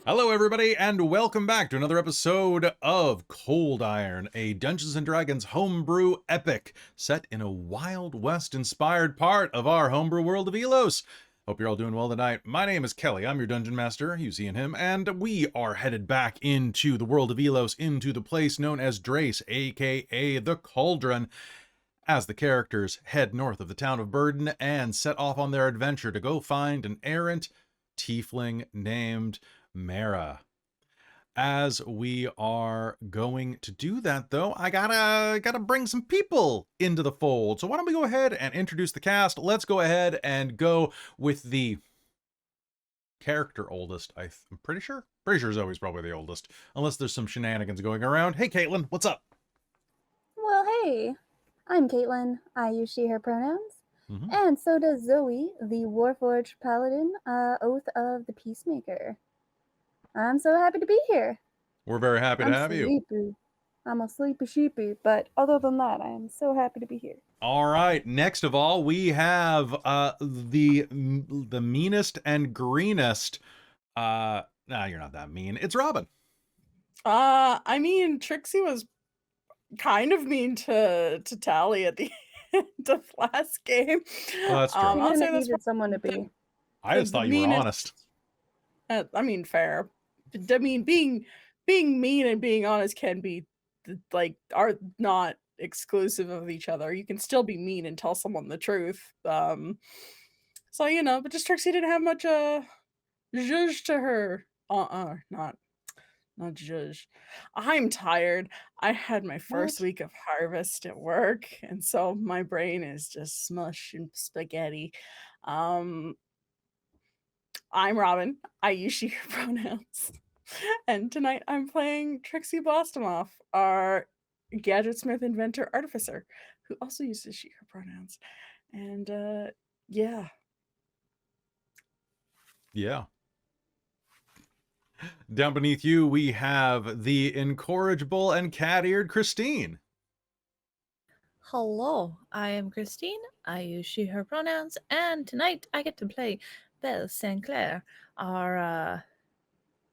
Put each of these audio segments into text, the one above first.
Hello, everybody, and welcome back to another episode of ColdIron, a Dungeons & Dragons homebrew epic set in a Wild West-inspired part of our homebrew world of Elos. Hope you're all doing well tonight. My name is Kelly. I'm your Dungeon Master, you see him, and we are headed back into the world of Elos, into the place known as Drace, aka the Cauldron, as the characters head north of the town of Burden and set off on their adventure to go find an errant tiefling named Mara. As we are going to do that, though, I gotta bring some people into the fold. So why don't we go ahead and introduce the cast? Let's go ahead and go with the character oldest. I'm pretty sure Zoe's probably the oldest, unless there's some shenanigans going around. Hey, Caitlan, what's up? Well, hey, I'm Caitlan. I use she, her pronouns. And so does Zoe, the Warforged Paladin, Oath of the Peacemaker. I'm so happy to be here. We're very happy to have you. I'm a sleepy sheepy, but other than that, I am so happy to be here. All right, next of all, we have the meanest and greenest. Nah, you're not that mean. It's Robin. I mean, Trixxi was kind of mean to Tally at the end of last game. Well, that's true. I'll say that's needed someone to be. I just thought you were honest. I mean, fair. I mean, being mean and being honest can be are not exclusive of each other. You can still be mean and tell someone the truth. So you know, but just Trixxi didn't have much zhuzh to her. Not zhuzh. I'm tired. I had my first week of harvest at work, and so my brain is just smush and spaghetti. I'm Robin. I use she, her pronouns. And tonight I'm playing Trixxi Blastemoff, our gadgetsmith, inventor, artificer, who also uses she, her pronouns. And yeah. Yeah. Down beneath you, we have the incorrigible and cat-eared Christine. Hello, I am Christine. I use she, her pronouns, and tonight I get to play Belle St. Clair, our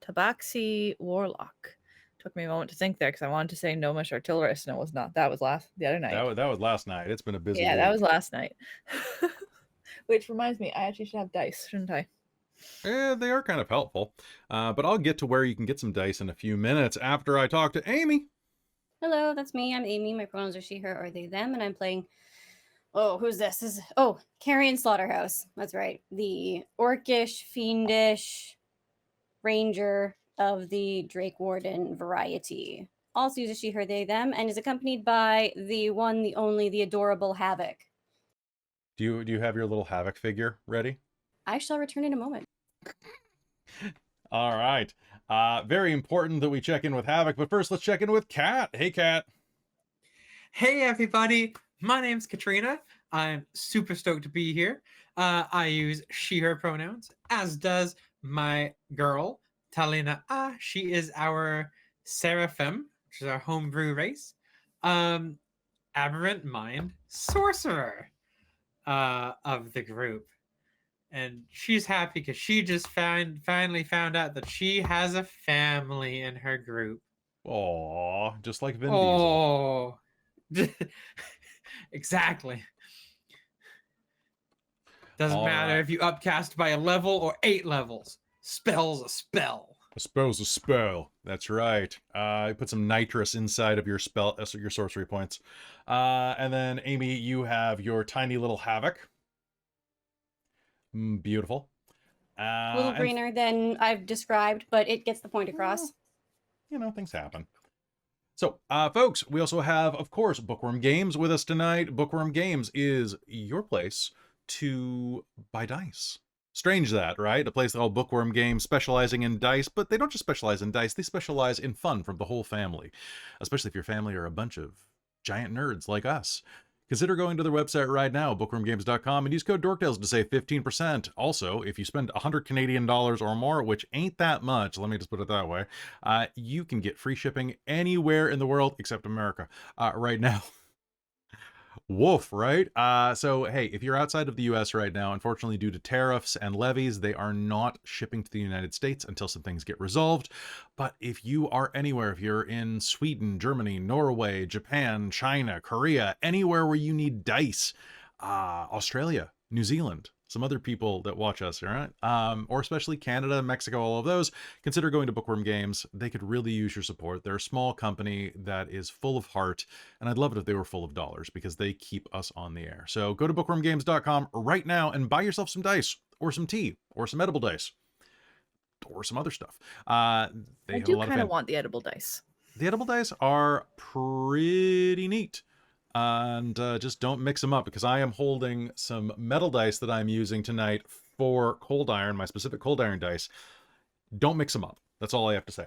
Tabaxi warlock. Took me a moment to think there because I wanted to say Gnomish artillerist, and it was not. That was the other night. That was last night. It's been a busy week. That was last night. Which reminds me, I actually should have dice, shouldn't I? They are kind of helpful. But I'll get to where you can get some dice in a few minutes after I talk to Amy. Hello, that's me. I'm Amy. My pronouns are she, her, or they, them, and I'm playing... Oh, who's this? Carrion Slaughterhouse. That's right. The orcish, fiendish ranger of the Drake Warden variety. Also uses she, her, they, them, and is accompanied by the one, the only, the adorable Havoc. Do you have your little Havoc figure ready? I shall return in a moment. All right. Very important that we check in with Havoc, but first let's check in with Kat. Hey, Kat. Hey, everybody. My name's Katrina. I'm super stoked to be here. I use she, her pronouns, as does my girl, Taliina'a. She is our Seraphim, which is our homebrew race. Aberrant Mind Sorcerer of the group. And she's happy because she just finally found out that she has a family in her group. Aw, just like Vin Diesel. Exactly. Doesn't matter if you upcast by a level or 8 levels. Spell's a spell. A spell's a spell. That's right. I put some nitrous inside of your your sorcery points. And then Amy, you have your tiny little Havoc. Beautiful. A little greener than I've described, but it gets the point across. Well, you know, things happen. So, folks, we also have, of course, Bookwyrm Games with us tonight. Bookwyrm Games is your place to buy dice. Strange that, right? A place called Bookwyrm Games specializing in dice, but they don't just specialize in dice, they specialize in fun from the whole family. Especially if your family are a bunch of giant nerds like us. Consider going to their website right now, bookwyrmgames.com, and use code DORKTALES to save 15%. Also, if you spend 100 Canadian dollars or more, which ain't that much, let me just put it that way, you can get free shipping anywhere in the world except America right now. Woof, right? So, hey, if you're outside of the US right now, unfortunately, due to tariffs and levies, they are not shipping to the United States until some things get resolved. But if you are anywhere, if you're in Sweden, Germany, Norway, Japan, China, Korea, anywhere where you need dice, Australia, New Zealand, some other people that watch us, all right? Or especially Canada, Mexico, all of those, consider going to Bookwyrm Games. They could really use your support. They're a small company that is full of heart, and I'd love it if they were full of dollars because they keep us on the air. So go to bookwyrmgames.com right now and buy yourself some dice, or some tea, or some edible dice, or some other stuff. I do kind of want the edible dice. The edible dice are pretty neat. And just don't mix them up, because I am holding some metal dice that I'm using tonight for ColdIron, my specific ColdIron dice. Don't mix them up. That's all I have to say.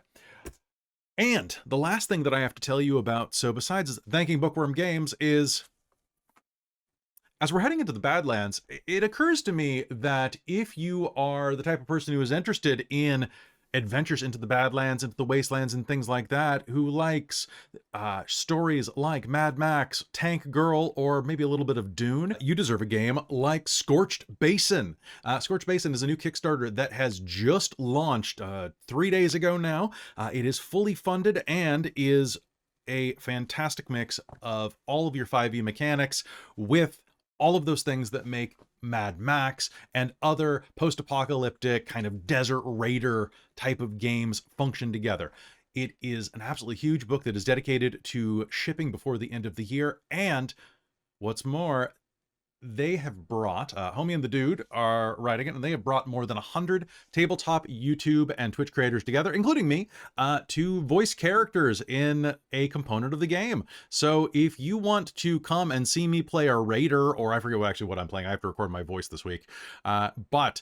And the last thing that I have to tell you about, so besides thanking Bookwyrm Games, is as we're heading into the Badlands, it occurs to me that if you are the type of person who is interested in adventures into the Badlands, into the Wastelands, and things like that, who likes stories like Mad Max, Tank Girl, or maybe a little bit of Dune, you deserve a game like Scorched BAsin. Scorched BAsin is a new Kickstarter that has just launched 3 days ago now. It is fully funded and is a fantastic mix of all of your 5e mechanics with all of those things that make Mad Max and other post-apocalyptic kind of desert raider type of games function together. It is an absolutely huge book that is dedicated to shipping before the end of the year. And what's more, they have brought, Homie and the Dude are writing it, and they have brought more than 100 tabletop, YouTube, and Twitch creators together, including me, to voice characters in a component of the game. So if you want to come and see me play a raider, or I forget what I'm playing, I have to record my voice this week, but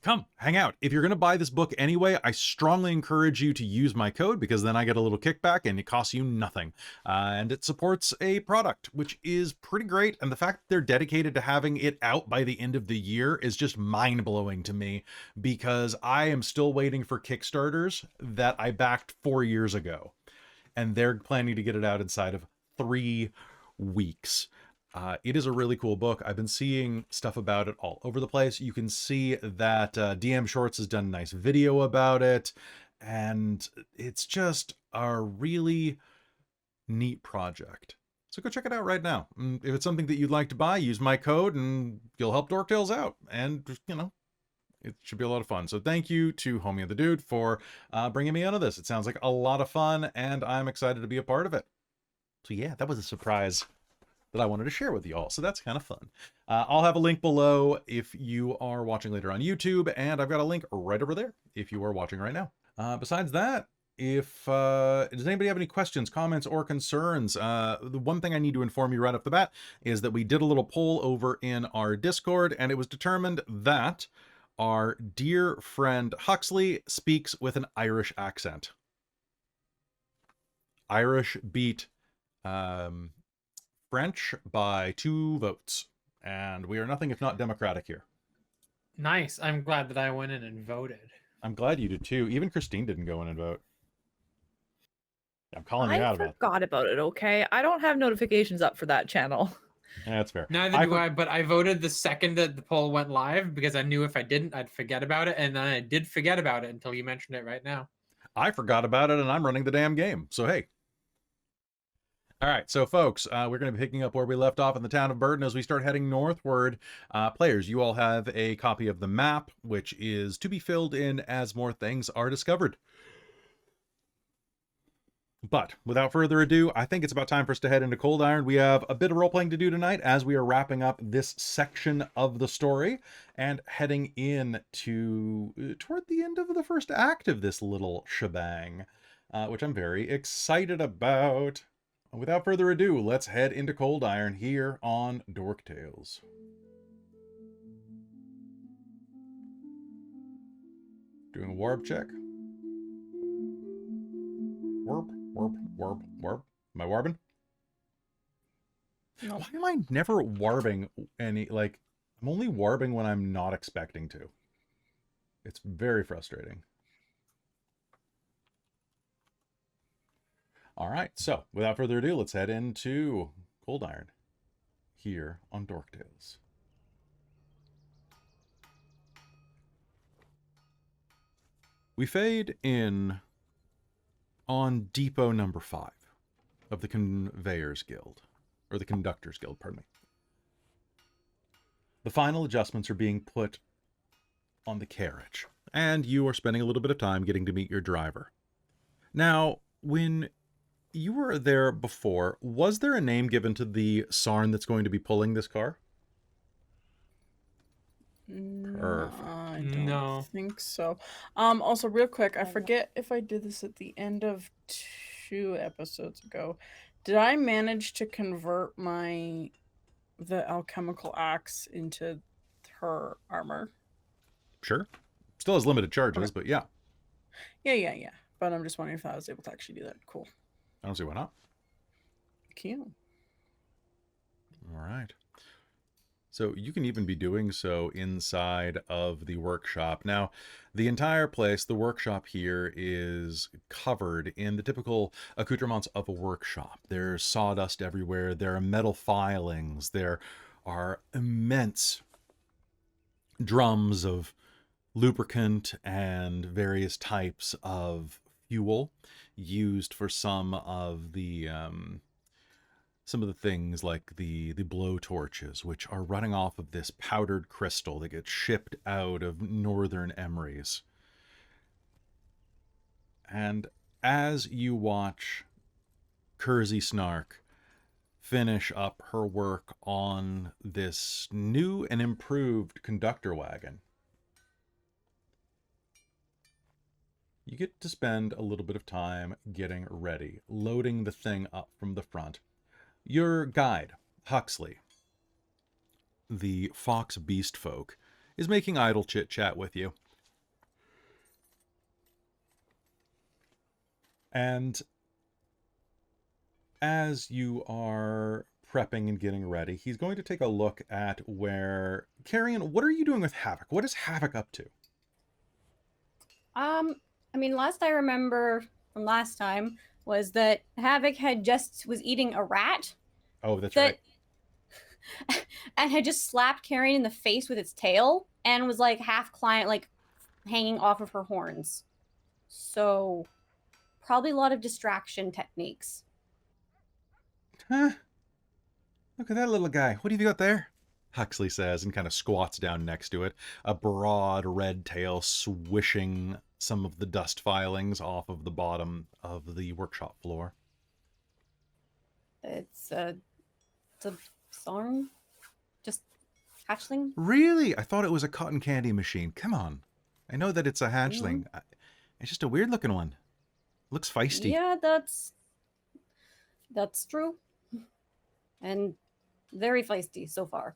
come hang out. If you're going to buy this book anyway, I strongly encourage you to use my code, because then I get a little kickback and it costs you nothing. And it supports a product, which is pretty great. And the fact that they're dedicated to having it out by the end of the year is just mind-blowing to me, because I am still waiting for Kickstarters that I backed 4 years ago. And they're planning to get it out inside of 3 weeks. It is a really cool book. I've been seeing stuff about it all over the place. You can see that DM Shorts has done a nice video about it, and it's just a really neat project. So go check it out right now. If it's something that you'd like to buy, use my code and you'll help Dorktales out. And, you know, it should be a lot of fun. So thank you to Homie and the Dude for bringing me onto this. It sounds like a lot of fun, and I'm excited to be a part of it. So yeah, that was a surprise that I wanted to share with you all. So that's kind of fun. I'll have a link below if you are watching later on YouTube, and I've got a link right over there if you are watching right now. Besides that, does anybody have any questions, comments, or concerns? The one thing I need to inform you right off the bat is that we did a little poll over in our Discord, and it was determined that our dear friend Huxley speaks with an Irish accent. Irish beat French by 2 votes, and we are nothing if not democratic here. Nice. I'm glad that I went in and voted. I'm glad you did too. Even Christine didn't go in and vote. I'm calling you out about it. I forgot about it, okay? I don't have notifications up for that channel. Yeah, that's fair. Neither do I, but I voted the second that the poll went live, because I knew if I didn't, I'd forget about it, and then I did forget about it until you mentioned it right now. I forgot about it, and I'm running the damn game, so hey. All right, so folks, we're going to be picking up where we left off in the town of Burden as we start heading northward. Players, you all have a copy of the map, which is to be filled in as more things are discovered. But without further ado, I think it's about time for us to head into ColdIron. We have a bit of role-playing to do tonight as we are wrapping up this section of the story and heading in to toward the end of the first act of this little shebang, which I'm very excited about. Without further ado, let's head into ColdIron here on Dork Tales. Doing a warp check. Warp, warp, warp, warp. Am I warping? No. Why am I never warping any, like, I'm only warping when I'm not expecting to. It's very frustrating. All right, so without further ado, let's head into ColdIron. here on Dork Tales. We fade in on depot number 5 of the Conveyors Guild, or the Conductors Guild, pardon me. The final adjustments are being put on the carriage, and you are spending a little bit of time getting to meet your driver. Now, when you were there before, was there a name given to the Sarn that's going to be pulling this car? Perfect. I don't No. think so. Also, real quick, I forget if I did this at the end of 2 episodes ago. Did I manage to convert the alchemical axe into her armor? Sure. Still has limited charges, Okay. but yeah. Yeah. But I'm just wondering if I was able to actually do that. Cool. I don't see why not. Cute. All right. So you can even be doing so inside of the workshop. Now, the entire place, the workshop here, is covered in the typical accoutrements of a workshop. There's sawdust everywhere. There are metal filings. There are immense drums of lubricant and various types of fuel used for some of the things like the blow torches, which are running off of this powdered crystal that gets shipped out of northern emeries. And as you watch Kersey Snark finish up her work on this new and improved conductor wagon, you get to spend a little bit of time getting ready, loading the thing up from the front. Your guide, Huxley, the fox beast folk, is making idle chit-chat with you. And as you are prepping and getting ready, he's going to take a look at where... Carrion, what are you doing with Havoc? What is Havoc up to? I mean, last I remember from last time was that Havoc was eating a rat. Oh, that's right. And had just slapped Carrion in the face with its tail and was like half client, like hanging off of her horns. So probably a lot of distraction techniques. Huh? Look at that little guy. What have you got there? Huxley says, and kind of squats down next to it, a broad red tail swishing some of the dust filings off of the bottom of the workshop floor. It's a Sarn? Just hatchling? Really? I thought it was a cotton candy machine. Come on. I know that it's a hatchling. It's just a weird looking one. Looks feisty. Yeah, that's true. And very feisty so far.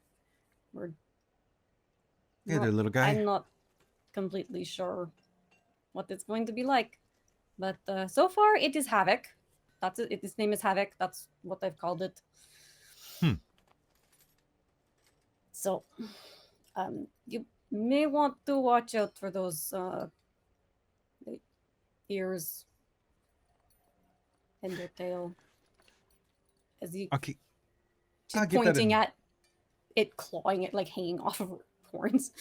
Hey there, little guy. I'm not completely sure what it's going to be like. But so far, it is Havoc. That's it. Its name is Havoc. That's what I've called it. So, you may want to watch out for those ears and your tail. As you Okay. she's I'll get that pointing in- at it, clawing it, like hanging off of her horns.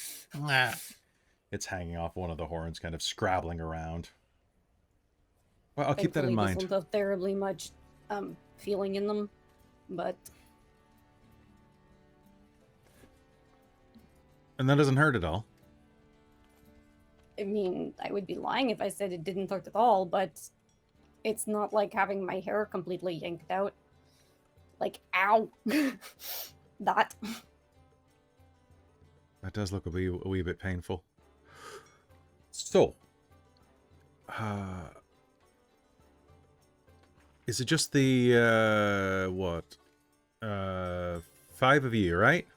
It's hanging off one of the horns, kind of scrabbling around. Well, I'll keep that in Thankfully, mind. These don't have terribly much feeling in them, but And that doesn't hurt at all. I mean, I would be lying if I said it didn't hurt at all, but it's not like having my hair completely yanked out. Like, ow. That. That does look a wee bit painful. So, is it just the, 5 of you, right?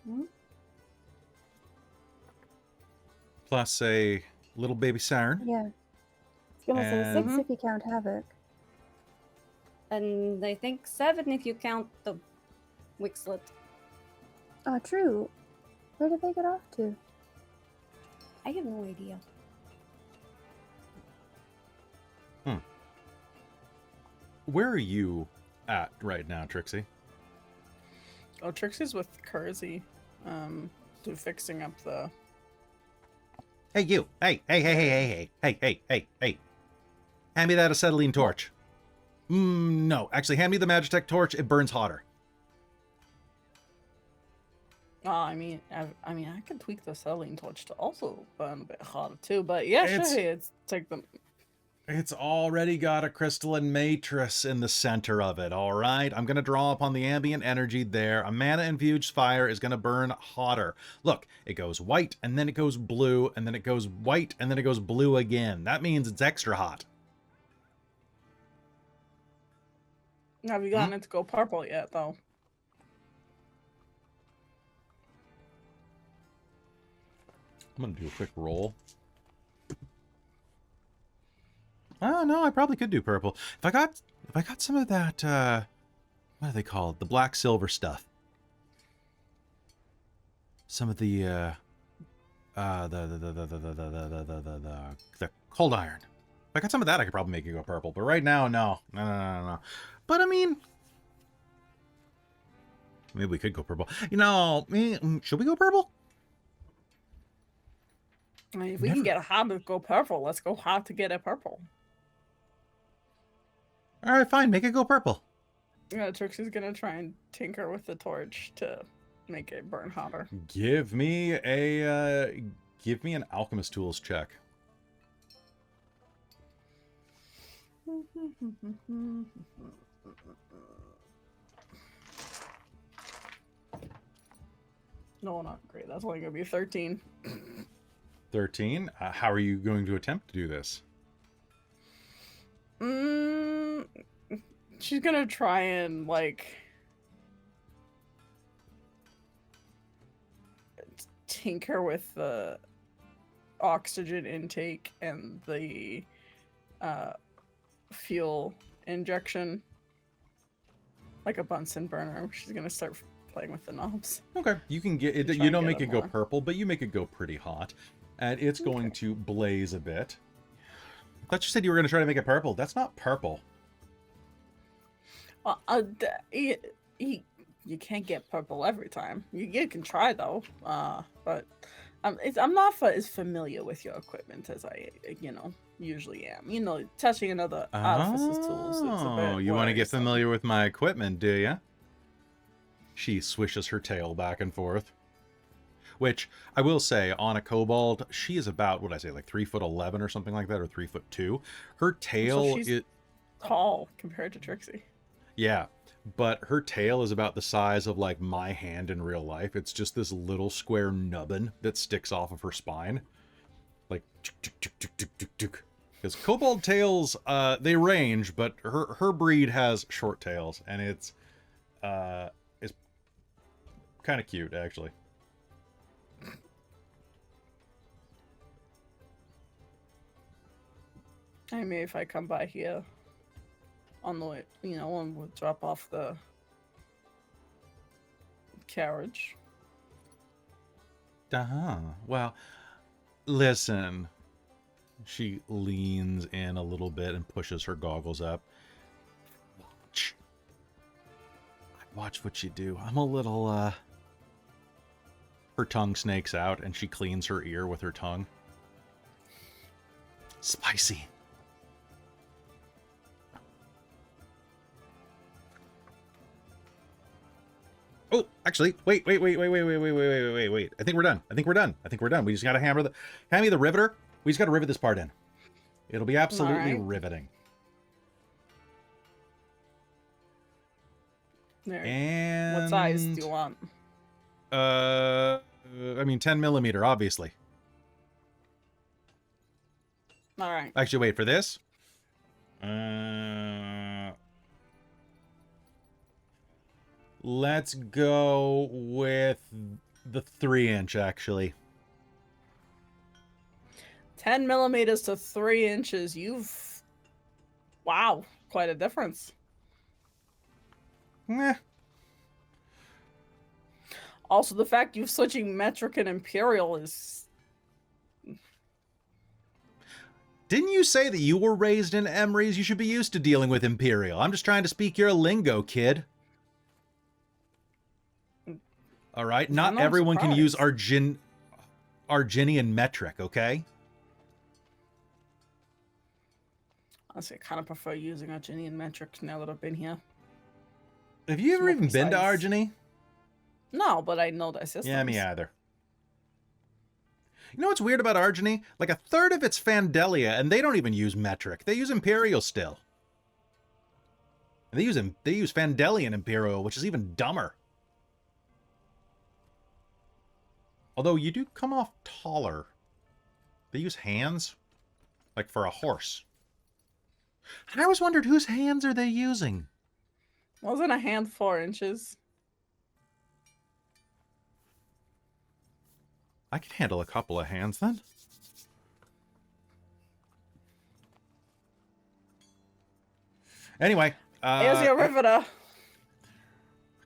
Hmm? Plus a little baby Sarn. Yeah. I was gonna say 6 And- if you count Havoc. And I think 7 if you count the Wixlet. Oh, true. Where did they get off to? I have no idea. Where are you at right now, Trixxi? Oh, Trixie's with Kersey. To fixing up the. Hey, you. Hey. Hand me that acetylene torch. No. Actually, hand me the Magitech torch. It burns hotter. I mean, I could tweak the acetylene torch to also burn a bit harder too. But yeah, sure. It's take them. It's already got a crystalline matrix in the center of it, all right? I'm going to draw upon the ambient energy there. A mana-infused fire is going to burn hotter. Look, it goes white, and then it goes blue, and then it goes white, and then it goes blue again. That means it's extra hot. Have you gotten it to go purple yet, though? I'm going to do a quick roll. Oh, no, I probably could do purple. If I got some of that, what are they called? The black silver stuff. Some of the cold iron. If I got some of that, I could probably make it go purple. But right now, no. But I mean, maybe we could go purple. You know, should we go purple? I mean, if we can get a hot to go purple, let's go hot to get it purple. All right, fine. Make it go purple. Yeah, Trixie's gonna try and tinker with the torch to make it burn hotter. Give me an alchemist tools check. No, not great. That's only gonna be 13. 13. How are you going to attempt to do this? She's gonna try and like tinker with the oxygen intake and the fuel injection, like a Bunsen burner. She's gonna start playing with the knobs. Okay, you can get it. You don't make it go purple, but you make it go pretty hot, and it's going to blaze a bit. I thought you said you were going to try to make it purple. That's not purple. You can't get purple every time. You can try though, but I'm not as familiar with your equipment as I, usually am. Touching another artificer's tools. It's a bit you want to get worrisome. familiar with my equipment, do you? She swishes her tail back and forth. Which, I will say, on a kobold, she is about, what did I say, like 3'11" or something like that, or 3'2". Her tail she's tall compared to Trixie. Yeah, but her tail is about the size of, like, my hand in real life. It's just this little square nubbin that sticks off of her spine. Like, because kobold tails, they range, but her breed has short tails, and it's kind of cute, actually. I mean, if I come by here on the way, and we'll drop off the carriage. Well, listen. She leans in a little bit and pushes her goggles up. Watch what you do. I'm a little, Her tongue snakes out, and she cleans her ear with her tongue. Spicy. Oh, actually, wait. I think we're done. We just gotta hand me the riveter. We just gotta rivet this part in. It'll be absolutely riveting. There. And What size do you want? I mean 10 millimeter, obviously. All right. Actually, wait for this. Let's go with the 3-inch, actually. 10 millimeters to 3 inches. Wow, quite a difference. Also, the fact you're switching metric and imperial is... Didn't you say that you were raised in Emery's? You should be used to dealing with Imperial. I'm just trying to speak your lingo, kid. All right? Not everyone can use Arginian metric, okay? Honestly, I kind of prefer using Arginian metric now that I've been here. Have you ever even been to Argini? No, but I know that system. Yeah, me either. You know what's weird about Argini? Like a third of it's Fandelia, and they don't even use metric. They use Imperial still. And they use Fandelian Imperial, which is even dumber. Although you do come off taller. They use hands, like for a horse. And I always wondered, whose hands are they using? Wasn't a hand 4 inches? I can handle a couple of hands then. Anyway. Here's your riveter.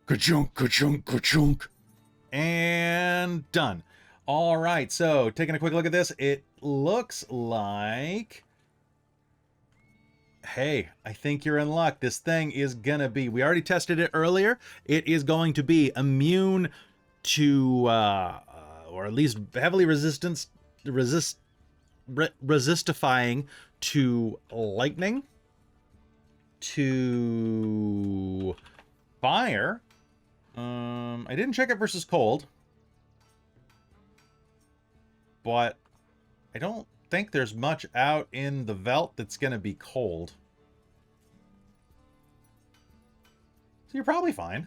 Ka-chunk, ka-chunk, ka-chunk. And done. All right, so taking a quick look at this, it looks like... Hey, I think you're in luck. This thing is gonna be... We already tested it earlier. It is going to be immune to... or at least heavily resistifying to lightning, to fire. I didn't check it versus cold, but I don't think there's much out in the Veldt that's going to be cold. So you're probably fine.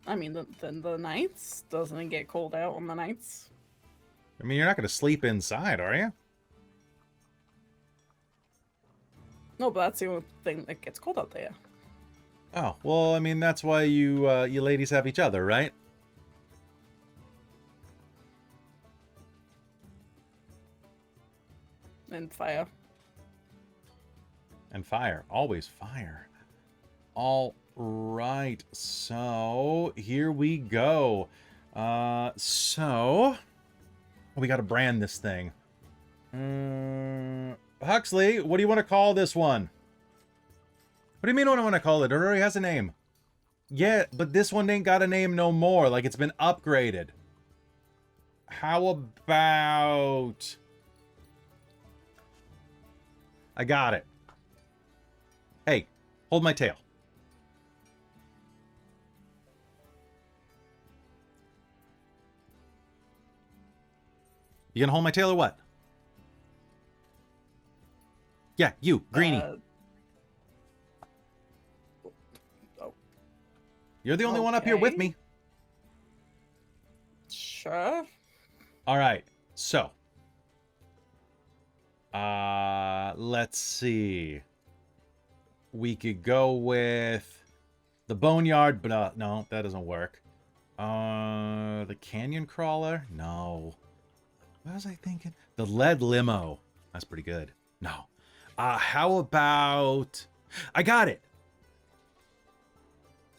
I mean, the nights? Doesn't it get cold out on the nights? I mean, you're not going to sleep inside, are you? No, but that's the only thing that gets cold out there. Oh, well, I mean, that's why you ladies have each other, right? And fire. And fire. Always fire. All right. So, here we go. We got to brand this thing. Huxley, what do you want to call this one? What do you mean what I want to call it? It already has a name. Yeah, but this one ain't got a name no more. Like, it's been upgraded. How about... I got it. Hey, hold my tail. You gonna hold my tail or what? Yeah, you, Greenie. You're the only one up here with me. Sure. All right, so. Let's see. We could go with the Boneyard, but no, that doesn't work. The Canyon Crawler? No. What was I thinking? The Lead Limo. That's pretty good. No. How about... I got it!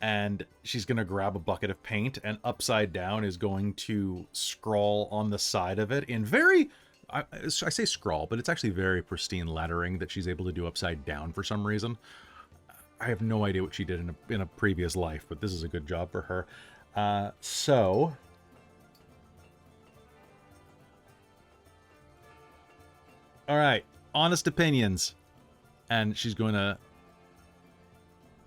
And she's going to grab a bucket of paint, and upside down is going to scrawl on the side of it in very... I say scrawl, but it's actually very pristine lettering that she's able to do upside down for some reason. I have no idea what she did in a previous life, but this is a good job for her. So... All right, honest opinions. And she's going to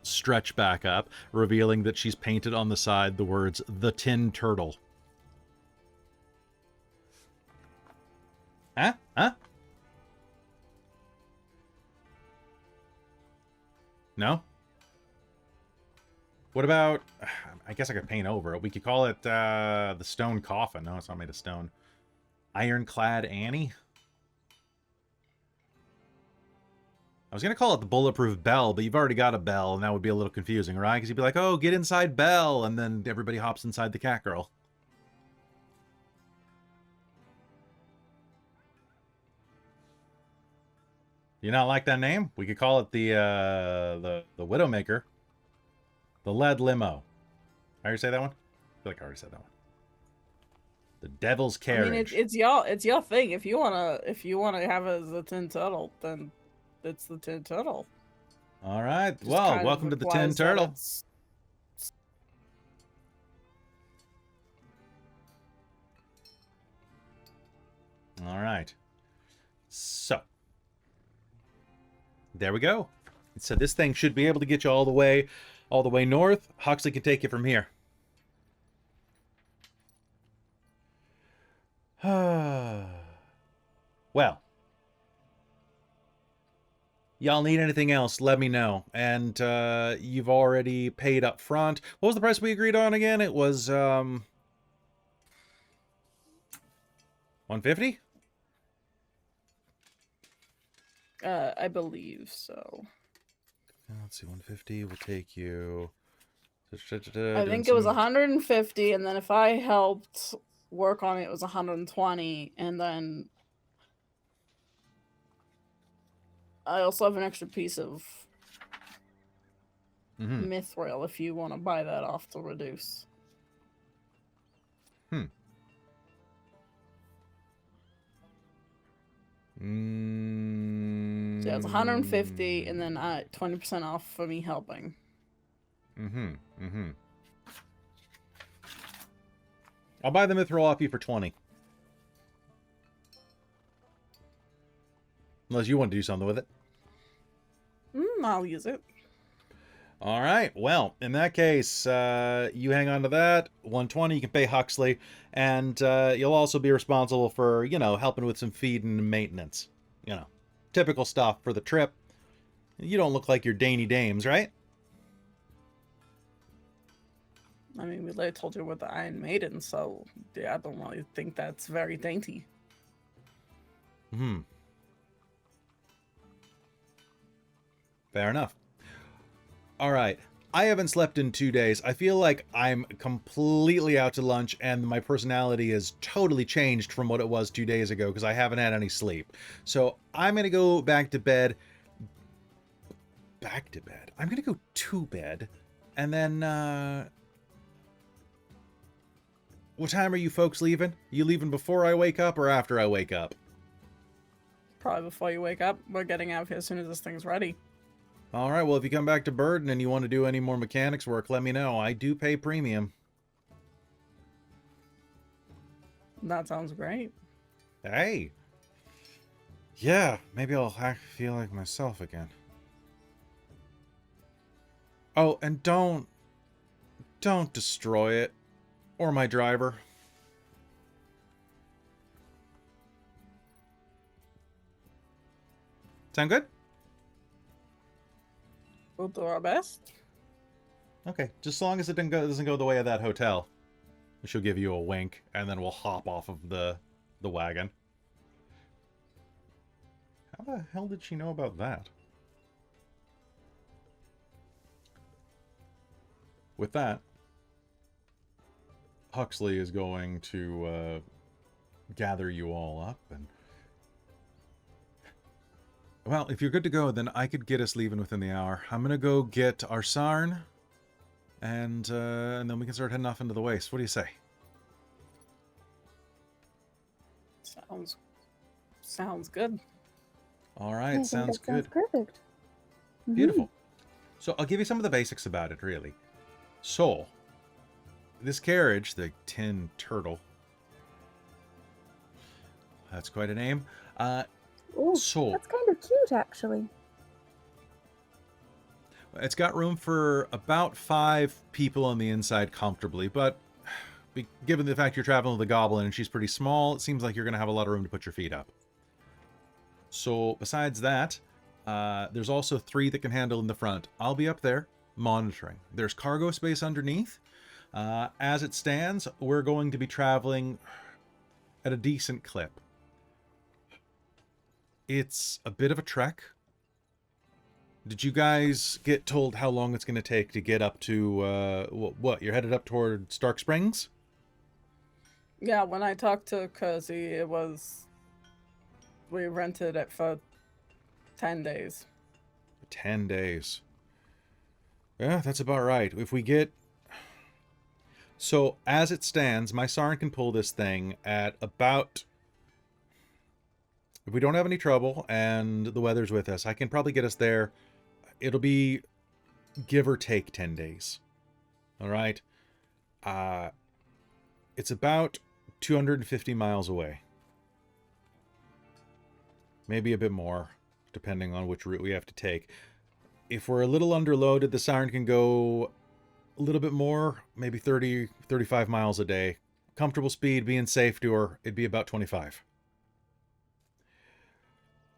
stretch back up, revealing that she's painted on the side the words, "The Tin Turtle." Huh? Huh? No? What about... I guess I could paint over it. We could call it the Stone Coffin. No, it's not made of stone. Ironclad Annie? I was going to call it the Bulletproof Bell, but you've already got a bell, and that would be a little confusing, right? Because you'd be like, oh, get inside Bell, and then everybody hops inside the Catgirl. You not like that name? We could call it the Widowmaker. The Lead Limo. I already say that one? I feel like I already said that one. The Devil's I Carriage. mean, it's your thing. If you wanna have it as a tin turtle, then it's the tin turtle. All right. Just Well, kind of welcome to the Tin implies that Turtle. it's- All right. So, there we go. So this thing should be able to get you all the way north. Huxley can take you from here. Well, y'all need anything else, let me know. And you've already paid up front. What was the price we agreed on again? It was 150? I believe so. Let's see, 150 will take you. I think it was 150, and then if I helped work on it, it was 120, and then I also have an extra piece of mithril if you want to buy that off to reduce. So yeah, it's 150, and then 20% off for me helping. I'll buy the mithril off you for 20. Unless you want to do something with it. I'll use it. All right. Well, in that case, you hang on to that. 120, you can pay Huxley. And you'll also be responsible for, helping with some feed and maintenance. Typical stuff for the trip. You don't look like you're dainty dames, right? I mean, we later told you we're the Iron Maidens, so yeah, I don't really think that's very dainty. Fair enough. All right. I haven't slept in 2 days. I feel like I'm completely out to lunch, and my personality has totally changed from what it was 2 days ago because I haven't had any sleep. So I'm going to go back to bed. I'm going to go to bed. And then, what time are you folks leaving? You leaving before I wake up or after I wake up? Probably before you wake up. We're getting out of here as soon as this thing's ready. All right, well, if you come back to Burden and you want to do any more mechanics work, let me know. I do pay premium. That sounds great. Hey. Yeah, maybe I'll feel like myself again. Oh, and don't destroy it. Or my driver. Sound good? We'll do our best. Okay, just as long as it doesn't go the way of that hotel. She'll give you a wink, and then we'll hop off of the wagon. How the hell did she know about that? With that, Huxley is going to gather you all up, and well, if you're good to go, then I could get us leaving within the hour. I'm gonna go get our Sarn, and then we can start heading off into the waste. What do you say? Sounds good. All right, sounds good. Sounds perfect. Beautiful. So I'll give you some of the basics about it, really. So, this carriage, the Tin Turtle, that's quite a name. Oh, So that's kind of cute, actually. it's got room for about 5 people on the inside comfortably, but given the fact you're traveling with a goblin and she's pretty small, it seems like you're going to have a lot of room to put your feet up. So besides that, there's also 3 that can handle in the front. I'll be up there monitoring. There's cargo space underneath. As it stands, we're going to be traveling at a decent clip. It's a bit of a trek. Did you guys get told how long it's going to take to get up to, what? You're headed up toward Stark Springs? Yeah, when I talked to Cozy, we rented it for 10 days. 10 days. Yeah, that's about right. If we get... So as it stands, my Siren can pull this thing at about, if we don't have any trouble and the weather's with us, I can probably get us there. It'll be give or take 10 days. All right. It's about 250 miles away. Maybe a bit more, depending on which route we have to take. If we're a little underloaded, the Siren can go a little bit more, maybe 30, 35 miles a day. Comfortable speed, being safe to her, it'd be about 25.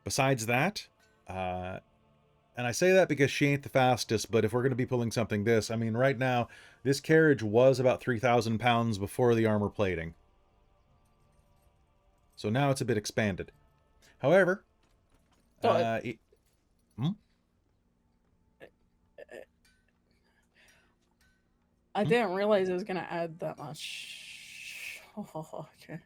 Besides that, and I say that because she ain't the fastest, but if we're going to be pulling something this, I mean, right now, this carriage was about 3,000 pounds before the armor plating. So now it's a bit expanded. However, I didn't realize it was going to add that much. Oh, okay.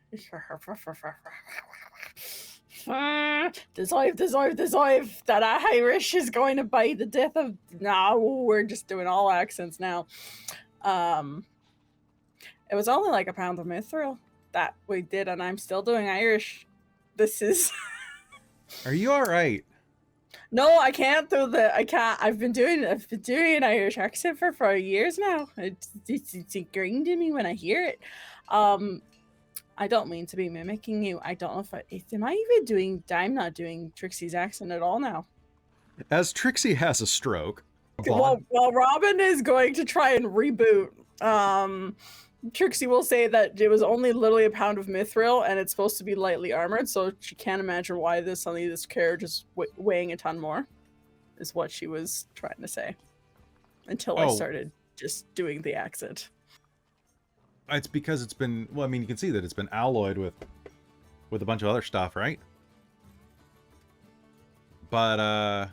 Dissolve. That Irish is going to bite the death of... No, we're just doing all accents now. It was only like a pound of mithril that we did, and I'm still doing Irish. This is... Are you all right? No, I can't do the... I can't. I've been doing an Irish accent for years now. It's ingrained in me when I hear it. I don't mean to be mimicking you. I don't know am I even doing... I'm not doing Trixie's accent at all now. As Trixxi has a stroke... Well, Robin is going to try and reboot. Trixxi will say that it was only literally a pound of mithril, and it's supposed to be lightly armored, so she can't imagine why this carriage is weighing a ton more, is what she was trying to say. Until I started just doing the accent. It's because it's been... Well, I mean, you can see that it's been alloyed with a bunch of other stuff, right? But, I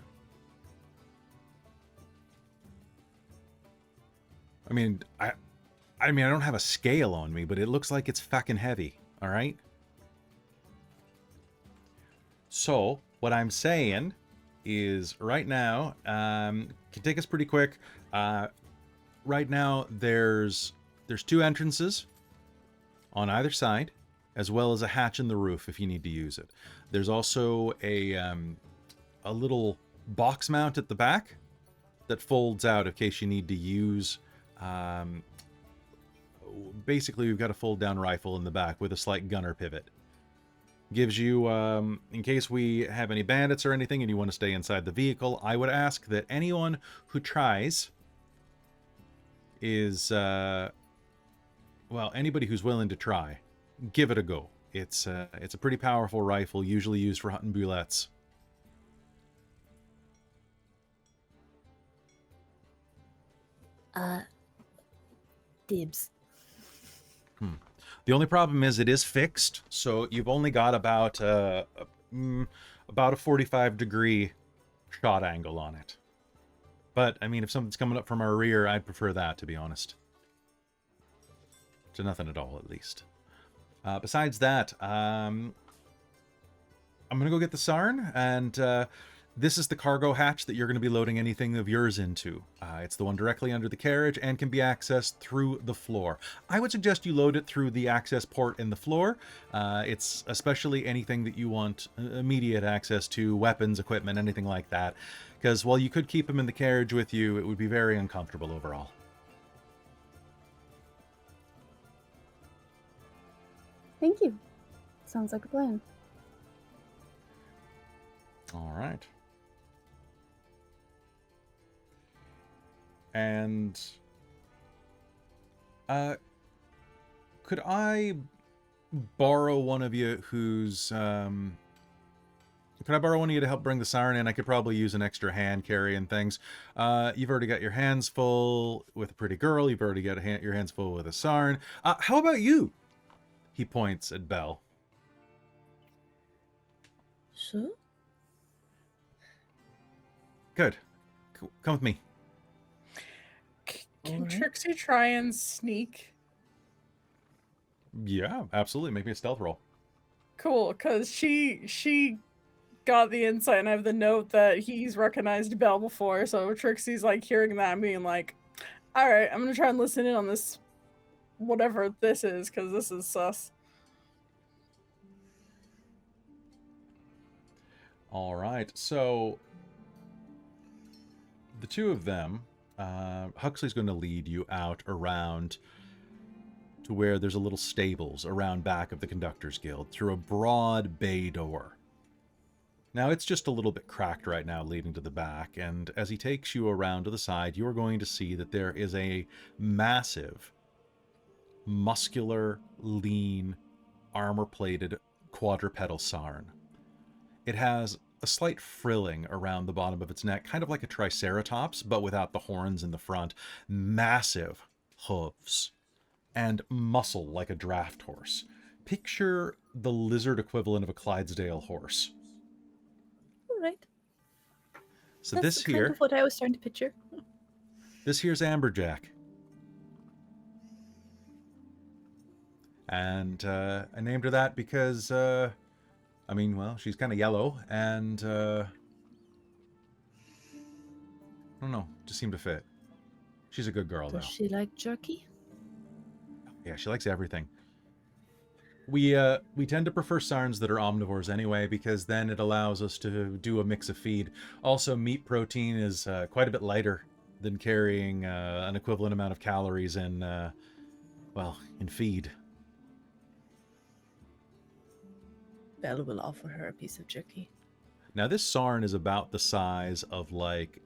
mean, I don't have a scale on me, but it looks like it's fucking heavy, all right? So, what I'm saying is, right now, can take us pretty quick. Right now, there's 2 entrances on either side, as well as a hatch in the roof if you need to use it. There's also a little box mount at the back that folds out in case you need to use... basically, we've got a fold-down rifle in the back with a slight gunner pivot. Gives you, in case we have any bandits or anything and you want to stay inside the vehicle, I would ask that anyone who tries is, well, anybody who's willing to try, give it a go. It's a pretty powerful rifle, usually used for hunting bullets. Dibs. The only problem is it is fixed, so you've only got about a 45-degree shot angle on it. But, I mean, if something's coming up from our rear, I'd prefer that, to be honest. To nothing at all, at least. Besides that, I'm going to go get the Sarn, and this is the cargo hatch that you're going to be loading anything of yours into. It's the one directly under the carriage and can be accessed through the floor. I would suggest you load it through the access port in the floor. It's especially anything that you want immediate access to, weapons, equipment, anything like that. Because while you could keep them in the carriage with you, it would be very uncomfortable overall. Thank you. Sounds like a plan. All right. And could I borrow one of you who's could I borrow one of you to help bring the siren in? I could probably use an extra hand carrying things. You've already got your hands full with a pretty girl. You've already got your hands full with a siren. How about you? He points at Belle. So? Good. Come with me. Can Trixxi try and sneak? Yeah, absolutely. Make me a stealth roll. Cool, because she got the insight, and I have the note that he's recognized Belle before, so Trixie's like hearing that and being like, all right, I'm gonna try and listen in on this whatever this is, because this is sus. All right, so the two of them, Huxley's going to lead you out around to where there's a little stables around back of the Conductors Guild through a broad bay door. Now, it's just a little bit cracked right now leading to the back, and as he takes you around to the side, you're going to see that there is a massive, muscular, lean, armor-plated quadrupedal sarn. It has a slight frilling around the bottom of its neck, kind of like a triceratops, but without the horns in the front. Massive hooves and muscle like a draft horse. Picture the lizard equivalent of a Clydesdale horse. All right. So That's this kind here, of what I was starting to picture. this here's Amberjack. And I named her that because, I mean, well, she's kind of yellow, and I don't know, just seemed to fit. She's a good girl, though. Does she like jerky? Yeah, she likes everything. We tend to prefer sarns that are omnivores anyway, because then it allows us to do a mix of feed. Also, meat protein is quite a bit lighter than carrying an equivalent amount of calories in, well, in feed. Bella will offer her a piece of jerky. Now, this sarn is about the size of, like,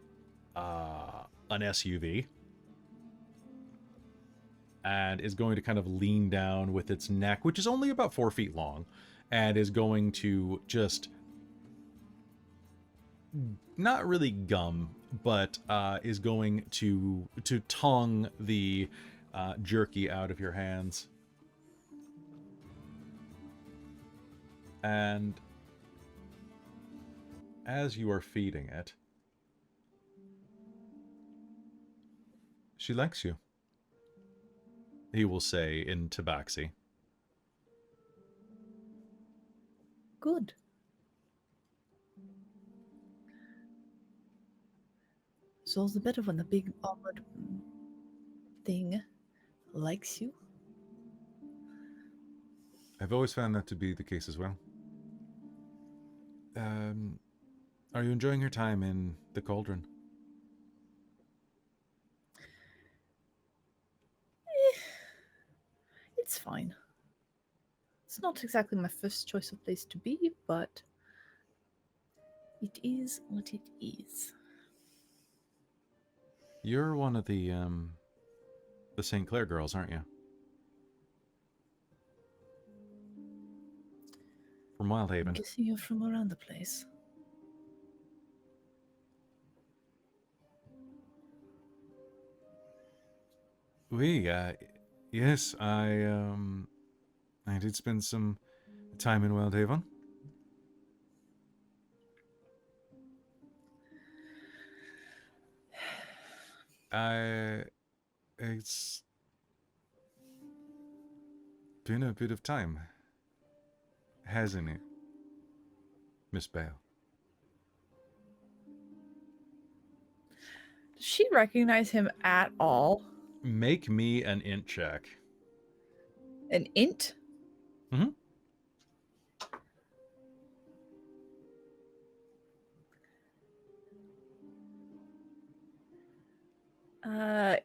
an SUV. And is going to kind of lean down with its neck, which is only about 4 feet long, and is going to just not really gum, but is going to tongue the jerky out of your hands. And as you are feeding it, she likes you, he will say in Tabaxi. Good. So the better when the big armored thing likes you. I've always found that to be the case as well. Are you enjoying your time in the cauldron? It's fine. It's not exactly my first choice of place to be, but it is what it is. You're one of the St. Clair girls, aren't you? From I'm Wildhaven. guessing you're from around the place. Yes, I did spend some time in Wildhaven. It's been a bit of time, hasn't it, Miss Bale? Does she recognize him at all? Make me an int check. An int? Mm-hmm.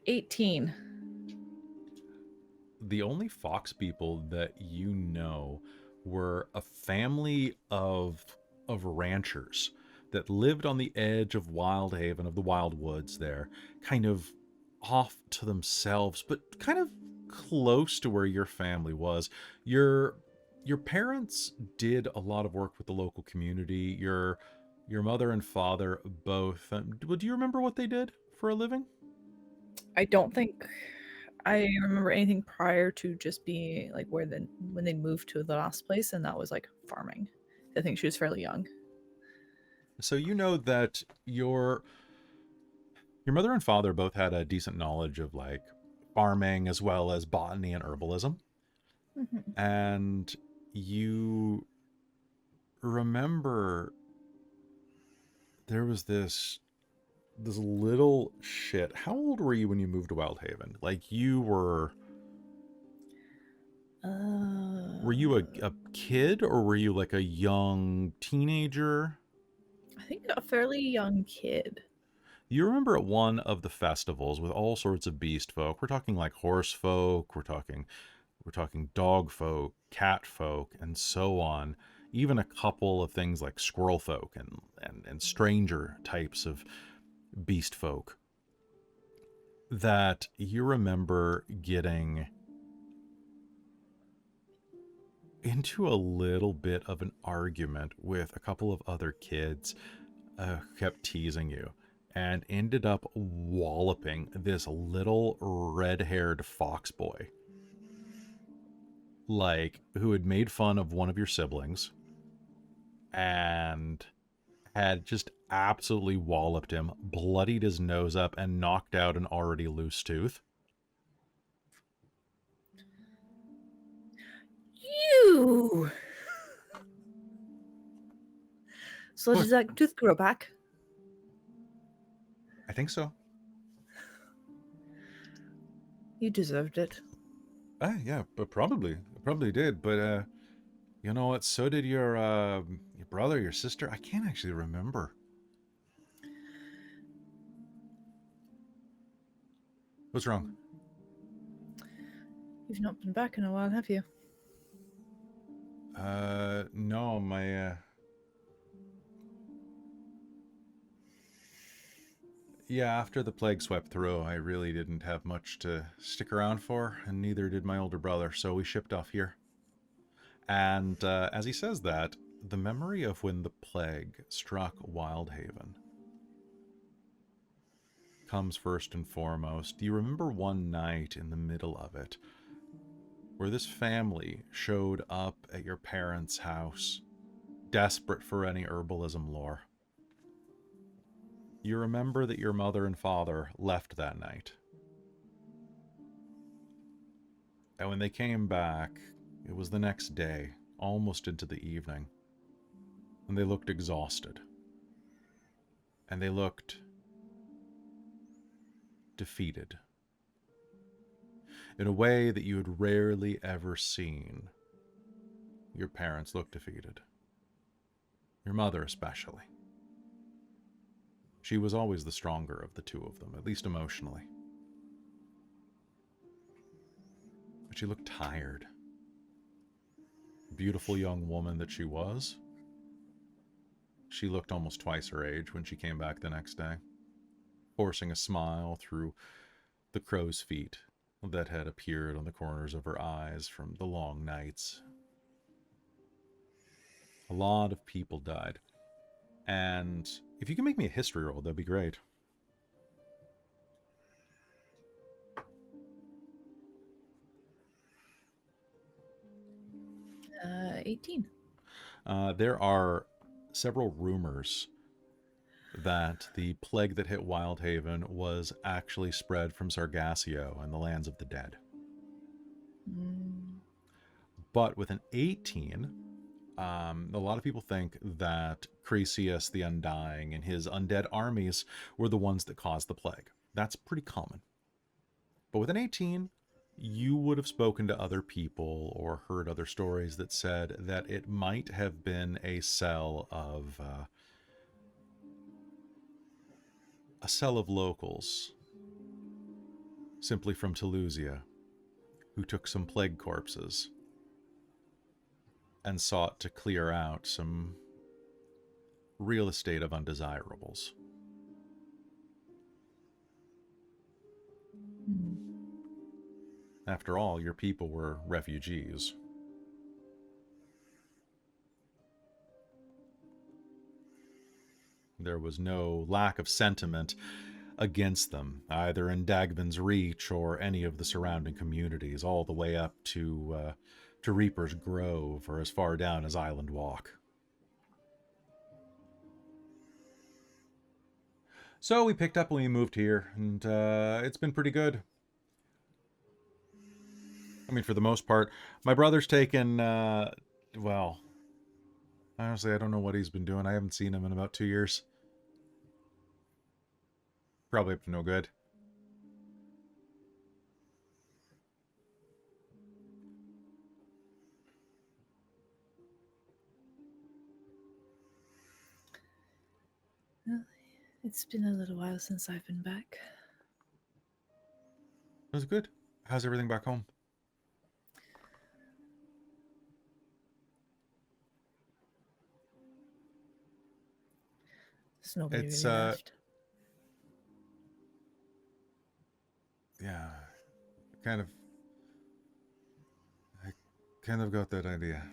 18. The only fox people that you know were a family of ranchers that lived on the edge of Wildhaven, of the Wild Woods there, kind of off to themselves, but kind of close to where your family was. Your parents did a lot of work with the local community. Your mother and father both. Do you remember what they did for a living? I don't think I remember anything prior to just being like when they moved to the last place, and that was like farming. I think she was fairly young. So you know that your mother and father both had a decent knowledge of like farming as well as botany and herbalism. Mm-hmm. And you remember there was this little shit. How old were you when you moved to Wildhaven? Like you were Were you a kid, or were you like a young teenager? I think a fairly young kid. You remember at one of the festivals with all sorts of beast folk. We're talking like horse folk, we're talking dog folk, cat folk, and so on. Even a couple of things like squirrel folk and stranger types of beast folk. That you remember getting into a little bit of an argument with a couple of other kids who kept teasing you, and ended up walloping this little red-haired fox boy, like, who had made fun of one of your siblings and had just absolutely walloped him, bloodied his nose up, and knocked out an already loose tooth. You! So What? does that tooth grow back? I think so. You deserved it. Yeah, but probably did. But you know what? So did your brother, your sister. I can't actually remember. What's wrong? You've not been back in a while, have you? No, my yeah, after the plague swept through, I really didn't have much to stick around for, and neither did my older brother, so we shipped off here. And as he says that, the memory of when the plague struck Wildhaven comes first and foremost. Do you remember one night in the middle of it where this family showed up at your parents' house, desperate for any herbalism lore? You remember that your mother and father left that night. And when they came back, it was the next day, almost into the evening, and they looked exhausted. And they looked defeated. In a way that you had rarely ever seen your parents look defeated. Your mother especially. She was always the stronger of the two of them, at least emotionally. But she looked tired. Beautiful young woman that she was. She looked almost twice her age when she came back the next day, forcing a smile through the crow's feet that had appeared on the corners of her eyes from the long nights. A lot of people died. And if you can make me a history roll, that'd be great. Uh, 18. There are several rumors that the plague that hit Wildhaven was actually spread from Sargassio and the lands of the dead. But with an 18, a lot of people think that Crisius the Undying and his undead armies were the ones that caused the plague. That's pretty common. But with an 18, you would have spoken to other people or heard other stories that said that it might have been a cell of locals, simply from Telusia, who took some plague corpses and sought to clear out some real estate of undesirables. After all, your people were refugees. There was no lack of sentiment against them, either in Dagvin's Reach or any of the surrounding communities, all the way up to Reaper's Grove or as far down as Island Walk. So we picked up when we moved here, and it's been pretty good. I mean, for the most part. My brother's taken, well, honestly, I don't know what he's been doing. I haven't seen him in about 2 years. Probably up to no good. Well, it's been a little while since I've been back. It was good. How's everything back home? There's nobody It's, really left. Yeah, I kind of got that idea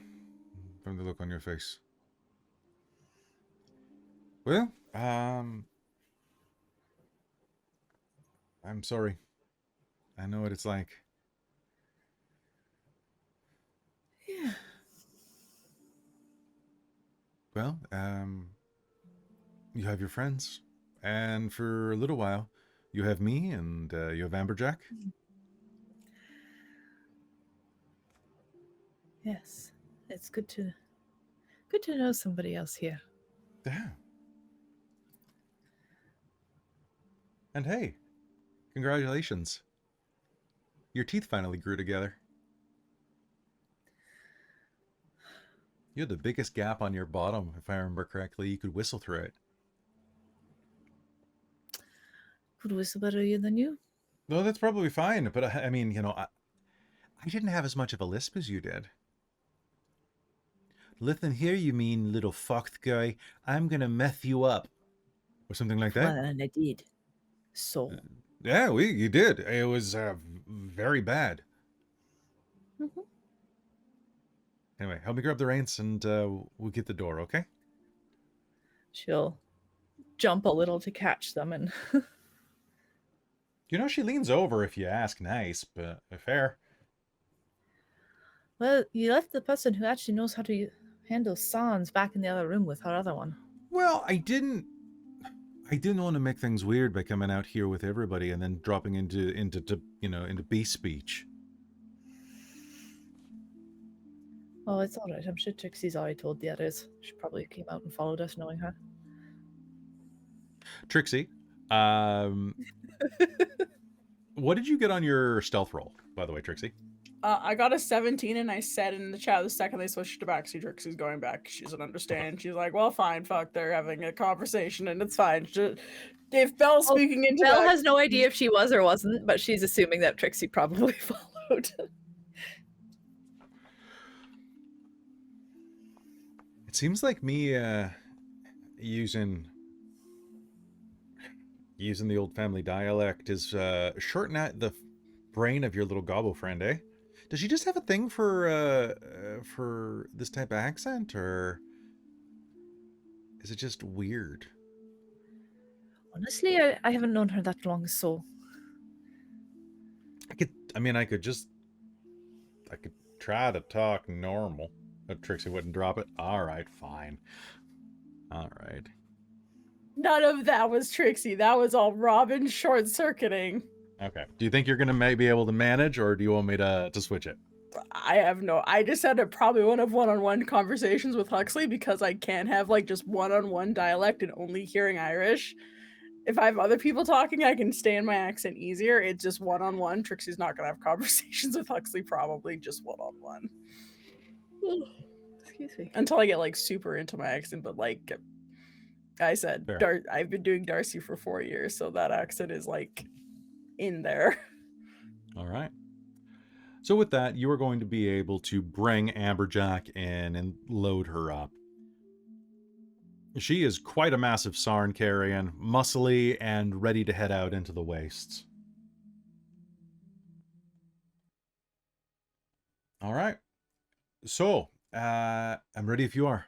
from the look on your face. Well, I'm sorry. I know what it's like. Yeah. Well, you have your friends, and for a little while, you have me, and you have Amberjack. Yes, it's good to know somebody else here. Yeah. And hey, congratulations. Your teeth finally grew together. You had the biggest gap on your bottom, if I remember correctly. You could whistle through it. Could whistle better than you? No, that's probably fine. But I mean, you know, I didn't have as much of a lisp as you did. Listen here, you mean little fox guy. I'm gonna mess you up. Or something like that. Well, and I did. So. Yeah, you did. It was very bad. Mm-hmm. Anyway, help me grab the reins and we'll get the door, okay? She'll jump a little to catch them and... You know, she leans over if you ask nice, but fair. Well, you left the person who actually knows how to handle sounds back in the other room with our other one. Well, I didn't want to make things weird by coming out here with everybody and then dropping into beast speech. Oh, it's all right. I'm sure Trixie's already told the others. She probably came out and followed us, knowing her. Trixxi, what did you get on your stealth roll, by the way, Trixxi? I got a 17, and I said in the chat the second they switched to backseat, Trixie's going back. She doesn't understand. She's like, well, fine, fuck, they're having a conversation, and it's fine. If Belle's speaking into Belle has no idea if she was or wasn't, but she's assuming that Trixie probably followed. It seems like me using the old family dialect is shorting out the brain of your little gobbo friend, eh? Does she just have a thing for this type of accent, or is it just weird? Honestly, I haven't known her that long, so... I could try to talk normal. But Trixie wouldn't drop it. All right, fine. All right. None of that was Trixie. That was all Robin short-circuiting. Okay. Do you think you're going to be able to manage, or do you want me to switch it? I just had to probably have one-on-one conversations with Huxley because I can't have like just one-on-one dialect and only hearing Irish. If I have other people talking, I can stay in my accent easier. It's just one-on-one. Trixie's not going to have conversations with Huxley, probably just one-on-one. Excuse me. Until I get like super into my accent, but like I said, I've been doing Darcy for 4 years, so that accent is like in there. All right. So with that, you are going to be able to bring Amberjack in and load her up. She is quite a massive Sarn Carrion, muscly and ready to head out into the wastes. All right. So, I'm ready if you are.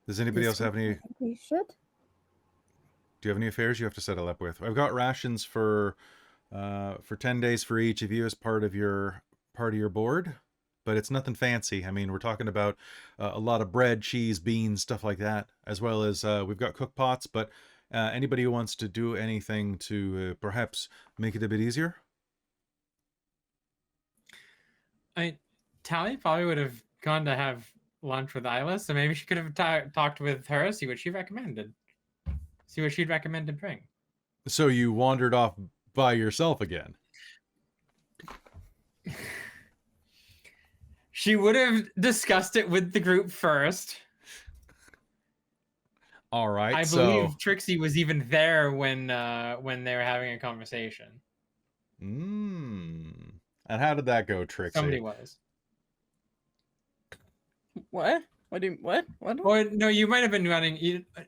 Does anybody else have any... We should. Do you have any affairs you have to settle up with? I've got rations for 10 days for each of you as part of your board, but it's nothing fancy. I mean, we're talking about a lot of bread, cheese, beans, stuff like that, as well as we've got cook pots, but anybody who wants to do anything to perhaps make it a bit easier? Tally probably would have gone to have lunch with Isla, so maybe she could have talked with her, see what she recommended. See what she'd recommend to bring. So you wandered off by yourself again? She would have discussed it with the group first. All right. I believe Trixxi was even there when they were having a conversation. And how did that go, Trixxi? Somebody was. What? What? Or no, you might have been running.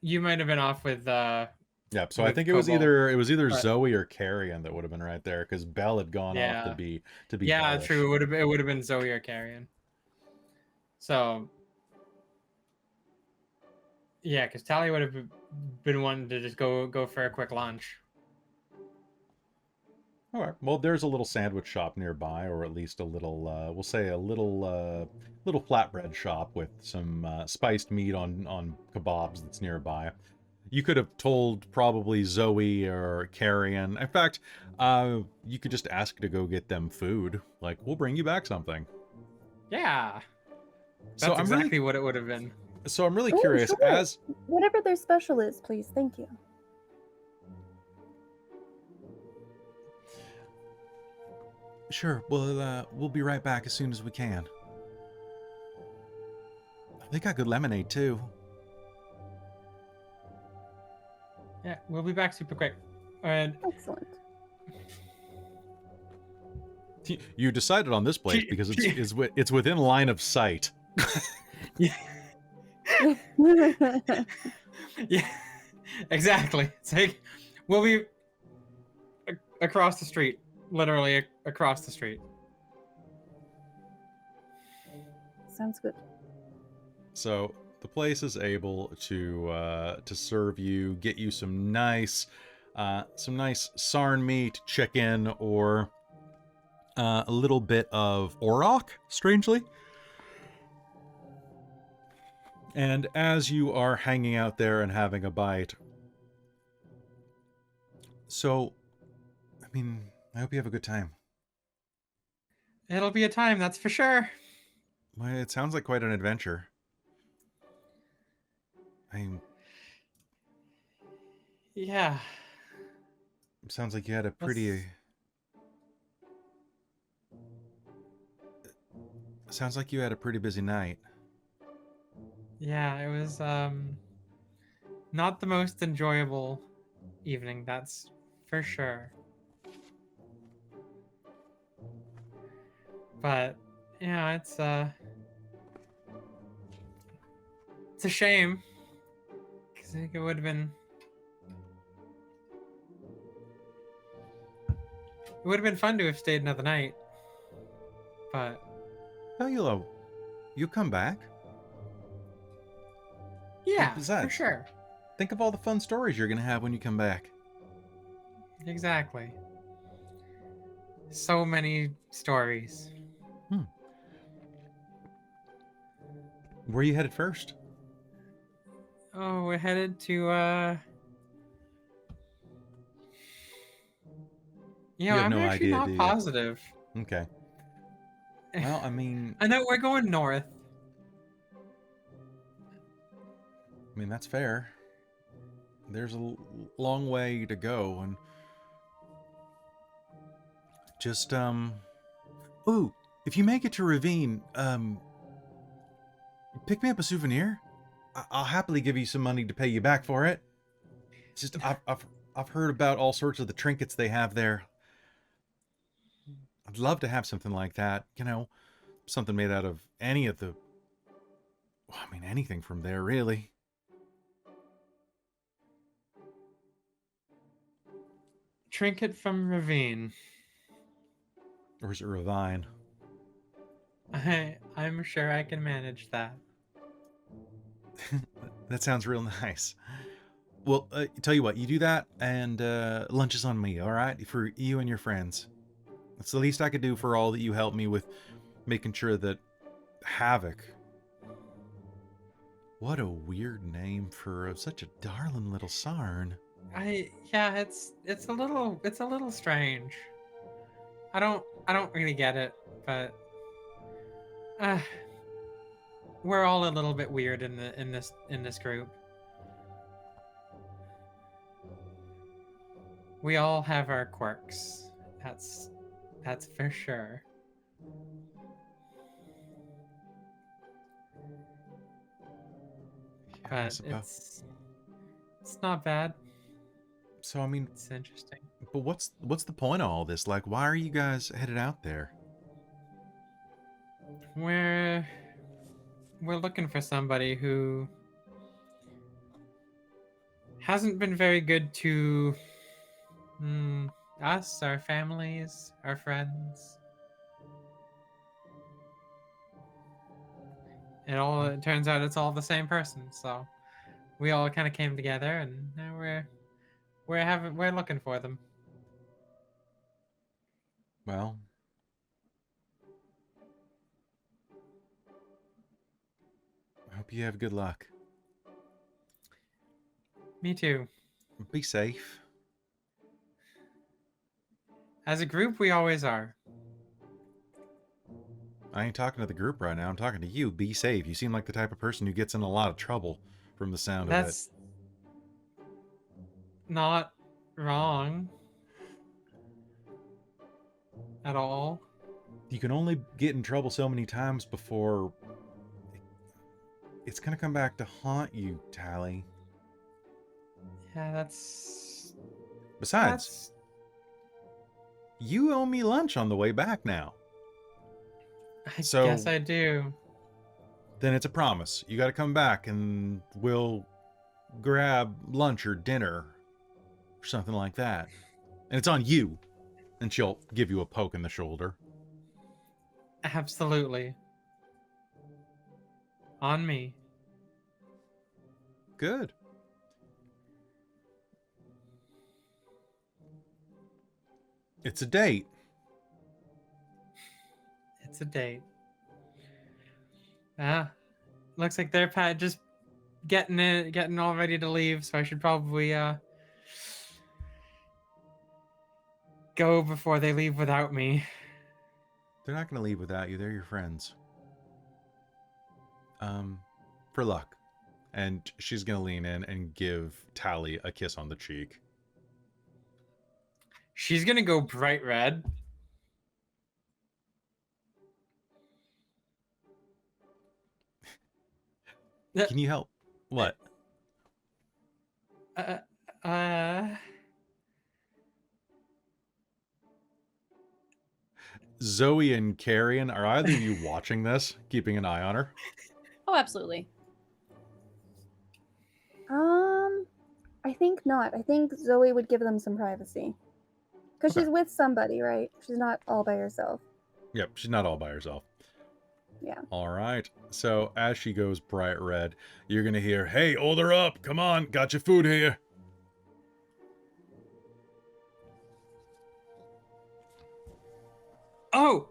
You might have been off with. Yep. So I with think it was Cobalt, either but- Zoe or Carrion that would have been right there, because Belle had gone off to be. Yeah, hellish. true. It would have been Zoe or Carrion. So. Yeah, because Tally would have been wanting to just go for a quick lunch. All right. Well, there's a little sandwich shop nearby, or at least a little, we'll say a little flatbread shop with some spiced meat on kebabs that's nearby. You could have told probably Zoe or Carrion. In fact, you could just ask to go get them food. Like, we'll bring you back something. Yeah. So That's I'm exactly really, what it would have been. so I'm really Oh, curious. sure. As Whatever their special is, please. Thank you. sure, we'll be right back as soon as we can. They got good lemonade too. Yeah, we'll be back super quick. And Excellent. You decided on this place because it's within line of sight. yeah, exactly. It's like we'll be across the street, literally across the street. Sounds good. So the place is able to serve you, get you some nice sarn meat, chicken, or a little bit of auroch, strangely. And as you are hanging out there and having a bite, so, I mean, I hope you have a good time. It'll be a time, that's for sure. Well, it sounds like quite an adventure. Yeah. Sounds like you had a pretty... Sounds like you had a pretty busy night. Yeah, it was not the most enjoyable evening, that's for sure. But yeah, it's a shame, because I think it would have been fun to have stayed another night. But Oh, you'll come back. yeah, for Besides, sure. think of all the fun stories you're gonna have when you come back. Exactly. So many stories. Where are you headed first? Oh, we're headed to You have I'm no actually idea, not do you? positive. Okay. Well, I mean, I know we're going north. that's fair. There's a long way to go, and just ooh, if you make it to Ravine, pick me up a souvenir. I'll happily give you some money to pay you back for it. It's just I've heard about all sorts of the trinkets they have there. I'd love to have something like that. You know, something made out of any of the... Well, I mean, anything from there, really. Trinket from Ravine. Or is it Ravine? I'm sure I can manage that. That sounds real nice. Well, tell you what, you do that, and lunch is on me, all right? For you and your friends. That's the least I could do for all that you helped me with making sure that Havoc... What a weird name for such a darling little Sarn. Yeah, it's a little strange. I don't really get it, but we're all a little bit weird in this group. We all have our quirks. That's for sure. But suppose. it's not bad. So, I mean, It's interesting. but what's the point of all this? Like, why are you guys headed out there? We're looking for somebody who hasn't been very good to us, our families, our friends. It turns out it's all the same person. So we all kind of came together, and now we're looking for them. Well, I hope you have good luck. Me too. Be safe. As a group, we always are. I ain't talking to the group right now. I'm talking to you. Be safe. You seem like the type of person who gets in a lot of trouble from the sound of it. That's not wrong at all. You can only get in trouble so many times before it's gonna come back to haunt you, Tally. Yeah, that's... Besides, you owe me lunch on the way back now. I So- guess I do. Then it's a promise. You gotta come back and we'll grab lunch or dinner or something like that. And it's on you. And she'll give you a poke in the shoulder. Absolutely. On me. Good. It's a date. It's a date. Looks like they're just getting all ready to leave, so I should probably go before they leave without me. They're not going to leave without you. They're your friends. For luck. And she's going to lean in and give Tally a kiss on the cheek. She's gonna go bright red. Can you help? What? Zoe and Carrion, are either of you watching this? Keeping an eye on her? Oh, absolutely. I think not. I think Zoe would give them some privacy. Because Okay. she's with somebody, right? She's not all by herself. Yep, she's not all by herself. Yeah. All right. So as she goes bright red, you're going to hear, "Hey, order up. Come on. Got your food here." Oh,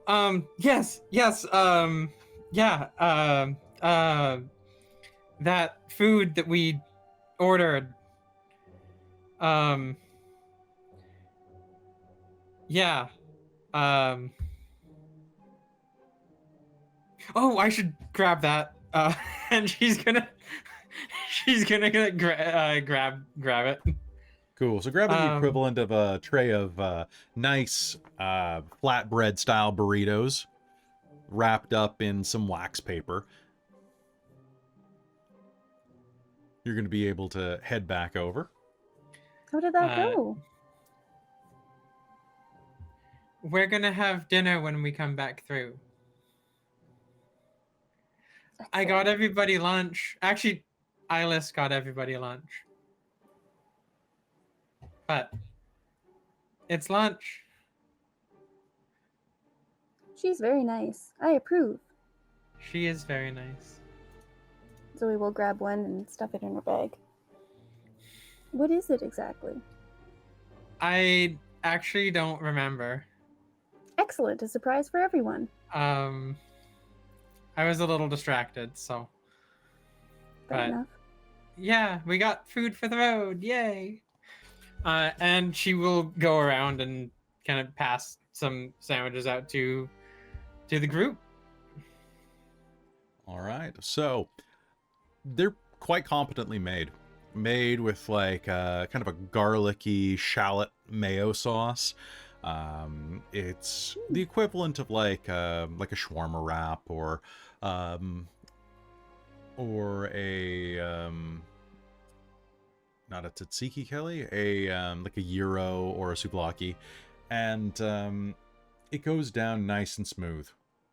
yes, yeah, that food that we ordered, yeah, oh, I should grab that, and she's gonna grab it. Cool. So grabbing the equivalent of a tray of nice flatbread style burritos wrapped up in some wax paper. You're going to be able to head back over. How did that go? We're gonna have dinner when we come back through. I got everybody lunch. Actually, Eyeless got everybody lunch. But it's lunch. She's very nice. I approve. She is very nice. Zoe will grab one and stuff it in her bag. What is it exactly? I actually don't remember. Excellent. A surprise for everyone. I was a little distracted, so. Fair But enough. yeah, we got food for the road. Yay. And she will go around and kind of pass some sandwiches out to the group. All right. So they're quite competently made. Made with like kind of a garlicky shallot mayo sauce. It's the equivalent of like a shawarma wrap or or a not a tzatziki, Kelly, like a gyro or a souvlaki, and it goes down nice and smooth,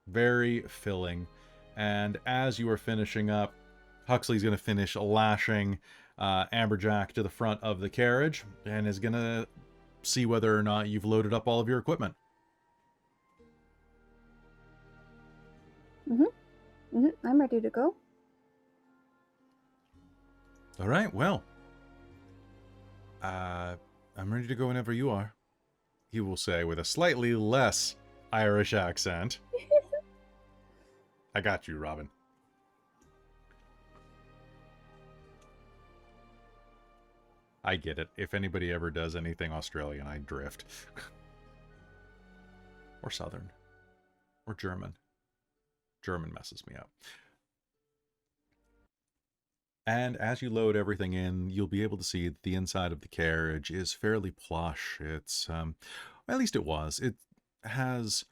very filling. And as you are finishing up, Huxley's going to finish lashing Amberjack to the front of the carriage and is going to see whether or not you've loaded up all of your equipment. I'm ready to go. All right, well, I'm ready to go whenever you are, he will say with a slightly less Irish accent. I got you, Robin. I get it. If anybody ever does anything Australian, I drift. Or Southern. Or German. German messes me up. And as you load everything in, you'll be able to see that the inside of the carriage is fairly plush. It's, at least it was. It has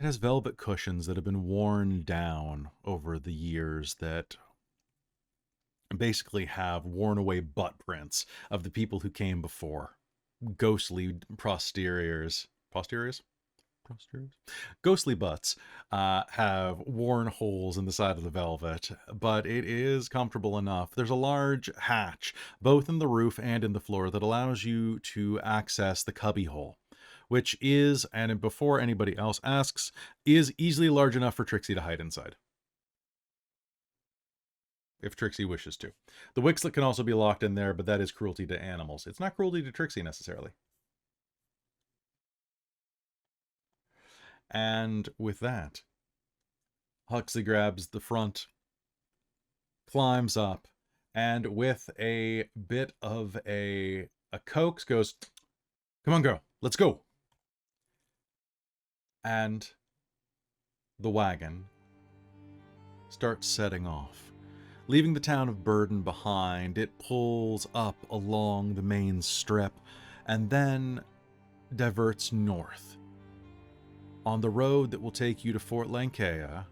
velvet cushions that have been worn down over the years that basically have worn away butt prints of the people who came before. Ghostly posteriors. Ghostly butts have worn holes in the side of the velvet, but it is comfortable enough. There's a large hatch, both in the roof and in the floor, that allows you to access the cubby hole, which is, and before anybody else asks, is easily large enough for Trixxi to hide inside. If Trixxi wishes to. The Wixlet can also be locked in there, but that is cruelty to animals. It's not cruelty to Trixxi necessarily. And with that, Huxley grabs the front, climbs up, and with a bit of a coax goes, "Come on, girl, let's go." And the wagon starts setting off. Leaving the town of Burden behind, it pulls up along the main strip and then diverts north on the road that will take you to Fort Lankea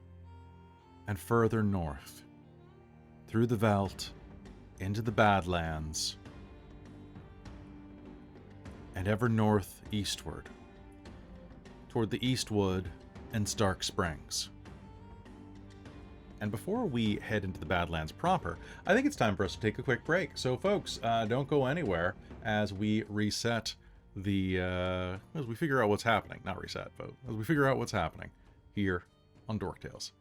and further north through the veldt into the Badlands and ever northeastward toward the Eastwood and Stark Springs. And before we head into the Badlands proper, I think it's time for us to take a quick break. So folks, don't go anywhere as we reset the, as we figure out what's happening. Not reset, but as we figure out what's happening here on Dork Tales.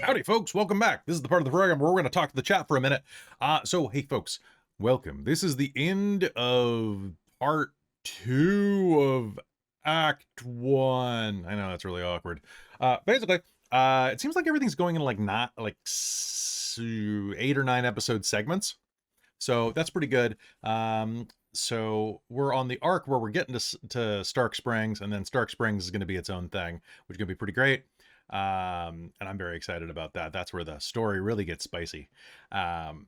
Howdy, folks. Welcome back. This is the part of the program where we're going to talk to the chat for a minute. So, hey, folks, welcome. This is the end of part 2 of Act 1. I know, that's really awkward. Basically, it seems like everything's going in not 8 or 9 episode segments. So that's pretty good. So we're on the arc where we're getting to Stark Springs, and then Stark Springs is going to be its own thing, which is going to be pretty great. And I'm very excited about that. That's where the story really gets spicy. And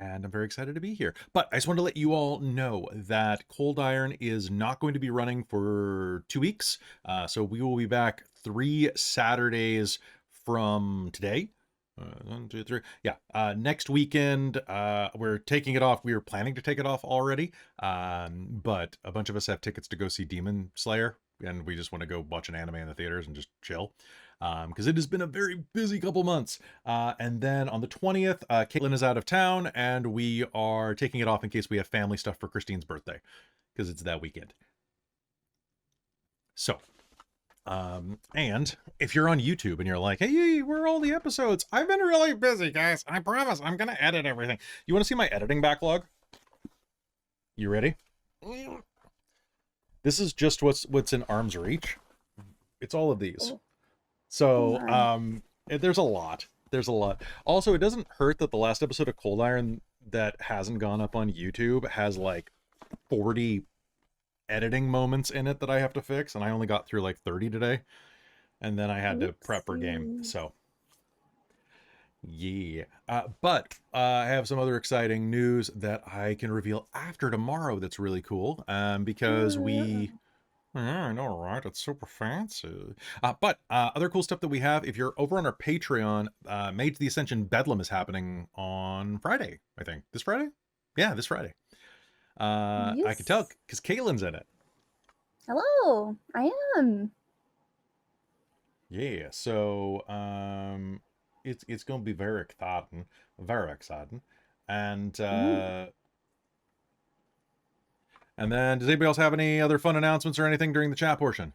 I'm very excited to be here. But I just want to let you all know that ColdIron is not going to be running for 2 weeks. So we will be back 3 Saturdays from today. 1, 2, 3. Yeah. Next weekend, we're taking it off. We were planning to take it off already. But a bunch of us have tickets to go see Demon Slayer, and we just want to go watch an anime in the theaters and just chill. because it has been a very busy couple months. And then on the 20th, Caitlan is out of town, and we are taking it off in case we have family stuff for Christine's birthday, because it's that weekend. So, and if you're on YouTube and you're like, hey, where are all the episodes? I've been really busy, guys. I promise I'm going to edit everything. You want to see my editing backlog? You ready? This is just what's in arm's reach. It's all of these. So, there's a lot. There's a lot. Also, it doesn't hurt that the last episode of ColdIron that hasn't gone up on YouTube has like 40 editing moments in it that I have to fix, and I only got through like 30 today, and then I had to prep for game. So yeah, but I have some other exciting news that I can reveal after tomorrow that's really cool, because I know, right? It's super fancy. But other cool stuff that we have, if you're over on our Patreon, Made to the Ascension Bedlam is happening on Friday, I think. This Friday? Yeah, this Friday. Yes. I can tell because Caitlin's in it. Hello, I am. Yeah, so it's gonna be very exciting, and then does anybody else have any other fun announcements or anything during the chat portion?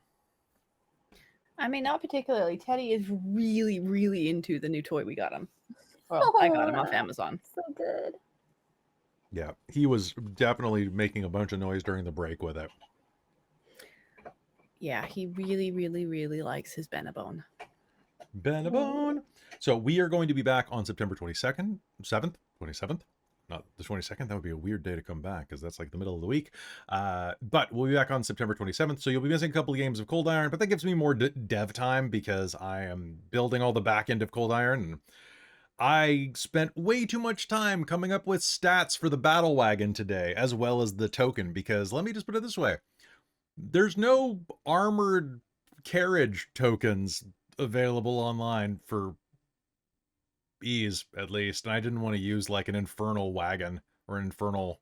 I mean, not particularly. Teddy is really, really into the new toy we got him. Well, I got him off Amazon. So good. Yeah, he was definitely making a bunch of noise during the break with it. Yeah, he really, really, really likes his Benabone. Benabone. So we are going to be back on September 27th. Not the 22nd. That would be a weird day to come back because that's like the middle of the week. But we'll be back on September 27th. So you'll be missing a couple of games of ColdIron, but that gives me more dev time because I am building all the back end of ColdIron. And I spent way too much time coming up with stats for the battle wagon today, as well as the token, because let me just put it this way. There's no armored carriage tokens available online for ease, at least. And I didn't want to use like an infernal wagon or infernal...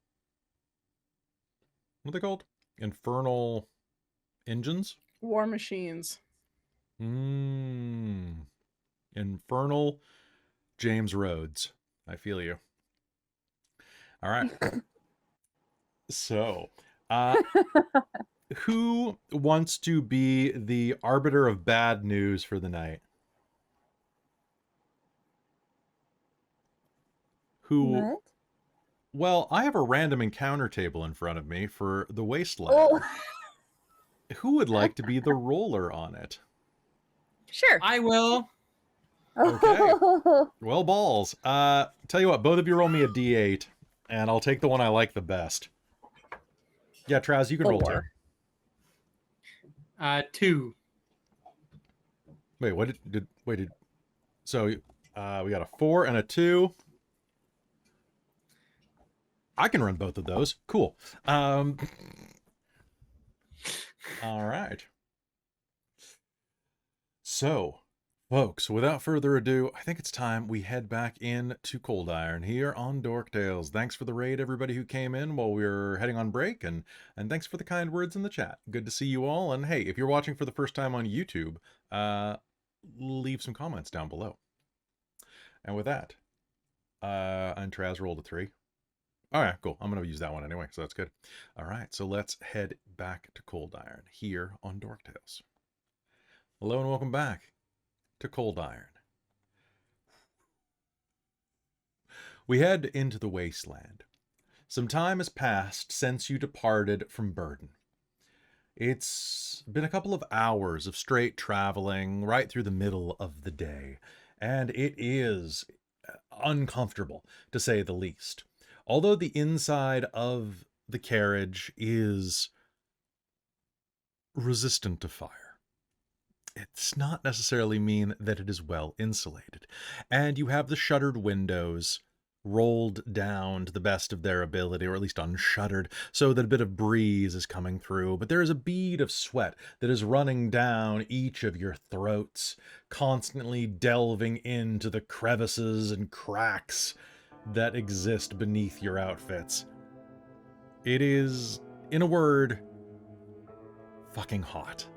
What are they called? Infernal engines? War machines. Infernal James Rhodes. I feel you. All right. So, who wants to be the arbiter of bad news for the night? Who? What? Well, I have a random encounter table in front of me for the wasteland. Oh. Who would like to be the roller on it? Sure. I will. Okay. Well, balls. Tell you what, both of you roll me a d8, and I'll take the one I like the best. Yeah, Traz, you can roll 2. 2. Wait, what did so we got a 4 and a 2. I can run both of those. Cool. All right. So, folks, without further ado, I think it's time we head back in to ColdIron here on Dork Tales. Thanks for the raid, everybody who came in while we were heading on break, and thanks for the kind words in the chat. Good to see you all, and hey, if you're watching for the first time on YouTube, leave some comments down below. And with that, and Traz rolled a 3. All right, cool. I'm going to use that one anyway, so that's good. All right, so let's head back to ColdIron here on Dork Tales. Hello and welcome back to ColdIron. We head into the wasteland. Some time has passed since you departed from Burden. It's been a couple of hours of straight traveling right through the middle of the day, and it is uncomfortable, to say the least. Although the inside of the carriage is resistant to fire, it's not necessarily mean that it is well insulated. And you have the shuttered windows rolled down to the best of their ability, or at least unshuttered, so that a bit of breeze is coming through. But there is a bead of sweat that is running down each of your throats, constantly delving into the crevices and cracks that exist beneath your outfits. It is, in a word, fucking hot.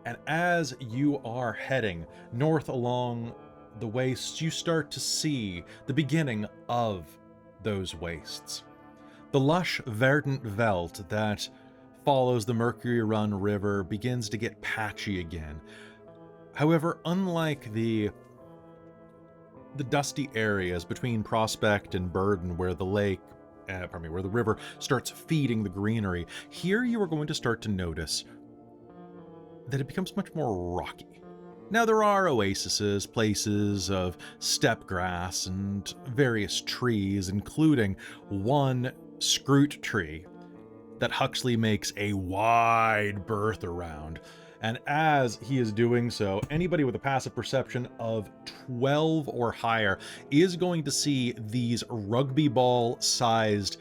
And as you are heading north along the wastes, you start to see the beginning of those wastes. The lush, verdant veldt that follows the Mercury Run River begins to get patchy again. However, unlike the dusty areas between Prospect and Burden where the where the river starts feeding the greenery, here you are going to start to notice that it becomes much more rocky. Now, there are oases, places of steppe grass and various trees, including one scroot tree that Huxley makes a wide berth around. And as he is doing so, anybody with a passive perception of 12 or higher is going to see these rugby ball-sized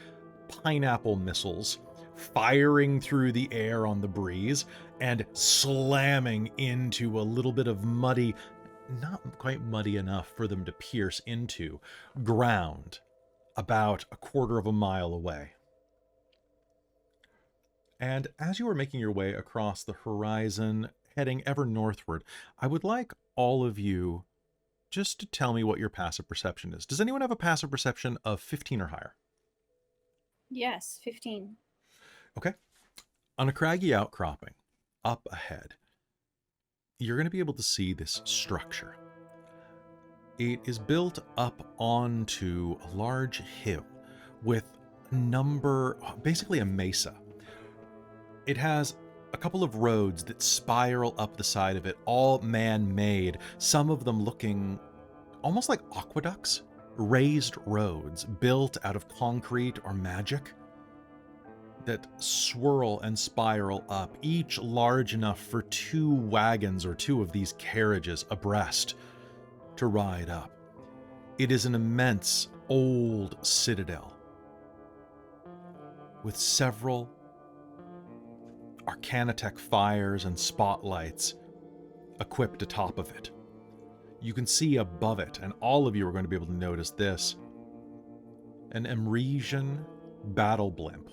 pineapple missiles firing through the air on the breeze and slamming into a little bit of muddy, not quite muddy enough for them to pierce into, ground about a quarter of a mile away. And as you are making your way across the horizon, heading ever northward, I would like all of you just to tell me what your passive perception is. Does anyone have a passive perception of 15 or higher? Yes, 15. Okay. On a craggy outcropping, up ahead, you're going to be able to see this structure. It is built up onto a large hill with basically a mesa. It has a couple of roads that spiral up the side of it, all man-made, some of them looking almost like aqueducts, raised roads built out of concrete or magic that swirl and spiral up, each large enough for 2 wagons or 2 of these carriages abreast to ride up. It is an immense old citadel with several Arcanitech fires and spotlights equipped atop of it. You can see above it, and all of you are going to be able to notice this, an Emresian battle blimp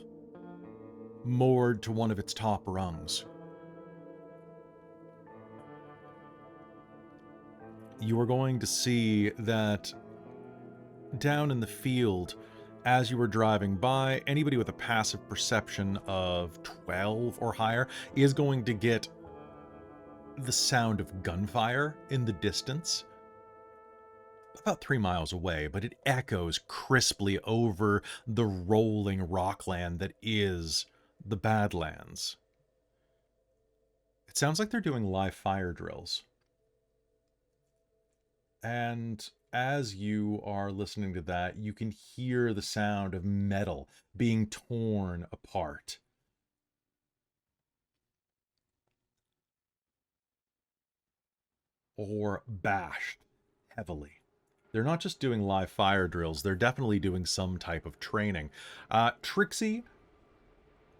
moored to one of its top rungs. You are going to see that down in the field, as you were driving by, anybody with a passive perception of 12 or higher is going to get the sound of gunfire in the distance, about 3 miles away, but it echoes crisply over the rolling rockland that is the Badlands. It sounds like they're doing live fire drills. And as you are listening to that, you can hear the sound of metal being torn apart. Or bashed heavily. They're not just doing live fire drills, they're definitely doing some type of training. Trixxi,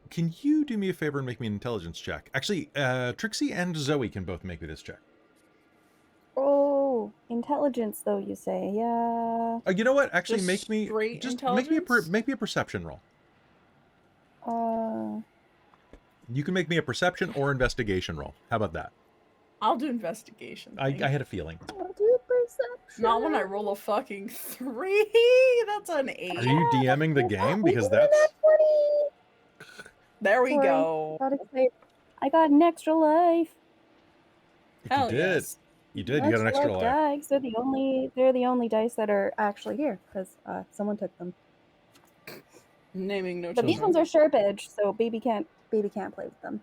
can you do me a favor and make me an intelligence check? Actually, Trixxi and Zoe can both make me this check. Oh, intelligence though, you say? Yeah. You know what? Actually, Just make me straight make intelligence? me a perception roll. Uh, You can make me a perception or investigation roll. How about that? I'll do investigation. I thank you. had a feeling. I'll do perception. Not when I roll a fucking 3. That's an 8. Are you DMing the game? We Because did it that's at 20. There we Sorry. go. Got excited. I got an extra life. Hell you did. yes. You did. You got an extra life. Dice. They're the only dice that are actually here because someone took them. Naming no But children. these ones are sharp edge, so baby can't play with them.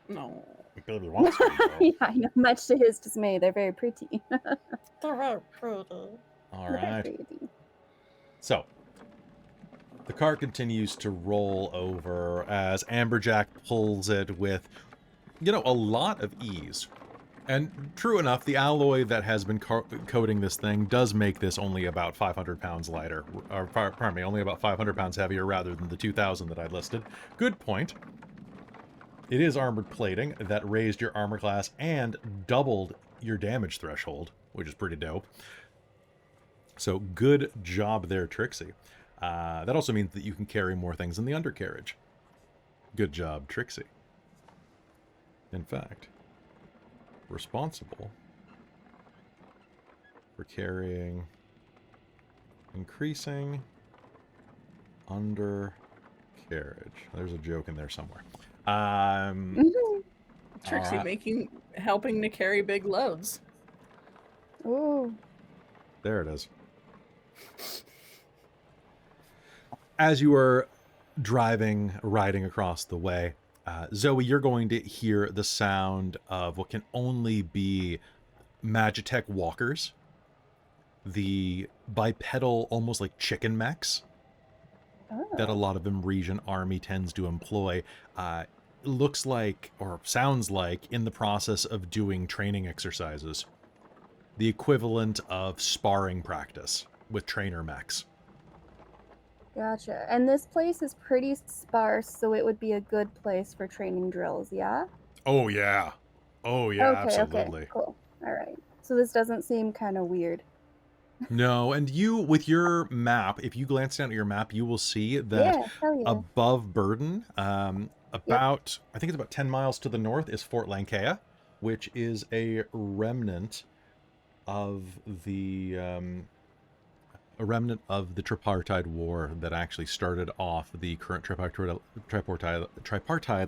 No. Baby wants to, though. Yeah, I know. Much to his dismay, they're very pretty. They're very pretty. All They're right. pretty. So, the car continues to roll over as Amberjack pulls it with, a lot of ease. And true enough, the alloy that has been coating this thing does make this only about 500 pounds lighter. Or, pardon me, only about 500 pounds heavier rather than the 2,000 that I listed. Good point. It is armored plating that raised your armor class and doubled your damage threshold, which is pretty dope. So good job there, Trixxi. That also means that you can carry more things in the undercarriage. Good job, Trixxi. In fact, responsible for carrying increasing undercarriage. There's a joke in there somewhere. Trixxi helping to carry big loads. Ooh. There it is. As you are riding across the way, Zoe, you're going to hear the sound of what can only be Magitech walkers, the bipedal, almost like chicken mechs that a lot of Imresian army tends to employ. Looks like, or sounds like, in the process of doing training exercises. The equivalent of sparring practice with trainer mechs. Gotcha. And this place is pretty sparse, so it would be a good place for training drills, yeah? Oh, yeah. Oh, yeah, okay, absolutely. Okay, cool. All right. So this doesn't seem kind of weird. No, and you, with your map, if you glance down at your map, you will see that above Burden, about, I think it's about 10 miles to the north, is Fort Lankea, which is a remnant of the tripartite war that actually started off the current tripartite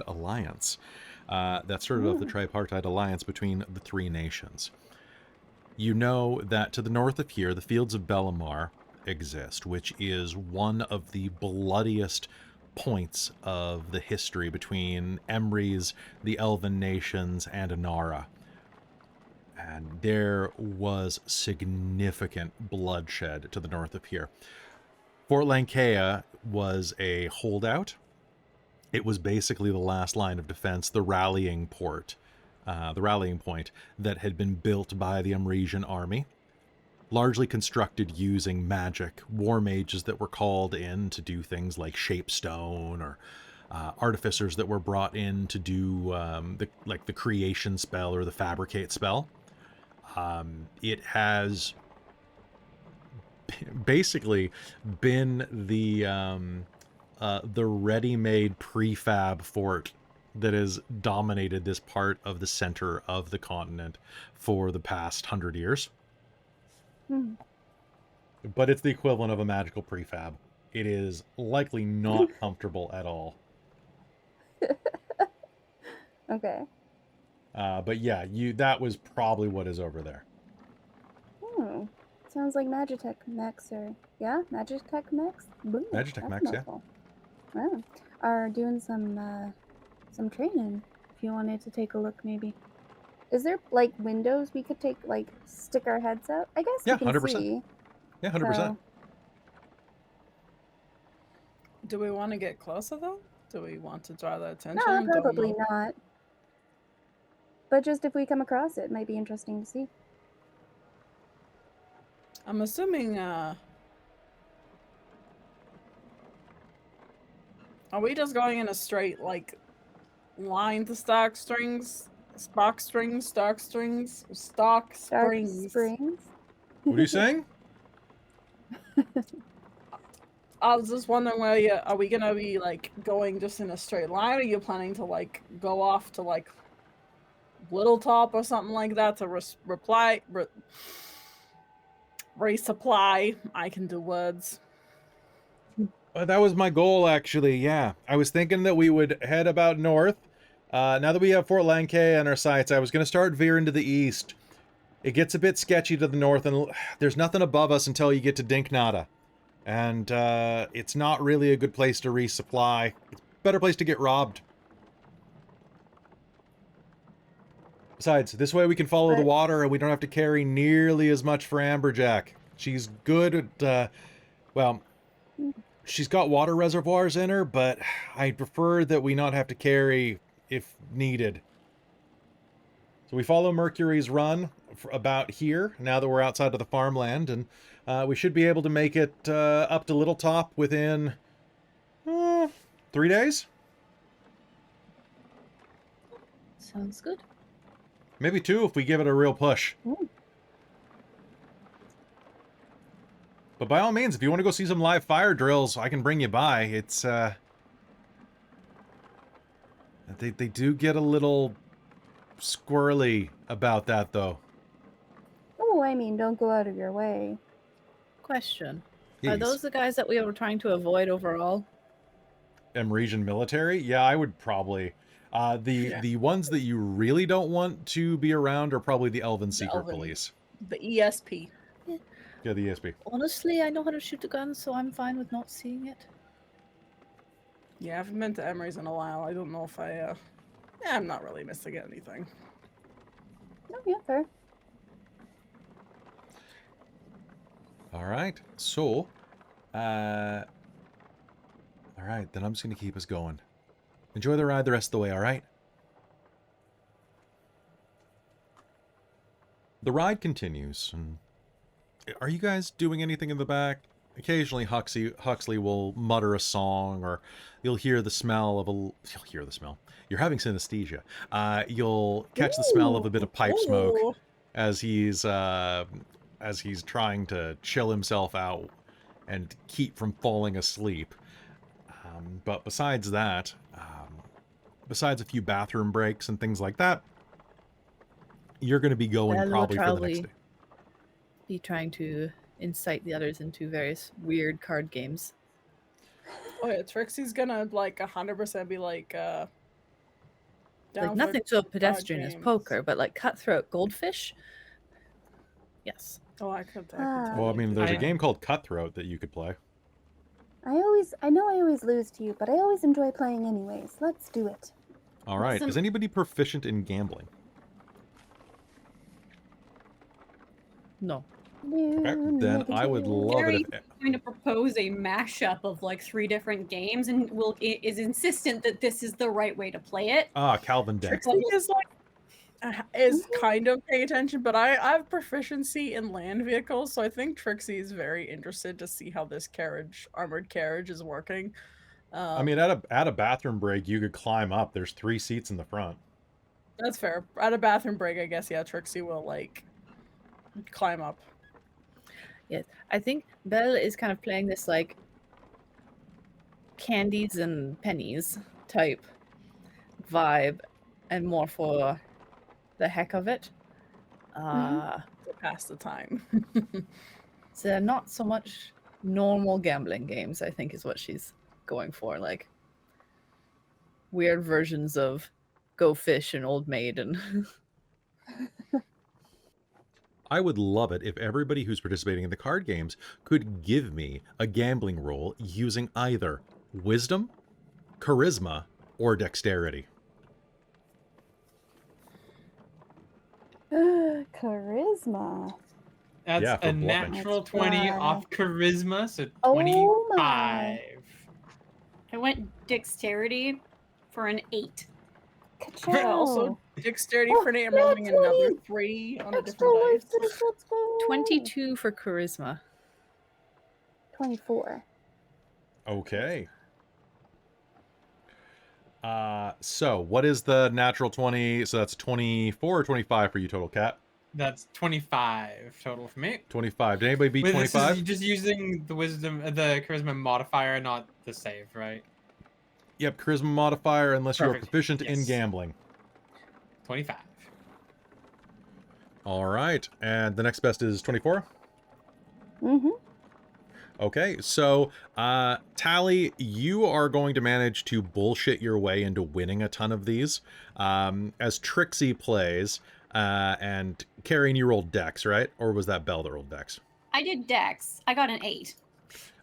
alliance. That started off the tripartite alliance between the three nations. You know that to the north of here, the fields of Bellamar exist, which is one of the bloodiest points of the history between Emrys, the Elven nations, and Inara. And there was significant bloodshed to the north of here. Fort Lankea was a holdout. It was basically the last line of defense, the rallying point that had been built by the Imresian army, largely constructed using magic, war mages that were called in to do things like shape stone, or artificers that were brought in to do the creation spell or the fabricate spell. It has basically been the ready-made prefab fort that has dominated this part of the center of the continent for the past 100 years. But it's the equivalent of a magical prefab. It is likely not comfortable at all. Okay. But yeah, that was probably what is over there. Sounds like Magitech mechs Magitech mechs? Magitech mechs, yeah. Wow. Are doing some training, if you wanted to take a look, maybe. Is there, like, windows we could stick our heads out? I guess we can 100%. see. Yeah, 100%. So... Do we want to get closer, though? Do we want to draw the attention? No, probably not. But just if we come across it, might be interesting to see. I'm assuming, are we just going in a straight, line to stock springs? What are you saying? I was just wondering, are we gonna be going just in a straight line? Or are you planning to go off to Little Top or something like that to resupply? I can do words. That was my goal, actually. Yeah, I was thinking that we would head about north. Now that we have Fort Lankea on our sights, I was going to start veering to the east. It gets a bit sketchy to the north, and there's nothing above us until you get to Taliina'a. And it's not really a good place to resupply. It's a better place to get robbed. Besides, this way we can follow the water, and we don't have to carry nearly as much for Amberjack. She's good at, she's got water reservoirs in her, but I prefer that we not have to carry if needed. So we follow Mercury's run for about here, now that we're outside of the farmland, and we should be able to make it up to Little Top within 3 days? Sounds good. Maybe 2 if we give it a real push. But by all means, if you want to go see some live fire drills, I can bring you by. It's, they do get a little squirrely about that, though. Oh, I mean, don't go out of your way. Question. Yes. Are those the guys that we were trying to avoid overall? Region military? Yeah, I would probably. The ones that you really don't want to be around are probably the Elven Secret Police. The ESP. Yeah, the ESP. Honestly, I know how to shoot a gun, so I'm fine with not seeing it. Yeah, I haven't been to Emery's in a while. I don't know if I, I'm not really missing anything. Oh, yeah, fair. All right, so, all right, then I'm just going to keep us going. Enjoy the ride the rest of the way, all right? The ride continues. And are you guys doing anything in the back? Occasionally, Huxley will mutter a song, or you'll hear the smell of a... You'll hear the smell. You're having synesthesia. You'll catch the smell of a bit of pipe smoke as he's trying to chill himself out and keep from falling asleep. But besides that, besides a few bathroom breaks and things like that, you're going to be going probably for the next day. Be trying to incite the others into various weird card games. Oh yeah, Trixie's gonna like 100% be like Like nothing so pedestrian as poker, but like cutthroat goldfish. Yes. Oh, I could. Well, I mean, there's a game called Cutthroat that you could play. I know I always lose to you, but I always enjoy playing anyways. Let's do it. All right. Is anybody proficient in gambling? No. Okay, then I would love it if... going to propose a mashup of like 3 different games and is insistent that this is the right way to play it. Calvin Deck. Trixie is kind of paying attention, but I have proficiency in land vehicles, so I think Trixie is very interested to see how this armored carriage is working. I mean, at a bathroom break, you could climb up. There's 3 seats in the front. That's fair. At a bathroom break, I guess, yeah, Trixie will like climb up. Yes, I think Belle is kind of playing this like candies and pennies type vibe, and more for the heck of it. To pass the time. So not so much normal gambling games, I think, is what she's going for. Like weird versions of Go Fish and Old Maiden. I would love it if everybody who's participating in the card games could give me a gambling roll using either wisdom, charisma, or dexterity. Charisma. That's a natural 20 off charisma, so 25. Oh my. I went dexterity for an 8. Ka-chow. Also, dexterity for an 8. I'm rolling another 3 on a different dice. Let's go. 22 for charisma. 24. Okay. So what is the natural 20? So that's 24 or 25 for you total, Cat? That's 25 total for me. 25. Did anybody beat Wait, 25? This is just using the wisdom, the charisma modifier, not the save, right? Yep, charisma modifier unless you're Perfect. proficient in Yes. gambling. 25. All right. And the next best is 24? Mm-hmm. Okay, so Tally, you are going to manage to bullshit your way into winning a ton of these. As Trixxi plays, and Carrion, you rolled Dex, right? Or was that Belle that rolled Dex? I did dex. I got an 8.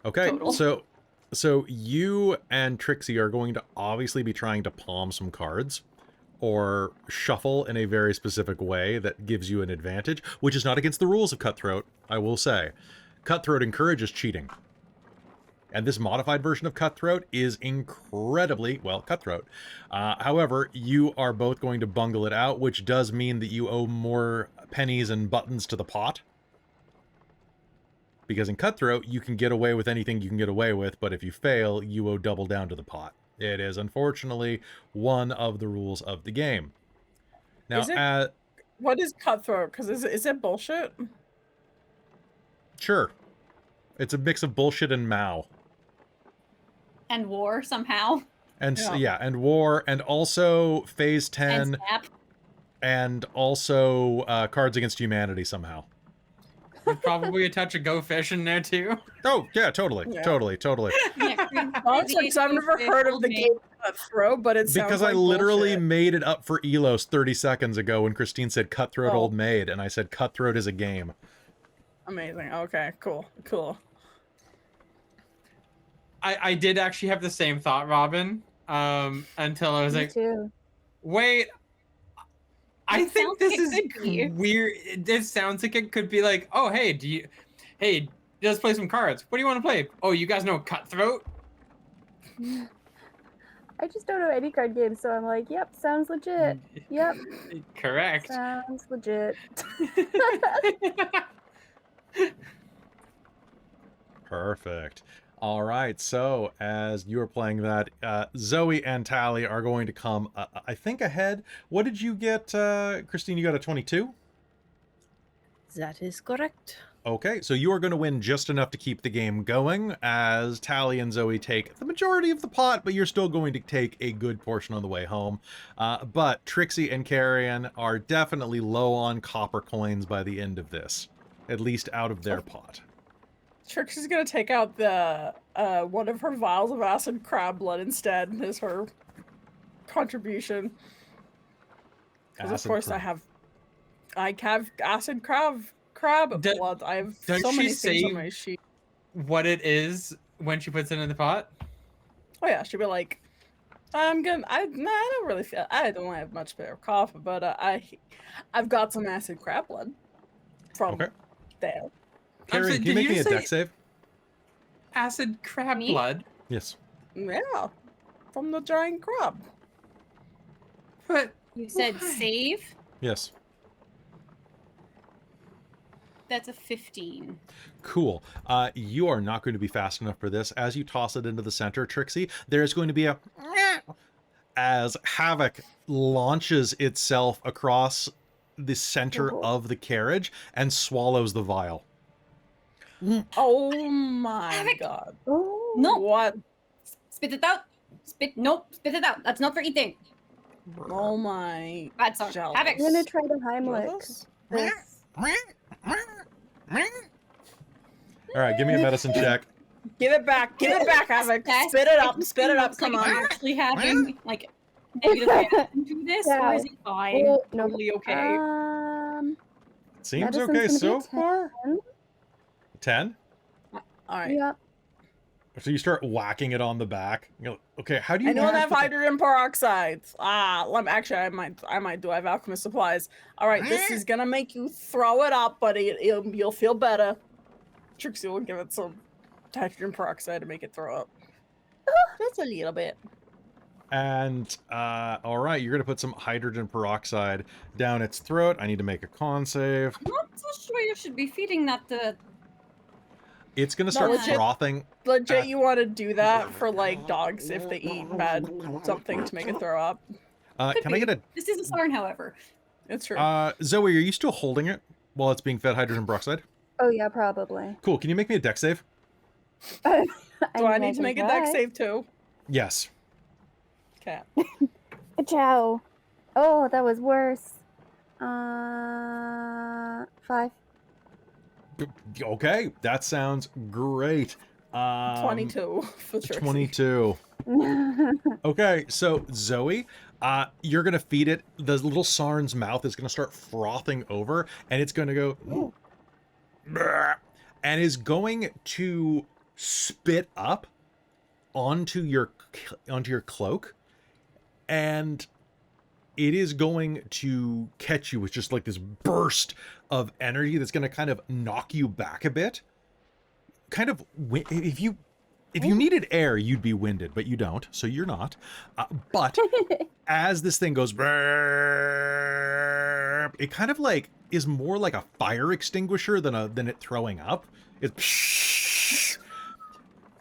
Okay, Total. so you and Trixxi are going to obviously be trying to palm some cards or shuffle in a very specific way that gives you an advantage, which is not against the rules of Cutthroat, I will say. Cutthroat encourages cheating. And this modified version of Cutthroat is incredibly, well, cutthroat. However, you are both going to bungle it out, which does mean that you owe more pennies and buttons to the pot. Because in Cutthroat, you can get away with anything you can get away with, but if you fail, you owe double down to the pot. It is, unfortunately, one of the rules of the game. Now, What is cutthroat? Because is it bullshit? Sure. It's a mix of bullshit and Mao. And war somehow. And yeah, and war, and also phase 10. And snap. And also Cards Against Humanity somehow. There's probably a touch of Go Fish in there too. Oh, yeah, totally. Yeah. Totally. Yeah, Honestly, 'cause I've never heard of the game Cutthroat, but it sounds Because like I literally bullshit. made it up for Elos 30 seconds ago when Christine said Cutthroat Oh. Old Maid, and I said Cutthroat is a game. Amazing. Okay, cool. I did actually have the same thought, Robin. Until I was Me like, too. wait, I It think sounds this like is it could be. weird. This sounds like it could be like, oh, hey, let's play some cards. What do you want to play? Oh, you guys know Cutthroat? I just don't know any card games, so I'm like, yep, sounds legit. Yep, Correct. sounds legit. Perfect. All right, so as you are playing that, Zoe and Tally are going to come, I think, ahead. What did you get, Christine? You got a 22? That is correct. Okay, so you are going to win just enough to keep the game going, as Tally and Zoe take the majority of the pot, but you're still going to take a good portion on the way home. But Trixxi and Carrion are definitely low on copper coins by the end of this, at least out of their pot. Trixxi's gonna take out the one of her vials of acid crab blood instead as her contribution. Because of Acid course crab. I have acid crab blood. I have does so she many things on say- my sheet. What it is when she puts it in the pot? Oh yeah, she'd be like, I don't really feel. I don't have much better coffee, but I've got some acid crab blood from Okay. there. Carrion, sorry, can you did make you me a say- deck save? Acid crab Me? blood? Yes. Yeah, from the giant crab. But You said Why? save. Yes. That's a 15. Cool. You are not going to be fast enough for this. As you toss it into the center, Trixxi, there's going to be a as Havoc launches itself across the center Oh. of the carriage and swallows the vial. Oh my Havoc. god! Oh, No. What? Spit it out. Nope. Spit it out. That's not for eating. Oh my! Bad song. Jealous. Havoc. I'm gonna try to Heimlich. Jealous? This. All right, give me a medicine check. Give it back! Give it back, Havoc! Okay. Spit it up! Spit it up! Looks like Come on! I'm actually having like negative reaction to this, or is it fine? Oh, no. Totally okay. Seems Medicine's okay gonna be so a far. 10. 10? All right. Yep. So you start whacking it on the back. You go, okay, how do you I don't whack have the- hydrogen peroxide. Actually, I might do. I have alchemist supplies. All right, this is gonna make you throw it up, but you'll feel better. Trixxi will give it some hydrogen peroxide to make it throw up. Just a little bit. And all right, you're gonna put some hydrogen peroxide down its throat. I need to make a con save. I'm not so sure you should be feeding that to. It's gonna No, start legit. frothing. Legit, you want to do that for like dogs if they eat bad something to make it throw up. Could Can I be. get This is a Sarn, however. It's true. a Zoe? Are you still holding it while it's being fed hydrogen peroxide? Oh yeah, probably. Cool. Can you make me a deck save? Do I mean, need to can make a deck try. save too? Yes. Okay. Ciao. Oh, that was worse. 5. Okay, that sounds great. 22 for Trixxi. 22. Okay, so Zoe, you're gonna feed it. The little Sarn's mouth is gonna start frothing over, and it's gonna go, and is going to spit up onto your cloak, and it is going to catch you with just like this burst of energy that's going to kind of knock you back a bit. Kind of, if you needed air, you'd be winded, but you don't, so you're not. But as this thing goes, it kind of like is more like a fire extinguisher than it throwing up. It's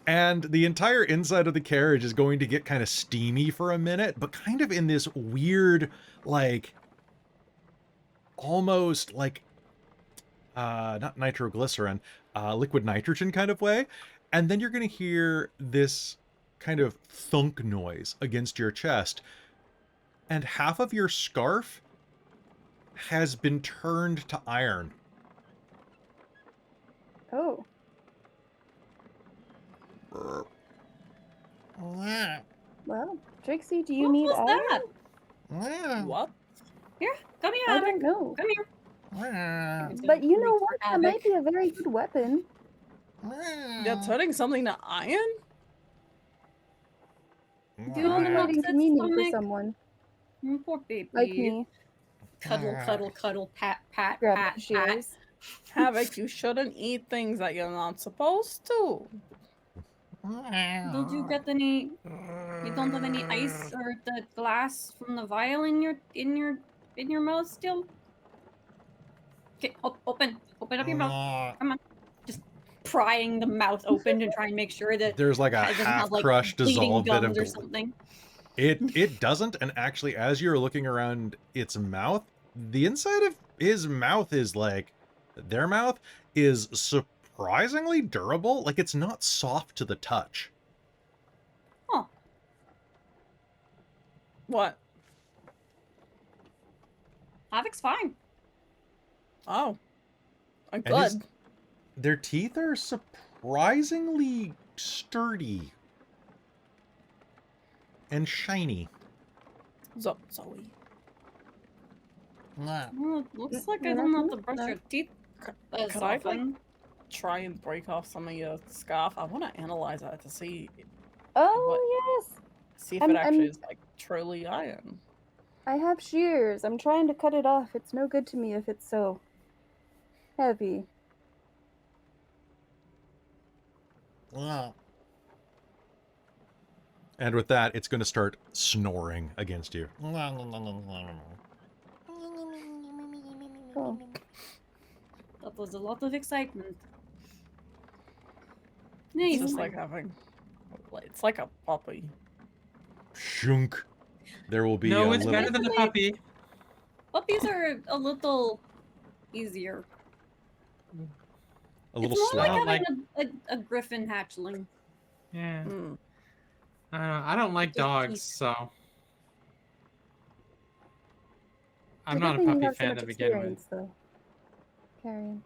and the entire inside of the carriage is going to get kind of steamy for a minute, but kind of in this weird, like, almost like, not nitroglycerin, liquid nitrogen kind of way. And then you're going to hear this kind of thunk noise against your chest. And half of your scarf has been turned to iron. Oh. Well, Trixie, do you What need was iron? that? What? Here, come here, I Havoc. don't know. Come here. He's gonna But you know reach for what? That might be a very good weapon. Yeah, turning something to iron? Demonstrating upset communion for stomach. someone Poor baby. like me. Cuddle, cuddle, cuddle, pat, pat, Grab pat, the pat. shears. Havoc, you shouldn't eat things that you're not supposed to. Don't you get any? You don't have any ice or the glass from the vial in your mouth still? Okay, open up your mouth. Come on, just prying the mouth open to try and make sure that There's like a it doesn't have, like, half-crushed, bleeding dissolved bit of gums or something. It doesn't, and actually, as you're looking around its mouth, the inside of his mouth is like, their mouth is surprisingly durable. Like, it's not soft to the touch. Huh. What? Havoc's fine. Oh. I'm And his- good. Their teeth are surprisingly sturdy and shiny. Zoe. Well, it looks like I Mm, don't have to nothing, brush no. your teeth as Could I, like, often. try and break off some of your scarf? I want to analyze that to see Oh, yes. if I'm- it actually I'm- is like truly iron. I have shears. I'm trying to cut it off. It's no good to me if it's so heavy. And with that, it's going to start snoring against you. Oh. That was a lot of excitement. It's Nice. just like having. It's like a puppy. Shunk. There will be No, a it's little... better than a puppy. Puppies are a little easier. A little It's more slap. like slap. having a griffin hatchling. Yeah. Mm. I don't like Just dogs, teeth. so. I I'm don't not a think you puppy have so fan much to begin with. experience, though. Carrion.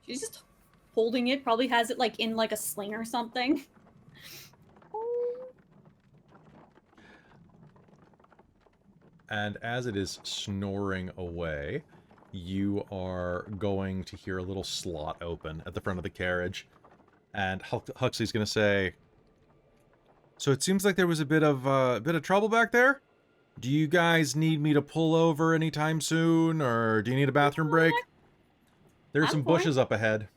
She's just holding it. Probably has it like in like a sling or something. And as it is snoring away, you are going to hear a little slot open at the front of the carriage. And Huxley's going to say, "So it seems like there was a bit of trouble back there? Do you guys need me to pull over anytime soon, or do you need a bathroom break? There's I'm some fine. bushes up ahead."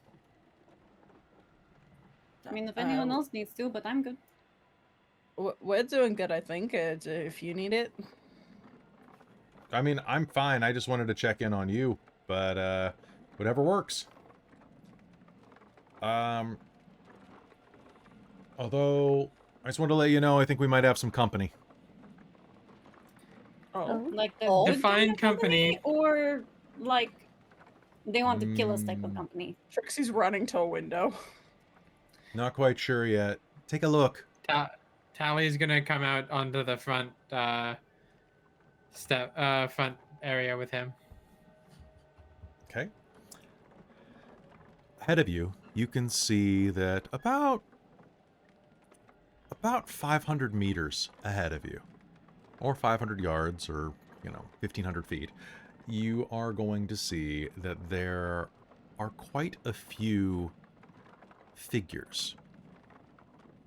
I mean, if anyone else needs to, but I'm good. We're doing good, I think. If you need it. I mean, I'm fine. I just wanted to check in on you, but whatever works. Although I just wanted to let you know, I think we might have some company. Oh. Like the Oh. good Define kind of company. or like they want to kill us type of Mm. company. Trixie's running to a window. Not quite sure yet. Take a look. Tally's gonna come out onto the front front area with him. Okay. Ahead of you, you can see that about 500 meters ahead of you, or 500 yards, or 1,500 feet, you are going to see that there are quite a few figures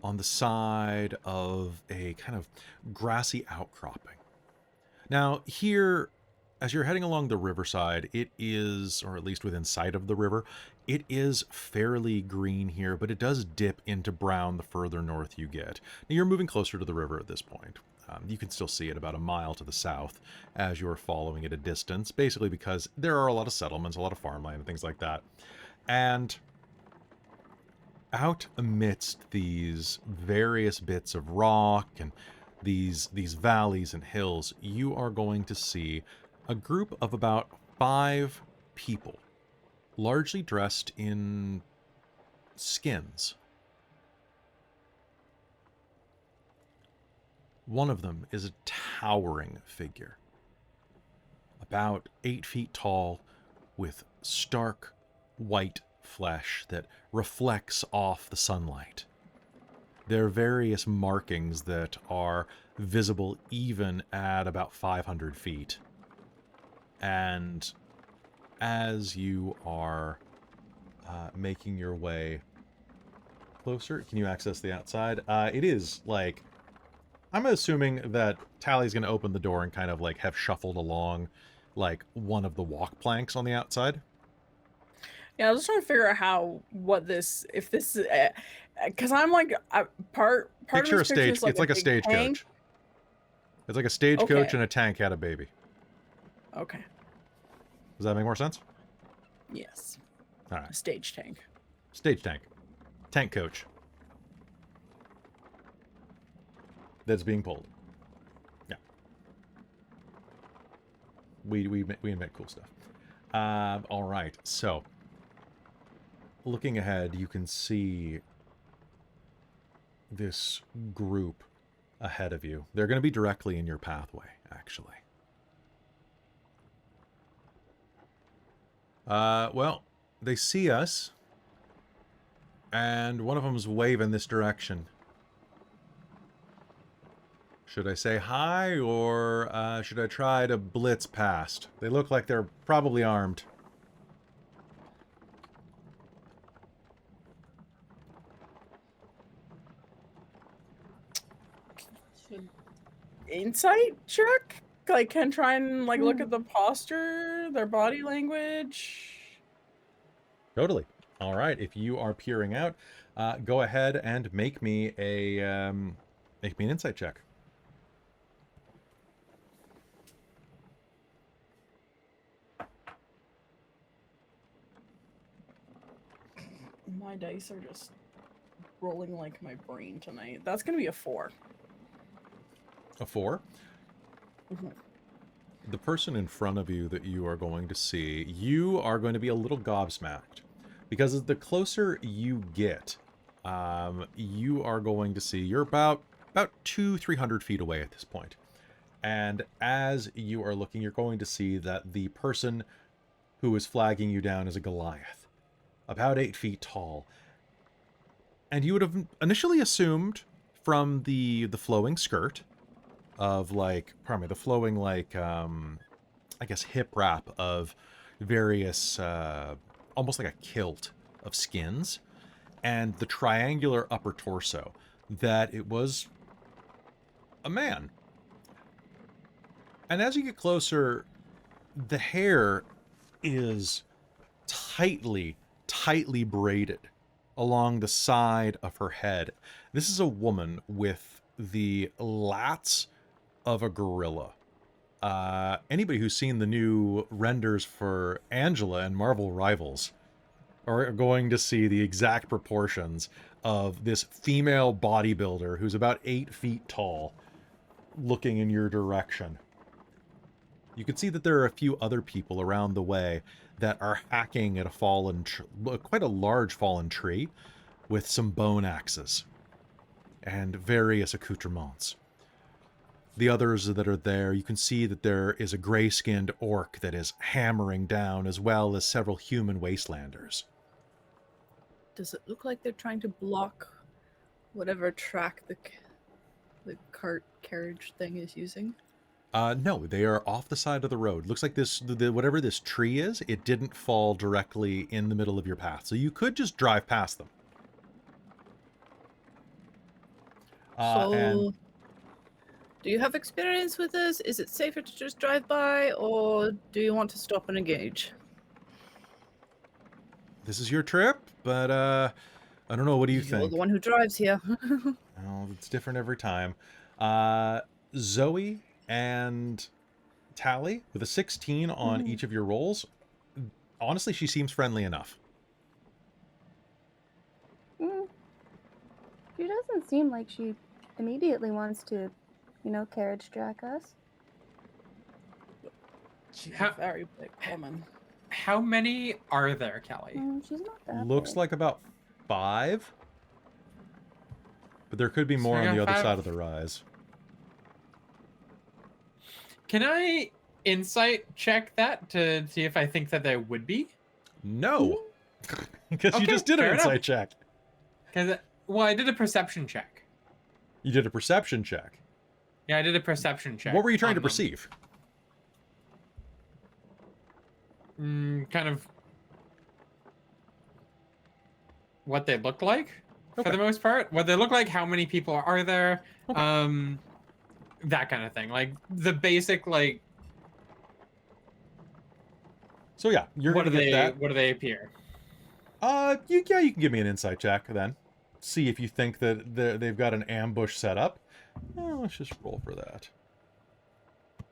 on the side of a kind of grassy outcropping. Now, here, as you're heading along the riverside, it is, or at least within sight of the river, it is fairly green here, but it does dip into brown the further north you get. Now, you're moving closer to the river at this point. You can still see it about a mile to the south as you're following at a distance, basically because there are a lot of settlements, a lot of farmland, and things like that. And out amidst these various bits of rock and these valleys and hills, you are going to see a group of about 5 people, largely dressed in skins. One of them is a towering figure, about 8 feet tall, with stark white flesh that reflects off the sunlight. There are various markings that are visible even at about 500 feet. And as you are making your way closer, can you access the outside? It is like, I'm assuming that Tally's going to open the door and kind of like have shuffled along like one of the walk planks on the outside. Yeah, I was just trying to figure out if this is, because I'm like, part Picture of a this picture stage. is like It's like a big tank. stagecoach. It's like a stagecoach Okay. and a tank had a baby. Okay. Does that make more sense? Yes. All A right. stage tank. Stage tank. Tank coach. That's being pulled. Yeah. We invent cool stuff. All right. So, looking ahead, you can see this group ahead of you. They're going to be directly in your pathway, actually. Well, they see us, and one of them's waving this direction. Should I say hi, or should I try to blitz past? They look like they're probably armed. Insight check? Like, can try and like look at the posture, their body language. Totally. All right. If you are peering out, go ahead and make me an insight check. My dice are just rolling like my brain tonight. That's gonna be a 4. A 4. Mhm. The person in front of you that you are going to see, you are going to be a little gobsmacked. Because the closer you get, you are going to see, you're about 200-300 feet away at this point. And as you are looking, you're going to see that the person who is flagging you down is a Goliath. About 8 feet tall. And you would have initially assumed from the flowing skirt of like, pardon me, the flowing like, I guess hip wrap of various, almost like a kilt of skins, and the triangular upper torso, that it was a man. And as you get closer, the hair is tightly braided along the side of her head. This is a woman with the lats of a gorilla. Anybody who's seen the new renders for Angela and Marvel Rivals are going to see the exact proportions of this female bodybuilder who's about 8 feet tall looking in your direction. You can see that there are a few other people around the way that are hacking at a quite a large fallen tree with some bone axes and various accoutrements. The others that are there, you can see that there is a gray-skinned orc that is hammering down, as well as several human wastelanders. Does it look like they're trying to block whatever track the cart carriage thing is using? No, they are off the side of the road. Looks like whatever this tree is, it didn't fall directly in the middle of your path, so you could just drive past them. And do you have experience with this? Is it safer to just drive by, or do you want to stop and engage? this is your trip, but I don't know. What do you You're think? the one who drives here. Well, it's different every time. Zoe and Tally, with a 16 on each of your rolls, honestly, she seems friendly enough. She doesn't seem like she immediately wants to, carriage jack us. She's How- a very big woman. How many are there, Callie? She's not that Looks big. like about 5. But there could be So more we on the got other 5. side of the rise. Can I insight check that to see if I think that there would be? No. Because you Okay, just did an fair enough. insight check. Because, well, I did a perception check. You did a perception check. Yeah, I did a perception check. What were you trying to on them. perceive? Kind of what they look like, for the most part. What they look like, how many people are there, that kind of thing. Like, the basic, like... So yeah, you're what gonna do get they, that. What do they appear? You can give me an insight check then. See if you think that they've got an ambush set up. Let's just roll for that.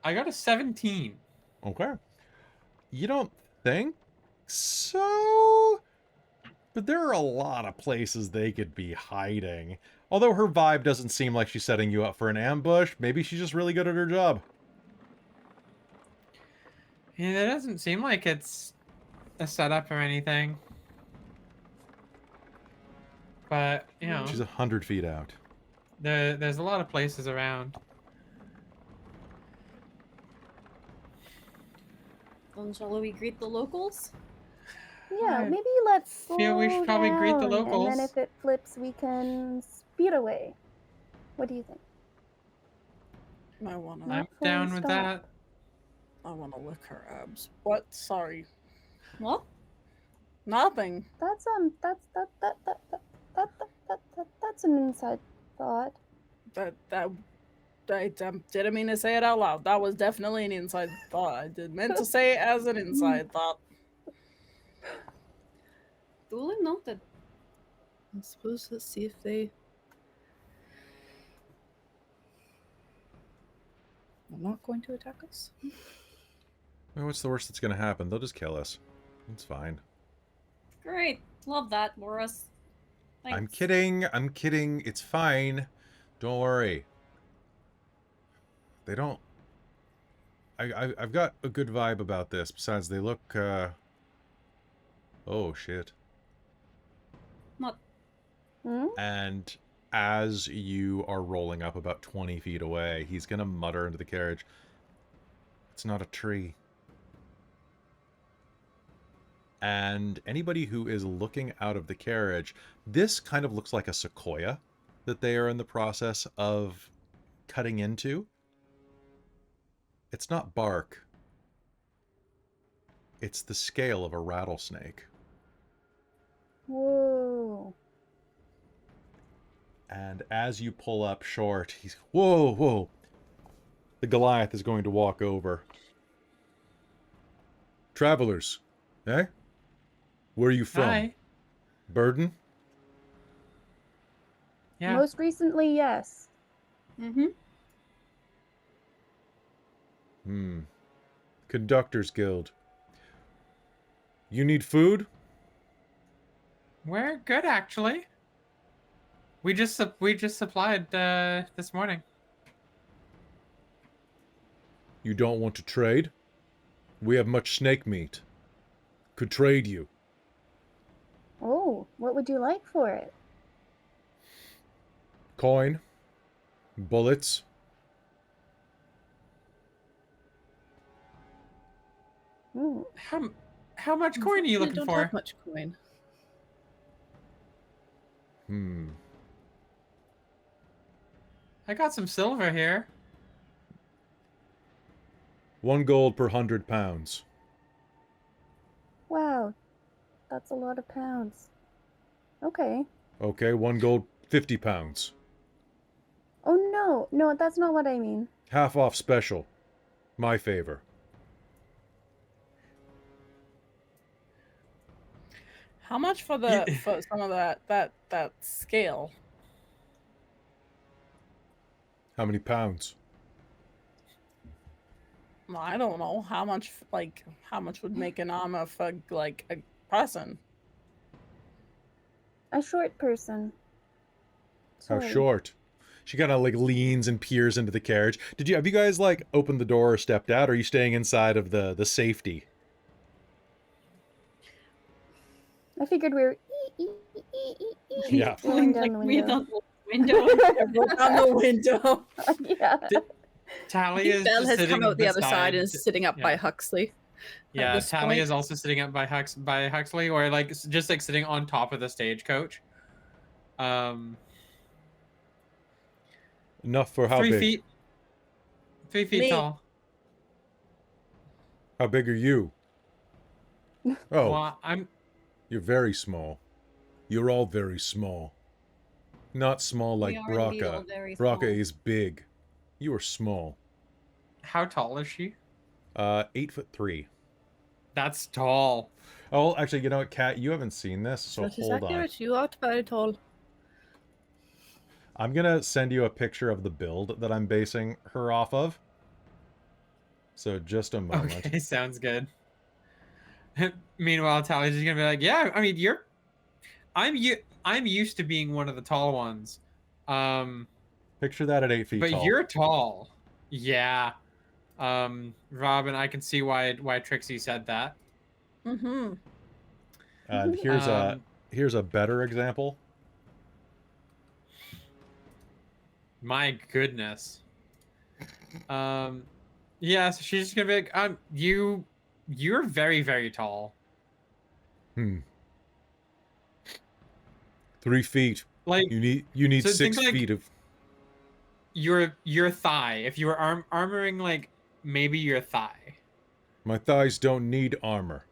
I got a 17. Okay. You don't think so? But there are a lot of places they could be hiding. Although her vibe doesn't seem like she's setting you up for an ambush. Maybe she's just really good at her job. Yeah, it doesn't seem like it's a setup or anything. But, you know, She's 100 feet out. there's a lot of places around. Then shall we greet the locals? Yeah, I maybe let's feel we should slow probably greet the down, locals. And then if it flips, we can speed away. What do you think? I wanna. I'm full down with stop. that. I wanna lick her abs. What? Sorry. What? Nothing. That's that's an inside thought. I didn't mean to say it out loud. That was definitely an inside thought. I did meant to say it as an inside thought. Duly noted. I suppose let's see if they. They're not going to attack us. Well, what's the worst that's going to happen? They'll just kill us. It's fine. Great. Love that, Boris. I'm Thanks. kidding. I'm kidding. It's fine. Don't worry. They don't... I've got a good vibe about this. Besides, they look, oh, shit. What? Hmm? And as you are rolling up about 20 feet away, he's going to mutter into the carriage, "It's not a tree." And anybody who is looking out of the carriage, this kind of looks like a sequoia that they are in the process of cutting into. It's not bark. It's the scale of a rattlesnake. Whoa. And as you pull up short, he's... Whoa, whoa. The Goliath is going to walk over. "Travelers, eh? Where are you from? Hi. Burden?" Yeah. Most recently, yes. Mm-hmm. Conductors Guild. You need food? We're good, actually. We just supplied this morning. You don't want to trade? We have much snake meat. Could trade you. Oh, what would you like for it? Coin. Bullets. Ooh. How much coin are you I looking don't for? have much coin. I got some silver here. 1 gold per 100 pounds. Wow. That's a lot of pounds. Okay. Okay, 1 gold, 50 pounds. Oh no, no, that's not what I mean. Half off special. My favor. How much for the for some of that scale? How many pounds? Well, I don't know how much. Like how much would make an armor for like a person? A short person. How Sorry. short? She kind of like leans and peers into the carriage. Have you guys like opened the door or stepped out? Or are you staying inside of the safety? I figured we were Yeah. rolling down the Like, breathe window. out the window. Look on the window. Yeah. Talia is Belle just has sitting come out the other side and beside- is sitting up by yeah. Huxley. Yeah, this Talia point. is also sitting up by Huxley, or like just like sitting on top of the stagecoach. Enough for how 3 big? feet. 3 feet Me. tall. How big are you? Oh, Well, I'm you're very small. You're all very small. Not small We like are indeed all Braca. very Braca small. is big. You are small. How tall is she? 8'3". That's tall. Oh, actually, you know what, Kat? You haven't seen this, so That is hold on. accurate. You are very tall. I'm gonna send you a picture of the build that I'm basing her off of. So just a moment. Okay, sounds good. Meanwhile, Talia's just gonna be like, "Yeah, I mean, I'm used to being one of the tall ones, Picture that at 8 feet but tall. you're tall. Yeah, Robin, I can see why Trixxi said that. Mm-hmm. And here's a better example. My goodness. Yeah, so she's just gonna be like, you're very, very tall. 3 feet. Like You need So 6 think like- feet of. your thigh. If you were armoring like maybe your thigh. My thighs don't need armor.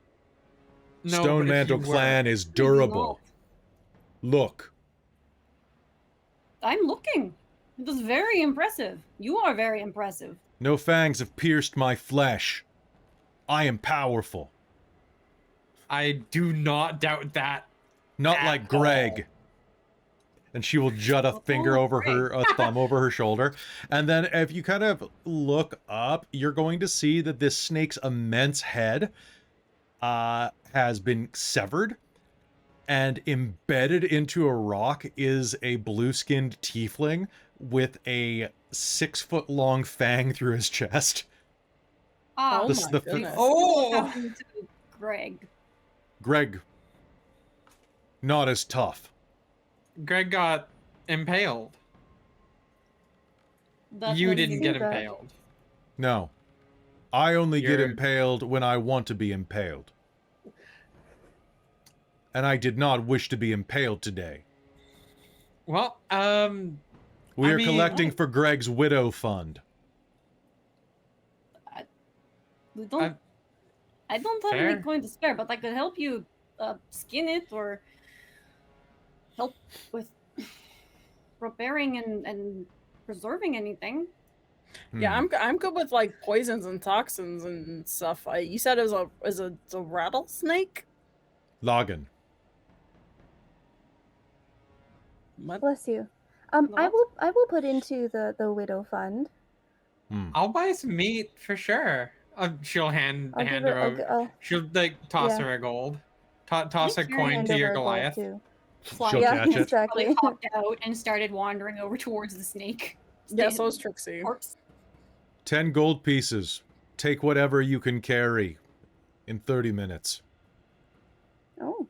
No, Stone but if Mantle you were- Clan is do durable. Look. I'm looking. It was very impressive. You are very impressive. No fangs have pierced my flesh. I am powerful. I do not doubt that. Not At like Greg. And she will jut a finger over a thumb over her shoulder. And then if you kind of look up, you're going to see that this snake's immense head has been severed. And embedded into a rock is a blue-skinned tiefling with a 6-foot-long fang through his chest. Ah, Oh This- my the- goodness. Oh! what happened to Greg? Greg, not as tough. Greg got impaled. That You was- didn't get See that. impaled. No. I only get You're- impaled when I want to be impaled. And I did not wish to be impaled today. Well, We I are mean- collecting for Greg's widow fund. We don't. I'm- I don't have Fair. any coin to spare, but I could help you skin it or help with repairing and preserving anything. Yeah, Hmm. I'm good with like poisons and toxins and stuff. You said it was a rattlesnake. Logan. What? Bless you. I will put into the widow fund. I'll buy some meat for sure. She'll hand I'll hand give her it. over. I'll She'll like toss Yeah. her a gold. Toss a think coin hand to your over a gold, Goliath. too. Flying She'll Yeah, catch it. exactly. Probably hopped out and started wandering over towards the snake. Yeah, so is Trixxi. Corpse. 10 gold pieces. Take whatever you can carry in 30 minutes. Oh,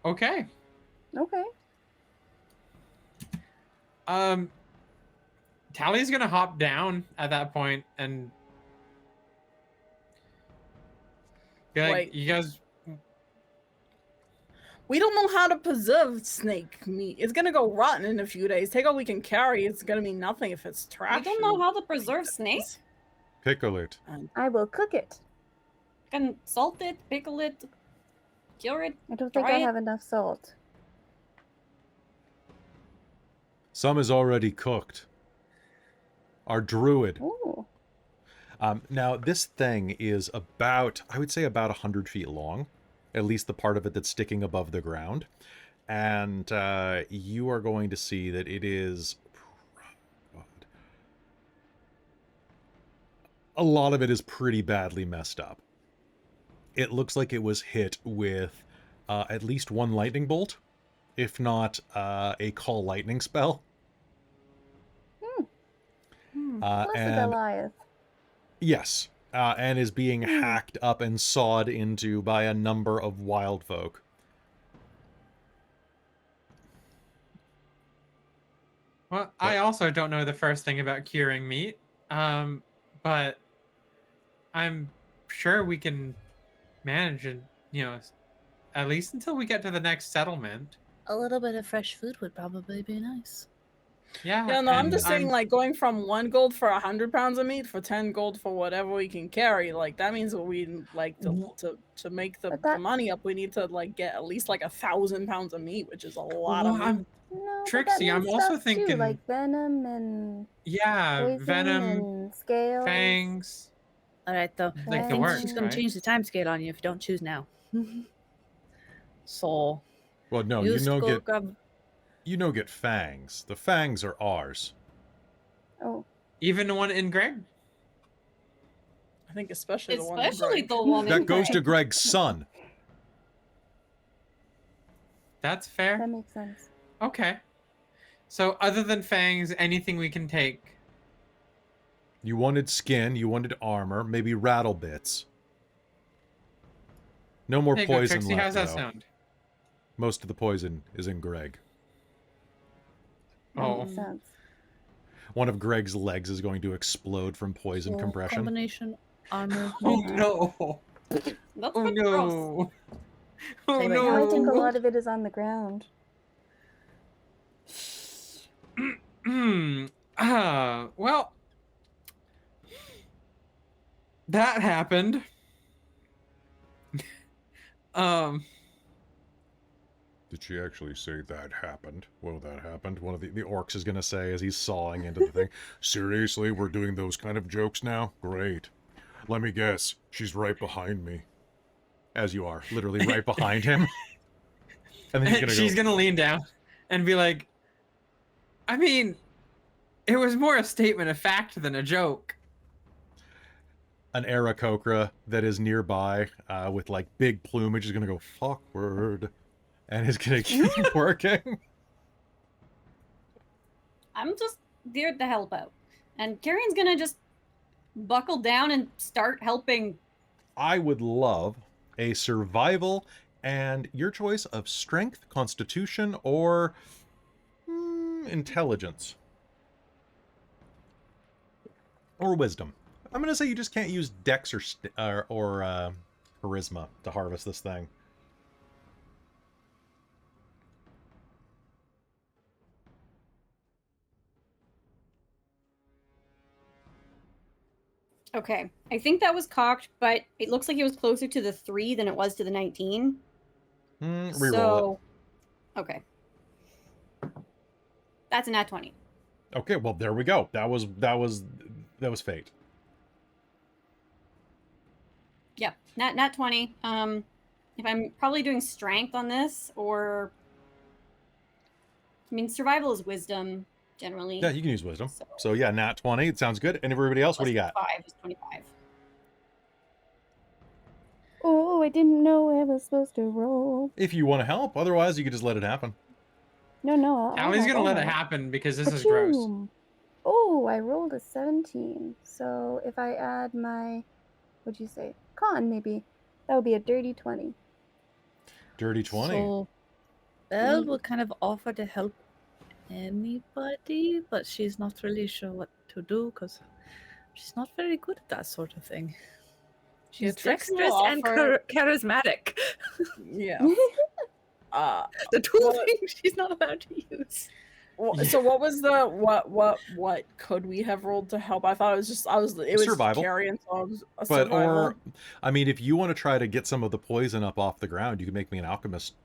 Okay. okay. Tally's gonna hop down at that point and be like, Wait. you guys. We don't know how to preserve snake meat. It's gonna go rotten in a few days. Take all we can carry. It's gonna mean nothing if it's trash. We don't know how to preserve snake. Pickle it. I will cook it. Can salt it, pickle it, cure it. I don't think Try I it. have enough salt. Some is already cooked. Our druid. Oh, Now, this thing is about, I would say about 100 feet long. At least the part of it that's sticking above the ground. And you are going to see that it is... God. A lot of it is pretty badly messed up. It looks like it was hit with at least one lightning bolt, if not a call lightning spell. plus a And Goliath. yes, and is being hacked up and sawed into by a number of wild folk. Well, I also don't know the first thing about curing meat, but I'm sure we can manage it, at least until we get to the next settlement. A little bit of fresh food would probably be nice. Yeah. Yeah, no, I'm and just saying, like, going from 1 gold for 100 pounds of meat for 10 gold for whatever we can carry, like, that means that we, like, to make the money up, we need to, like, get at least, like, 1,000 pounds of meat, which is a lot of meat. No, but that Trixxi, I'm means also stuff too, thinking, like venom and yeah, venom, and scales. fangs. All right, though. Like I the think works, she's going right? to change the time scale on you if you don't choose now. So, Well, no, use go grab. get fangs. The fangs are ours. Oh, Even the one in Greg? I think especially the one. Especially the one. That in goes to Greg. Greg's son. That's fair. that makes sense. Okay. So other than fangs, anything we can take. You wanted skin, you wanted armor, maybe rattle bits. No more There you go, poison Trixxi. left, How's that though. sound? Most of the poison is in Greg. That Oh. makes sense. One of Greg's legs is going to explode from poison So, compression. Combination armor. Oh no! That's Oh pretty gross. no! Oh Anyway, Now I think a no! lot of it is on the ground. Well, that happened. Did she actually say that happened? Well, that happened. One of the orcs is going to say as he's sawing into the thing. Seriously, we're doing those kind of jokes now? Great. Let me guess. She's right behind me. As you are. Literally right behind him. And then he's going to She's gonna lean down and be like, I mean, it was more a statement of fact than a joke. An Aarakocra that is nearby with like big plumage is going to go fuckward. And is going to keep working. I'm just there to help out. And Carrion's gonna just buckle down and start helping. I would love a survival and your choice of strength, constitution, or intelligence. Or wisdom. I'm going to say you just can't use dex or charisma to harvest this thing. Okay, I think that was cocked, but it looks like it was closer to the 3 than it was to the 19. Reroll So, okay. That's a nat 20. it. Okay, well there we go. That was fate. Yeah, nat 20. If I'm probably doing strength on this, or I mean, survival is wisdom generally. Yeah, you can use wisdom. So yeah, nat 20. It sounds good. And everybody else, what do you got? 5 is 25. Oh, I didn't know I was supposed to roll. If you want to help, otherwise you could just let it happen. No. Allie's gonna let it happen because this is gross. Ka-choom. Oh, I rolled a 17. So if I add my, what'd you say? Con, maybe. That would be a dirty 20. Dirty 20. So, Belle would kind of offer to help anybody, but she's not really sure what to do because she's not very good at that sort of thing. She's Trixxi will dexterous and offer- charismatic. Yeah. The two Well, things she's not allowed to use. So what was the what could we have rolled to help? I thought it was Survival. Carrion, so I was a But, survival. or, I mean, if you want to try to get some of the poison up off the ground, you can make me an alchemist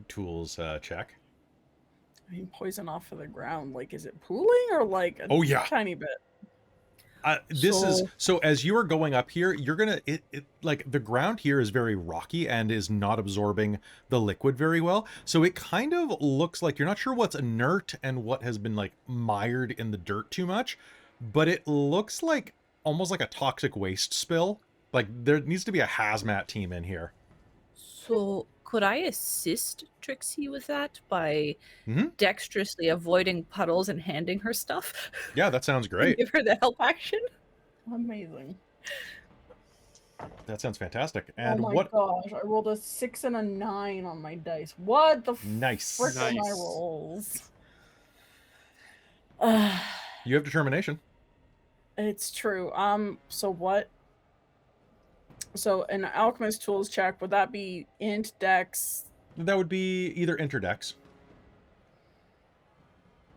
tools check. I mean, poison off of the ground. Like, is it pooling or like a Oh, yeah. tiny bit? So as you are going up here, you're gonna like the ground here is very rocky and is not absorbing the liquid very well. So it kind of looks like you're not sure what's inert and what has been like mired in the dirt too much, but it looks like almost like a toxic waste spill. Like there needs to be a hazmat team in here. So could I assist Trixxi with that by Mhm. dexterously avoiding puddles and handing her stuff? Yeah, that sounds great. Give her the help action? Amazing. That sounds fantastic. And oh my what? gosh, I rolled a 6 and a 9 on my dice. What the Nice. frick are my Nice. rolls? You have determination. It's true. So what? So an alchemist tools check, would that be int dex? That would be either interdex.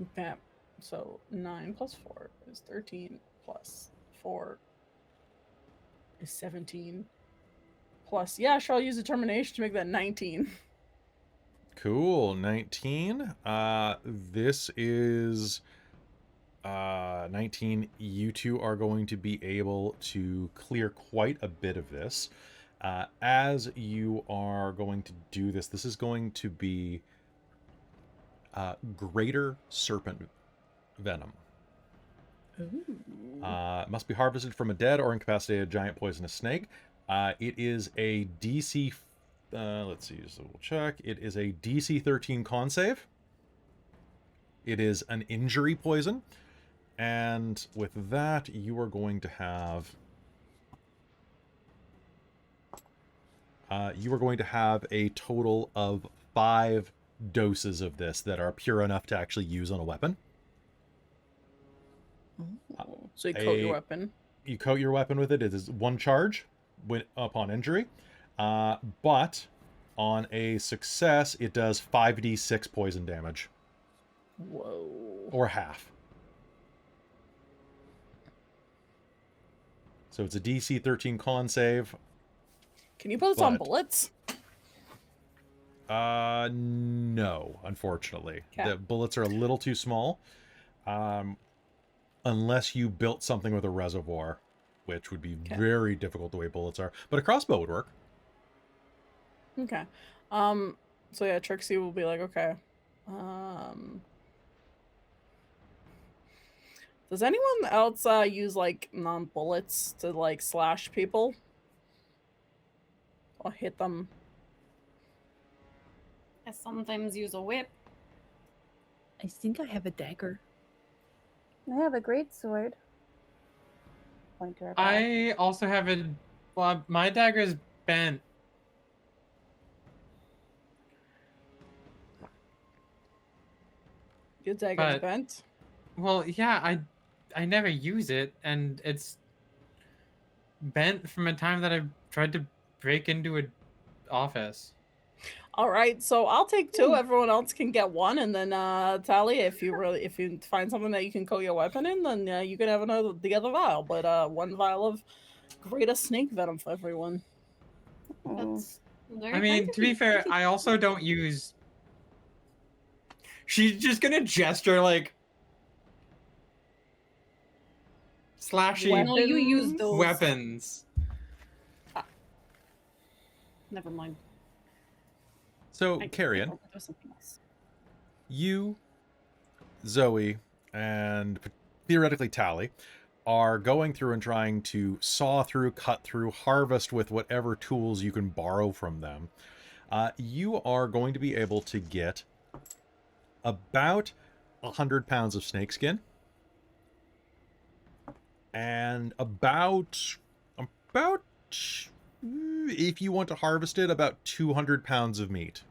Okay. So 9 plus 4 is 13 plus 4 is 17. Plus, yeah, sure, I'll use determination to make that 19. Cool. 19. This is 19. You two are going to be able to clear quite a bit of this. As you are going to do this, this is going to be greater serpent venom. Must be harvested from a dead or incapacitated giant poisonous snake. It is a DC. Let's see, so we'll check. It is a DC 13 con save. It is an injury poison. And with that, you are going to have... you are going to have a total of 5 doses of this that are pure enough to actually use on a weapon. So you coat your weapon. You coat your weapon with it. It is 1 charge upon injury. But on a success, it does 5d6 poison damage. Whoa. Or half. So it's a DC 13 con save. Can you put this on bullets? No, unfortunately. Okay. The bullets are a little too small. Unless you built something with a reservoir, which would be very difficult the way bullets are. But a crossbow would work. Okay. So yeah, Trixxi will be like, okay. Does anyone else use like non-bullets to like slash people? Or hit them? I sometimes use a whip. I think I have a dagger. I have a great sword. Pointer at I also have a... Well, my dagger is bent. Your dagger's bent? Well, yeah, I never use it, and it's bent from a time that I tried to break into an office. All right, so I'll take 2. Everyone else can get 1, and then Tally, if you find something that you can coat your weapon in, then you can have the other vial. But 1 vial of greater snake venom for everyone. That's very I mean, kind to of be you. fair, I also don't use... She's just gonna gesture like... slashy No, you use those. weapons. Never mind. So, Carrion, you, Zoe, and theoretically Tally are going through and trying to saw through, cut through, harvest with whatever tools you can borrow from them. You are going to be able to get about 100 pounds of snakeskin and about if you want to harvest it, about 200 pounds of meat.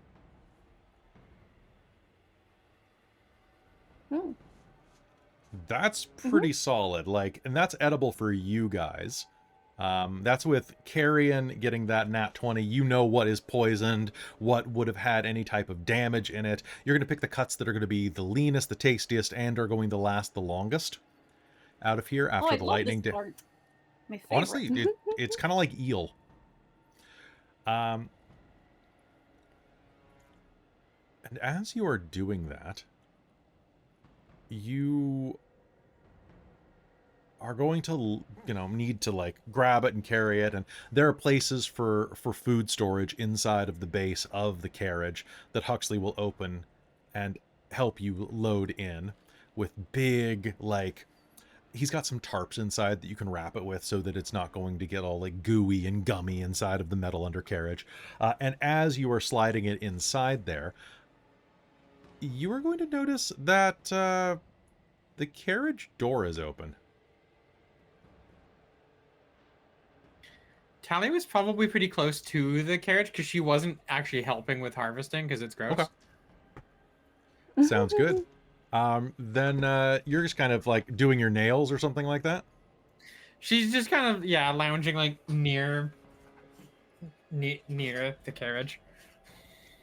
That's pretty solid. And that's edible for you guys. That's with Carrion getting that nat 20. You know what is poisoned, what would have had any type of damage in it. You're going to pick the cuts that are going to be the leanest, the tastiest, and are going to last the longest out of here after the lightning. Honestly, it's kind of like eel. And as you are doing that, you are going to, need to grab it and carry it. And there are places for food storage inside of the base of the carriage that Huxley will open and help you load in with big, he's got some tarps inside that you can wrap it with so that it's not going to get all gooey and gummy inside of the metal undercarriage. And as you are sliding it inside there, you are going to notice that the carriage door is open. Tally was probably pretty close to the carriage because she wasn't actually helping with harvesting because it's gross. Okay. Sounds good. Then you're just kind of like doing your nails or something like that. She's just kind of lounging like near the carriage.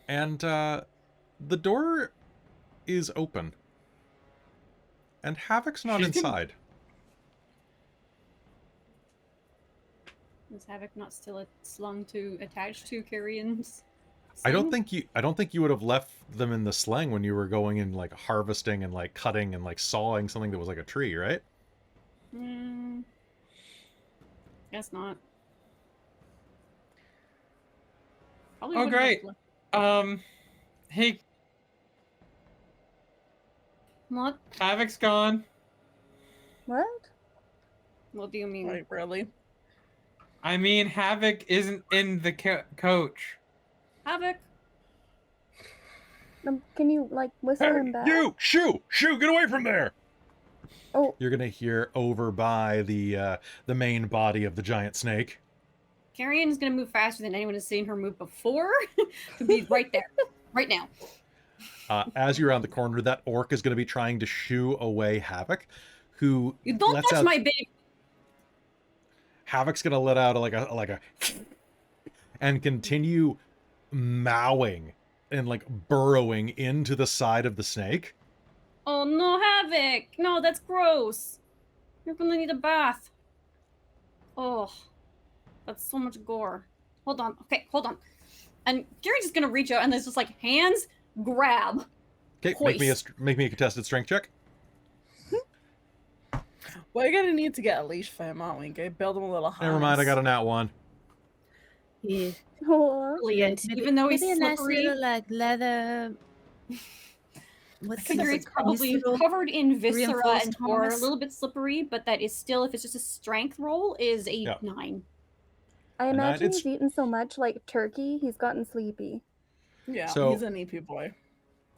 And the door is open. And Havoc's not She's gonna- inside. Is Havoc not still attached to Carrion's? I don't think you would have left them in the sling when you were going and like harvesting and like cutting and like sawing something that was like a tree, right? Guess not. Probably Oh, wouldn't have great. left- Hey, What? Havoc's gone. What? What do you mean? Like, really? I mean, Havoc isn't in the coach. Havoc? Can you like whistle him back? You! Shoo! Get away from there! Oh, You're gonna hear over by the main body of the giant snake. Carrion's gonna move faster than anyone has seen her move before. To be right there, right now. As you're around the corner, that orc is gonna be trying to shoo away Havoc, who You don't lets touch out... my baby. Havoc's gonna let out like a and continue mowing and like burrowing into the side of the snake. Oh no, Havoc! No, that's gross. You're gonna need a bath. Oh, that's so much gore. Hold on. Okay, hold on. And Gary's just gonna reach out and there's just like hands grab. Okay, make me a contested strength check. We're gonna need to get a leash for him, aren't we? Okay, build him a little house. Never mind, I got a nat one. Yeah. oh. Brilliant. Even though he's maybe a nice slippery. little like leather. What's Gary's probably visceral- covered in viscera reinforced and gore, a harness? little bit slippery, but that is still, if it's just a strength roll, is a Yeah. 9. I And that imagine it's- he's eaten so much like turkey, he's gotten sleepy. Yeah, So- he's an EP boy.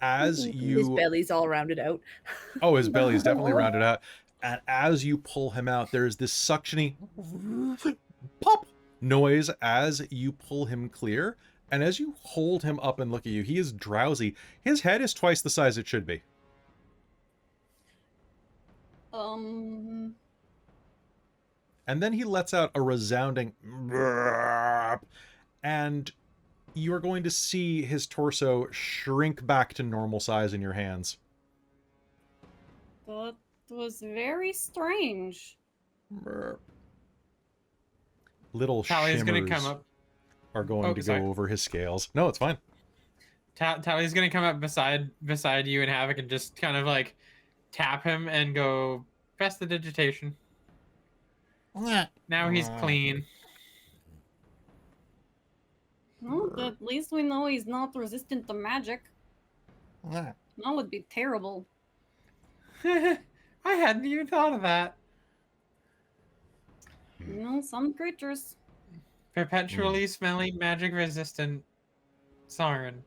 As His His you belly's all rounded out. Oh, his belly's definitely No. rounded out. And as you pull him out, there's this suctiony pop noise as you pull him clear. And as you hold him up and look at you, he is drowsy. His head is twice the size it should be. And then he lets out a resounding "Brrrp," and you're going to see his torso shrink back to normal size in your hands. That was very strange. Brrrp. Little Tally's gonna shimmers come up. are going Oh, to sorry. go over his scales. No, it's fine. Tally's gonna come up beside you and Havoc and just kind of like tap him and go press the digitation. Now he's clean. Well, at least we know he's not resistant to magic. That would be terrible. I hadn't even thought of that. You know, some creatures. Perpetually smelly, magic resistant siren.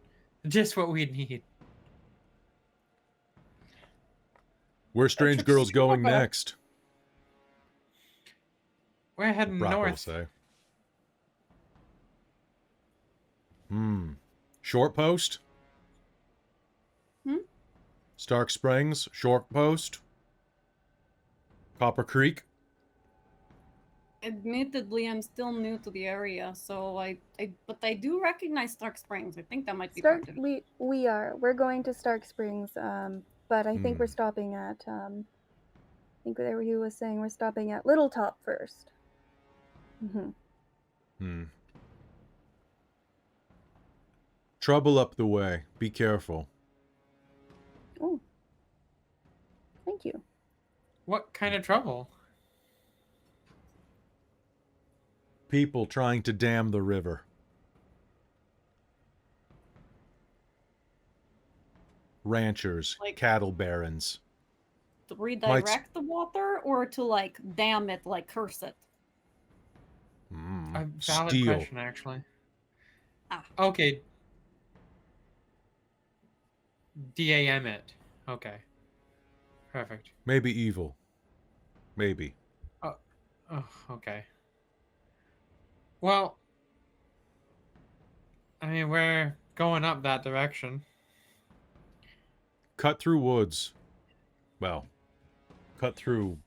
Just what we need. Where strange Trixxi, girls come going up. next? We're heading Brock will north. say. Short post? Hmm? Stark Springs, short post? Copper Creek? Admittedly, I'm still new to the area, so but I do recognize Stark Springs. I think that might be Stark, part of it. we're going to Stark Springs, but I think Hmm. we're stopping at I think there he was saying we're stopping at Little Top first. Trouble up the way. Be careful. Oh, thank you. What kind of trouble? People trying to dam the river. Ranchers, Like- cattle barons. To redirect the water or to like dam it, like curse it? A valid Steel. question, actually. Ah. Okay. DAM it. Okay. Perfect. Maybe evil. Maybe. Oh, okay. Well, I mean, we're going up that direction. Cut through woods. well, cut through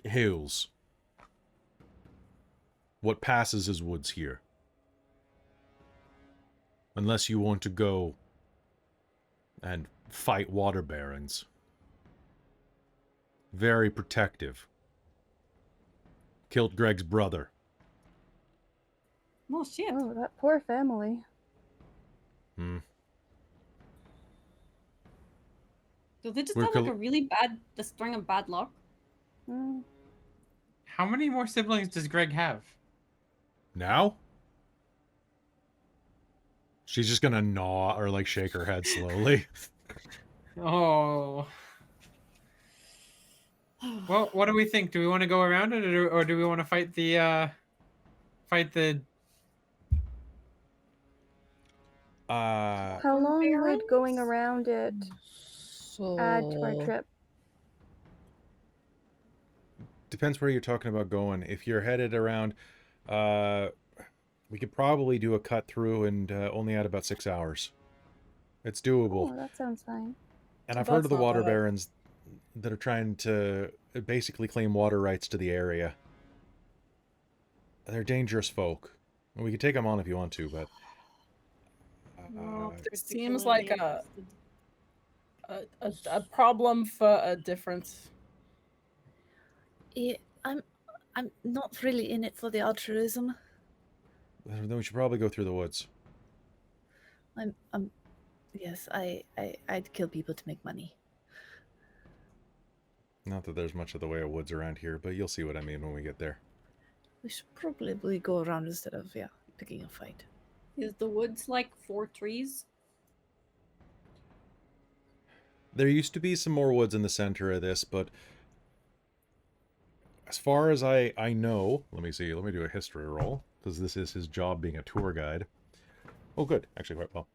hills. What passes as woods here. Unless you want to go and fight water barons. Very protective. Killed Greg's brother. Oh shit. Oh, that poor family. Hmm. So they just We're have like a really bad, the string of bad luck. Mm. How many more siblings does Greg have? Now? She's just gonna gnaw or like shake her head slowly. Oh. Well, what do we think? Do we want to go around it, or do we want to fight the How long would going around it add to our So trip? Depends where you're talking about going. If you're headed around, we could probably do a cut through and only add about 6 hours. It's doable. Oh, that sounds fine. And I've heard That's of the not water bad. barons that are trying to basically claim water rights to the area. They're dangerous folk. We could take them on if you want to, but... It seems like a problem for a difference. yeah, I'm not really in it for the altruism. then we should probably go through the woods. Yes, I'd kill people to make money. Not that there's much of the way of woods around here, but you'll see what I mean when we get there. We should probably go around instead of picking a fight. Is the woods like 4 trees? There used to be some more woods in the center of this, but as far as I know, let me see, let me do a history roll, because this is his job being a tour guide. Oh, good. Actually, quite well.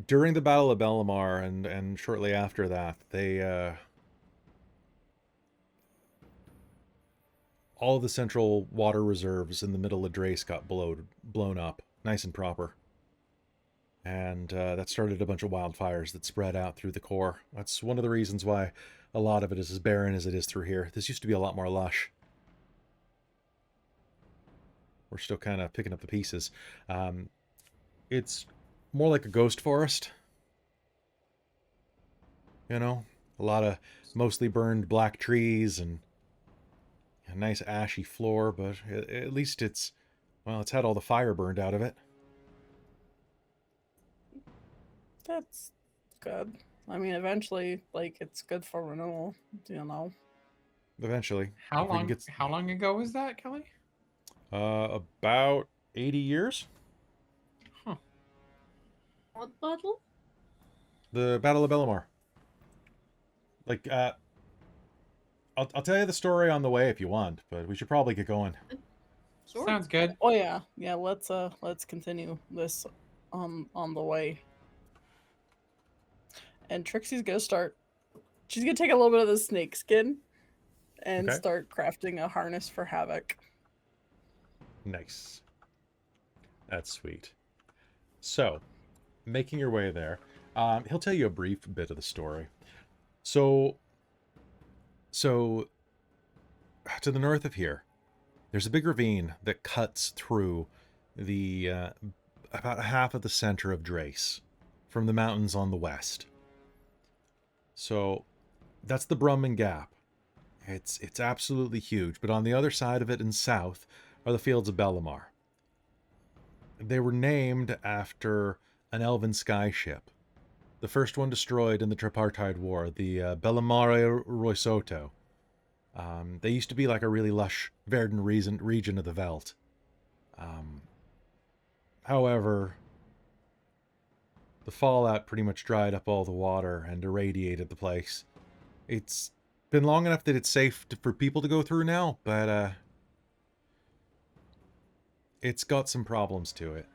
During the Battle of Bellamar and shortly after that, they, all of the central water reserves in the middle of Drace got blown up, nice and proper. And that started a bunch of wildfires that spread out through the core. That's one of the reasons why a lot of it is as barren as it is through here. This used to be a lot more lush. We're still kind of picking up the pieces. It's more like a ghost forest. You know? A lot of mostly burned black trees and a nice ashy floor, but at least it's, well, it's had all the fire burned out of it. That's good. I mean, eventually, like, it's good for renewal, you know. Eventually. how If we can long? How long ago was that, Kelly? About 80 years. What battle? The Battle of Bellamar. Like, I'll tell you the story on the way if you want, but we should probably get going. Sure. Sounds good. Oh yeah, let's continue this on the way. And Trixie's gonna start. She's gonna take a little bit of the snake skin and Okay. start crafting a harness for Havoc. Nice. That's sweet. So, making your way there, he'll tell you a brief bit of the story. So to the north of here, there's a big ravine that cuts through the about half of the center of Drace from the mountains on the west. So that's the Brumman Gap. It's absolutely huge, but on the other side of it and south are the fields of Bellamar. They were named after an elven sky ship. The first one destroyed in the Tripartite War, the Bellamare Roisoto. They used to be like a really lush, verdant region of the Veldt. However, the fallout pretty much dried up all the water and irradiated the place. It's been long enough that it's safe for people to go through now, but it's got some problems to it.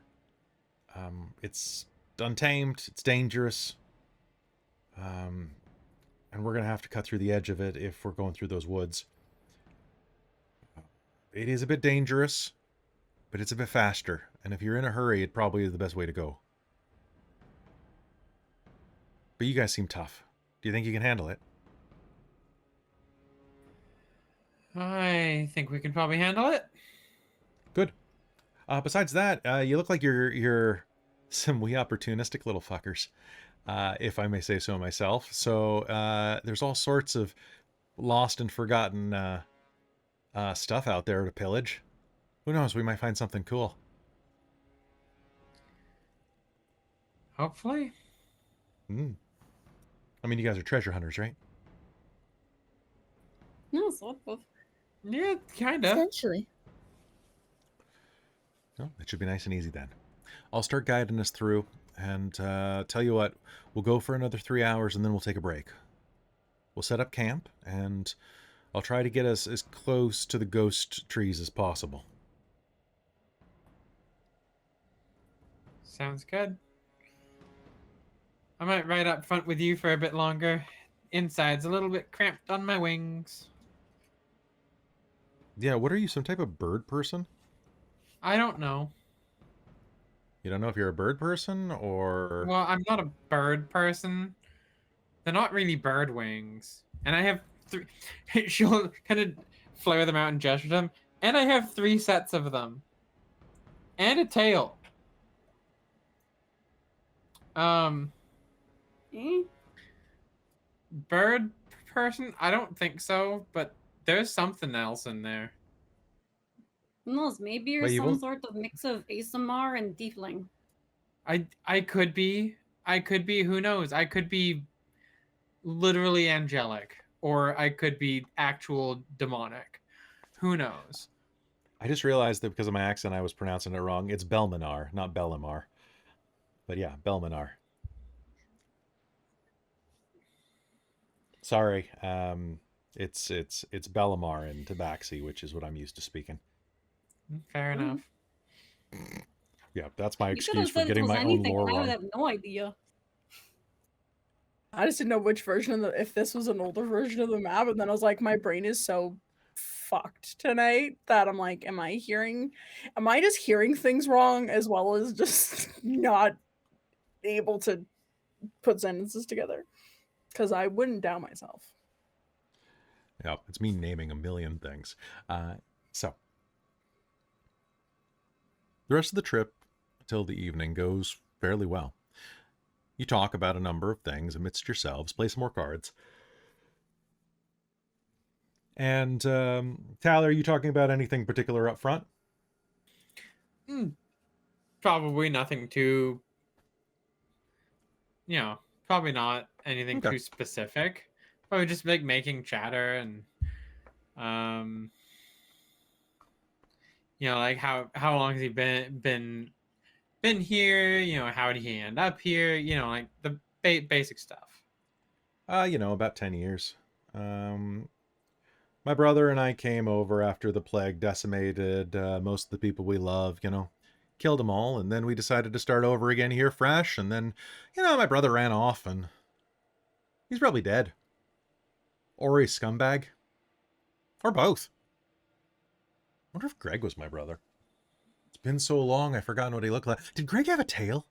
It's untamed, it's dangerous, and we're going to have to cut through the edge of it if we're going through those woods. It is a bit dangerous, but it's a bit faster, and if you're in a hurry, it probably is the best way to go. But you guys seem tough. Do you think you can handle it? I think we can probably handle it. Good. Besides that, you look like you're some wee opportunistic little fuckers, if I may say so myself. So there's all sorts of lost and forgotten stuff out there to pillage. Who knows? We might find something cool. Hopefully. I mean, you guys are treasure hunters, right? No, sort of. Yeah, kind of. Essentially. Well, it should be nice and easy then. I'll start guiding us through, and tell you what, we'll go for another 3 hours, and then we'll take a break. We'll set up camp, and I'll try to get us as close to the ghost trees as possible. Sounds good. I might ride up front with you for a bit longer. Inside's a little bit cramped on my wings. Yeah, what are you, some type of bird person? I don't know. You don't know if you're a bird person, or... Well, I'm not a bird person. They're not really bird wings. And I have three... She'll kind of flare them out and gesture them. And I have 3 sets of them. And a tail. Bird person? I don't think so, but there's something else in there. Who knows? Maybe you're Wait, you some won't- sort of mix of ASMR and Tiefling. I could be. Who knows? I could be literally angelic, or I could be actual demonic. Who knows? I just realized that because of my accent, I was pronouncing it wrong. It's Belmanar, not Bellamar. But yeah, Belmanar. Sorry. It's Bellamar in Tabaxi, which is what I'm used to speaking. Fair enough. Yeah, that's my You could have excuse for said it getting was my own anything, lore and I wrong. would have no idea. I just didn't know which version of if this was an older version of the map, and then I was like, my brain is so fucked tonight that I'm like, am I just hearing things wrong as well as just not able to put sentences together? Because I wouldn't doubt myself. Yeah, it's me naming a million things. So, the rest of the trip till the evening goes fairly well. You talk about a number of things amidst yourselves, play some more cards. And Tyler, are you talking about anything particular up front? Probably nothing too, probably not anything Okay. too specific. Probably just like making chatter and like how long has he been here, how did he end up here, like the basic stuff. About 10 years. My brother and I came over after the plague decimated most of the people we love, killed them all, and then we decided to start over again here fresh, and then, my brother ran off, and he's probably dead. Or a scumbag. Or both. I wonder if Greg was my brother. It's been so long, I've forgotten what he looked like. Did Greg have a tail?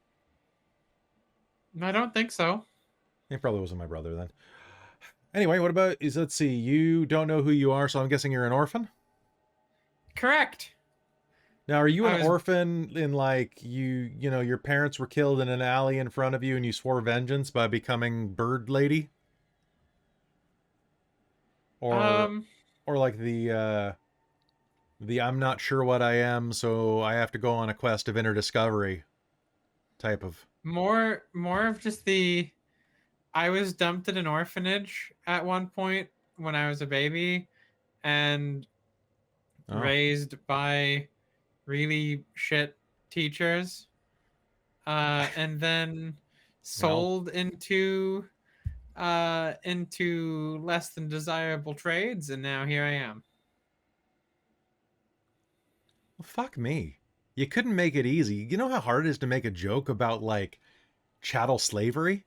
I don't think so. He probably wasn't my brother then. Anyway, what about, let's see, you don't know who you are, so I'm guessing you're an orphan? Correct. Now, are you I an was- orphan in like, your parents were killed in an alley in front of you and you swore vengeance by becoming Bird Lady? Or like the I'm not sure what I am, so I have to go on a quest of inner discovery type of... More of just the I was dumped at an orphanage at one point when I was a baby and Oh. raised by really shit teachers, and then sold into less than desirable trades, and now here I am. Well, fuck me. You couldn't make it easy. You know how hard it is to make a joke about, like, chattel slavery?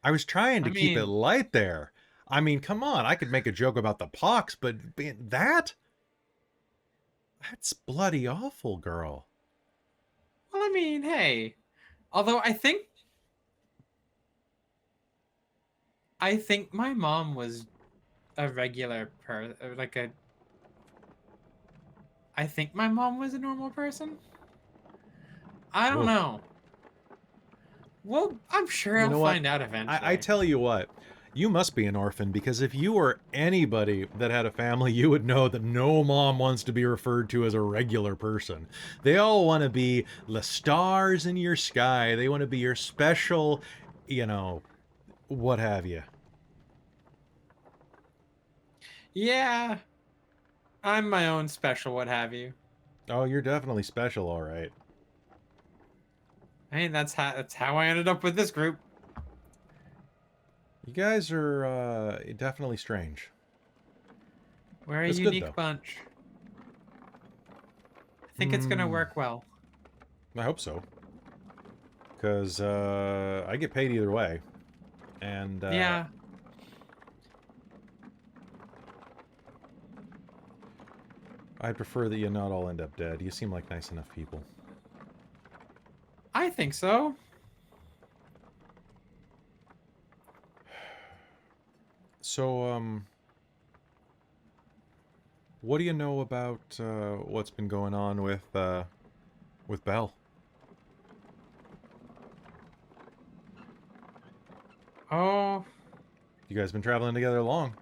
I was trying to keep it light there. I mean, come on. I could make a joke about the pox, but that's bloody awful, girl. Well, I mean, hey. Although I think I think my mom was a regular I think my mom was a normal person. I don't Whoa. know. Well, I'm sure You I'll know what? find out eventually. I tell you what, you must be an orphan, because if you were anybody that had a family, you would know that no mom wants to be referred to as a regular person. They all want to be the stars in your sky. They want to be your special, you know, what have you. Yeah, I'm my own special what have you. Oh, you're definitely special, all right. I mean, that's how I ended up with this group. You guys are definitely strange. We're a It's good, unique though. bunch. I think it's gonna work well. I hope so. Because I get paid either way. And Yeah. I prefer that you not all end up dead. You seem like nice enough people. I think so. So, what do you know about what's been going on with Belle? Oh, You guys been traveling together long?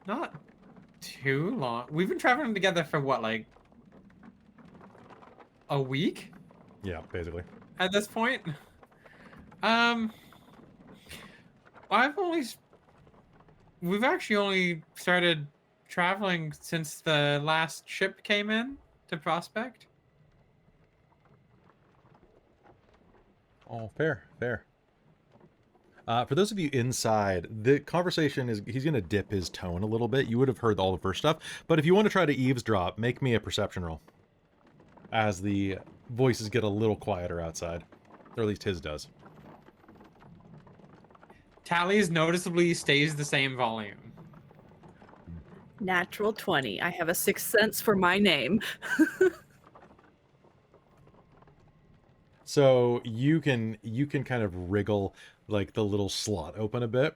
not too long. We've been traveling together for what, like a week Yeah, basically. at this point? I've only we've actually only started traveling since the last ship came in to Prospect. Oh, fair, fair. For those of you inside, the conversation is, he's going to dip his tone a little bit. You would have heard all the first stuff, but if you want to try to eavesdrop, make me a perception roll. As the voices get a little quieter outside. Or at least his does. Tally's noticeably stays the same volume. Natural 20. I have a sixth sense for my name. So you can kind of wriggle like the little slot open a bit.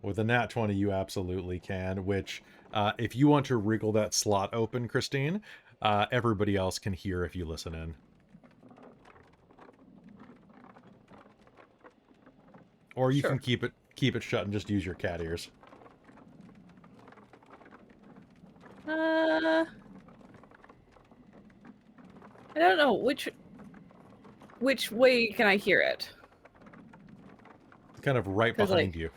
With a nat 20, you absolutely can, which if you want to wriggle that slot open, Christine, everybody else can hear if you listen in. Or you can keep it shut and just use your cat ears. I don't know which way can I hear it? It's kind of right 'Cause, behind like- you.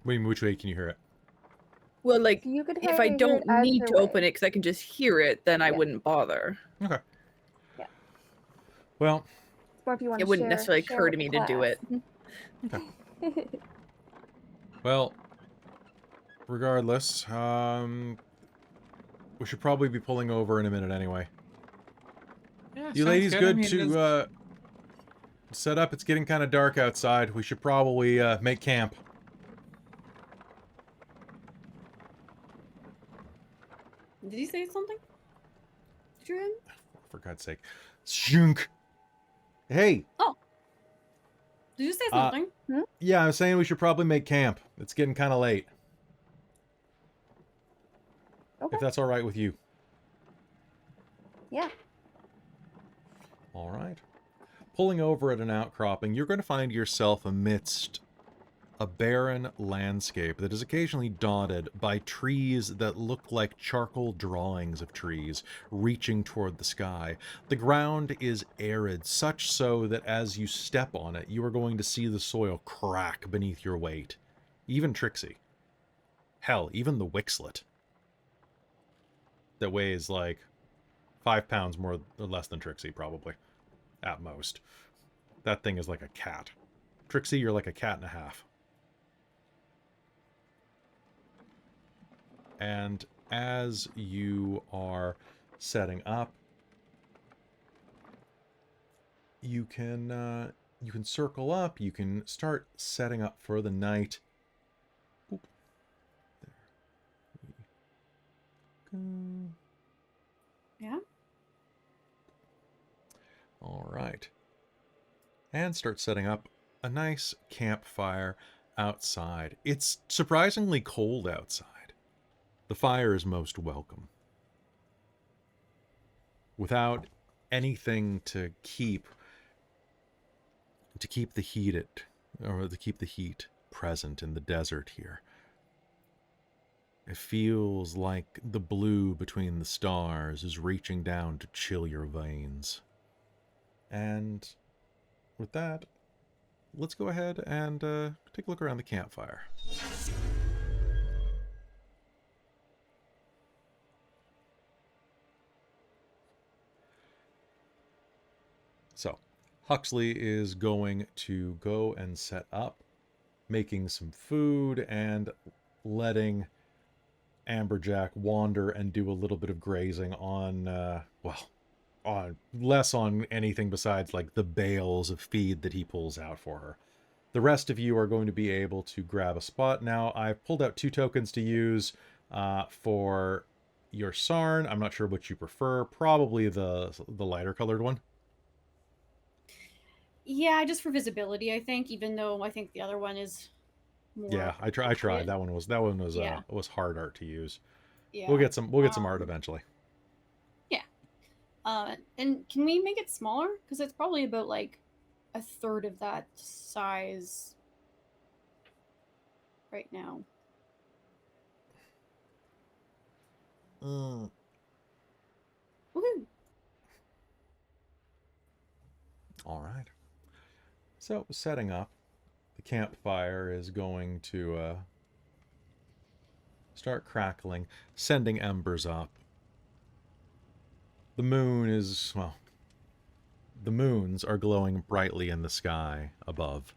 What do you mean, which way can you hear it? Well, like So you could if I hear don't it either need to open way. it because I can just hear it, then I Yeah. wouldn't bother. Okay. Yeah. Well, Or if you want It to wouldn't share, necessarily share occur with to the me to do it. okay. Well, regardless, we should probably be pulling over in a minute anyway. Yeah, You sounds ladies I good mean, to set up? It's getting kind of dark outside. We should probably make camp. Did you say something? Did you hear him? For God's sake. Shunk. Hey. Did you say something? Yeah, I'm saying we should probably make camp. It's getting kind of late. Okay. If that's all right with you. Yeah. All right. Pulling over at an outcropping, you're going to find yourself amidst a barren landscape that is occasionally dotted by trees that look like charcoal drawings of trees reaching toward the sky. The ground is arid, such so that as you step on it, you are going to see the soil crack beneath your weight. Even Trixxi. Hell, even the Wixlet. That weighs like 5 pounds more or less than Trixxi, probably. At most. That thing is like a cat. Trixxi, you're like a cat and a half. And as you are setting up, you can circle up. You can start setting up for the night. Oop. There we go. Yeah. All right. And start setting up a nice campfire outside. It's surprisingly cold outside. The fire is most welcome. Without anything to keep the heat present in the desert here. It feels like the blue between the stars is reaching down to chill your veins. And with that, let's go ahead and take a look around the campfire. So, Huxley is going to go and set up, making some food and letting Amberjack wander and do a little bit of grazing on, less on anything besides like the bales of feed that he pulls out for her. The rest of you are going to be able to grab a spot. Now, I've pulled out 2 tokens to use for your Sarn. I'm not sure what you prefer. Probably the lighter colored one. Yeah, just for visibility, I think. Even though I think the other one is more. Yeah, I tried. That one was Yeah. Was hard art to use. Yeah. We'll get some art eventually. Yeah. And can we make it smaller? Because it's probably about like a third of that size right now. Woohoo! All right. So, setting up, the campfire is going to start crackling, sending embers up. The moon is, well, the moons are glowing brightly in the sky above.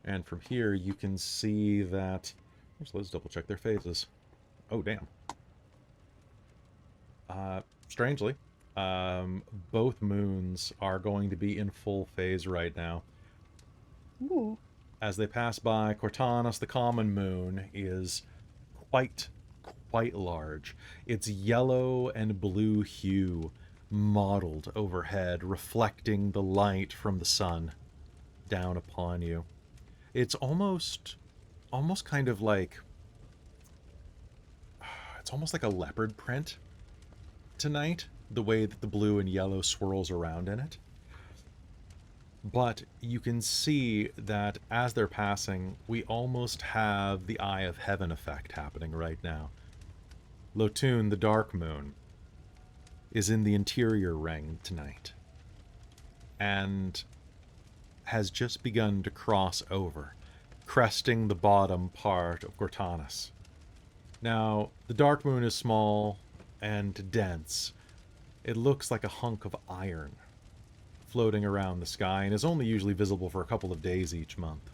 And from here, you can see that... Let's double check their phases. Oh, damn. Strangely, both moons are going to be in full phase right now. Ooh. As they pass by, Cortanus, the common moon, is quite large. Its yellow and blue hue mottled overhead, reflecting the light from the sun down upon you. It's almost kind of like... It's almost like a leopard print tonight, the way that the blue and yellow swirls around in it. But you can see that as they're passing, we almost have the Eye of Heaven effect happening right now. Lotun, the dark moon, is in the interior ring tonight and has just begun to cross over, cresting the bottom part of Cortanus. Now, the dark moon is small and dense. It looks like a hunk of iron floating around the sky and is only usually visible for a couple of days each month.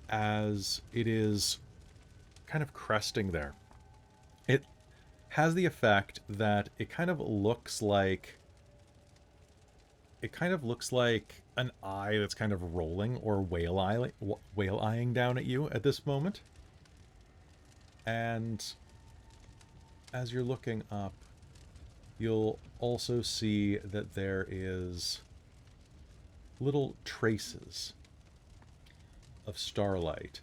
As it is kind of cresting there, it has the effect that it kind of looks like an eye that's kind of rolling or whale-eyeing down at you at this moment. And as you're looking up, you'll also see that there is little traces of starlight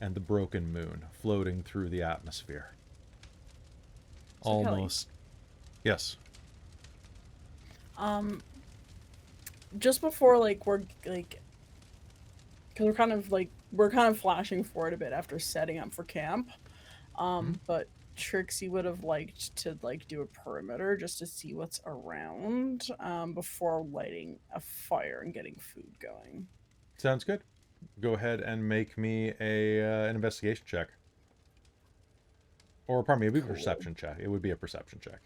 and the broken moon floating through the atmosphere. So Almost. Yes. Just before we're like, because we're kind of flashing forward a bit after setting up for camp. But Trixxi would have liked to do a perimeter just to see what's around before lighting a fire and getting food going. Sounds good. Go ahead and make me an investigation check. Or pardon me, it would be a perception check. It would be a perception check.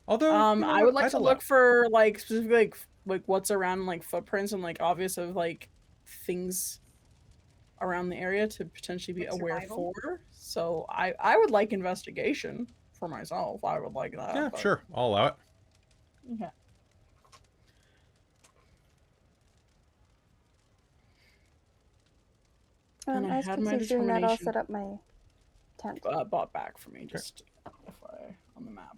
Although I would like to look for specifically what's around, footprints and obvious of things around the area to potentially be aware survival? for. So I would like investigation for myself. I would like that. Yeah, but... sure. I'll allow it. Okay. And I As had my Trixie's doing that, I'll determination. set up my tent. Bought back for me, just FYI, on the map.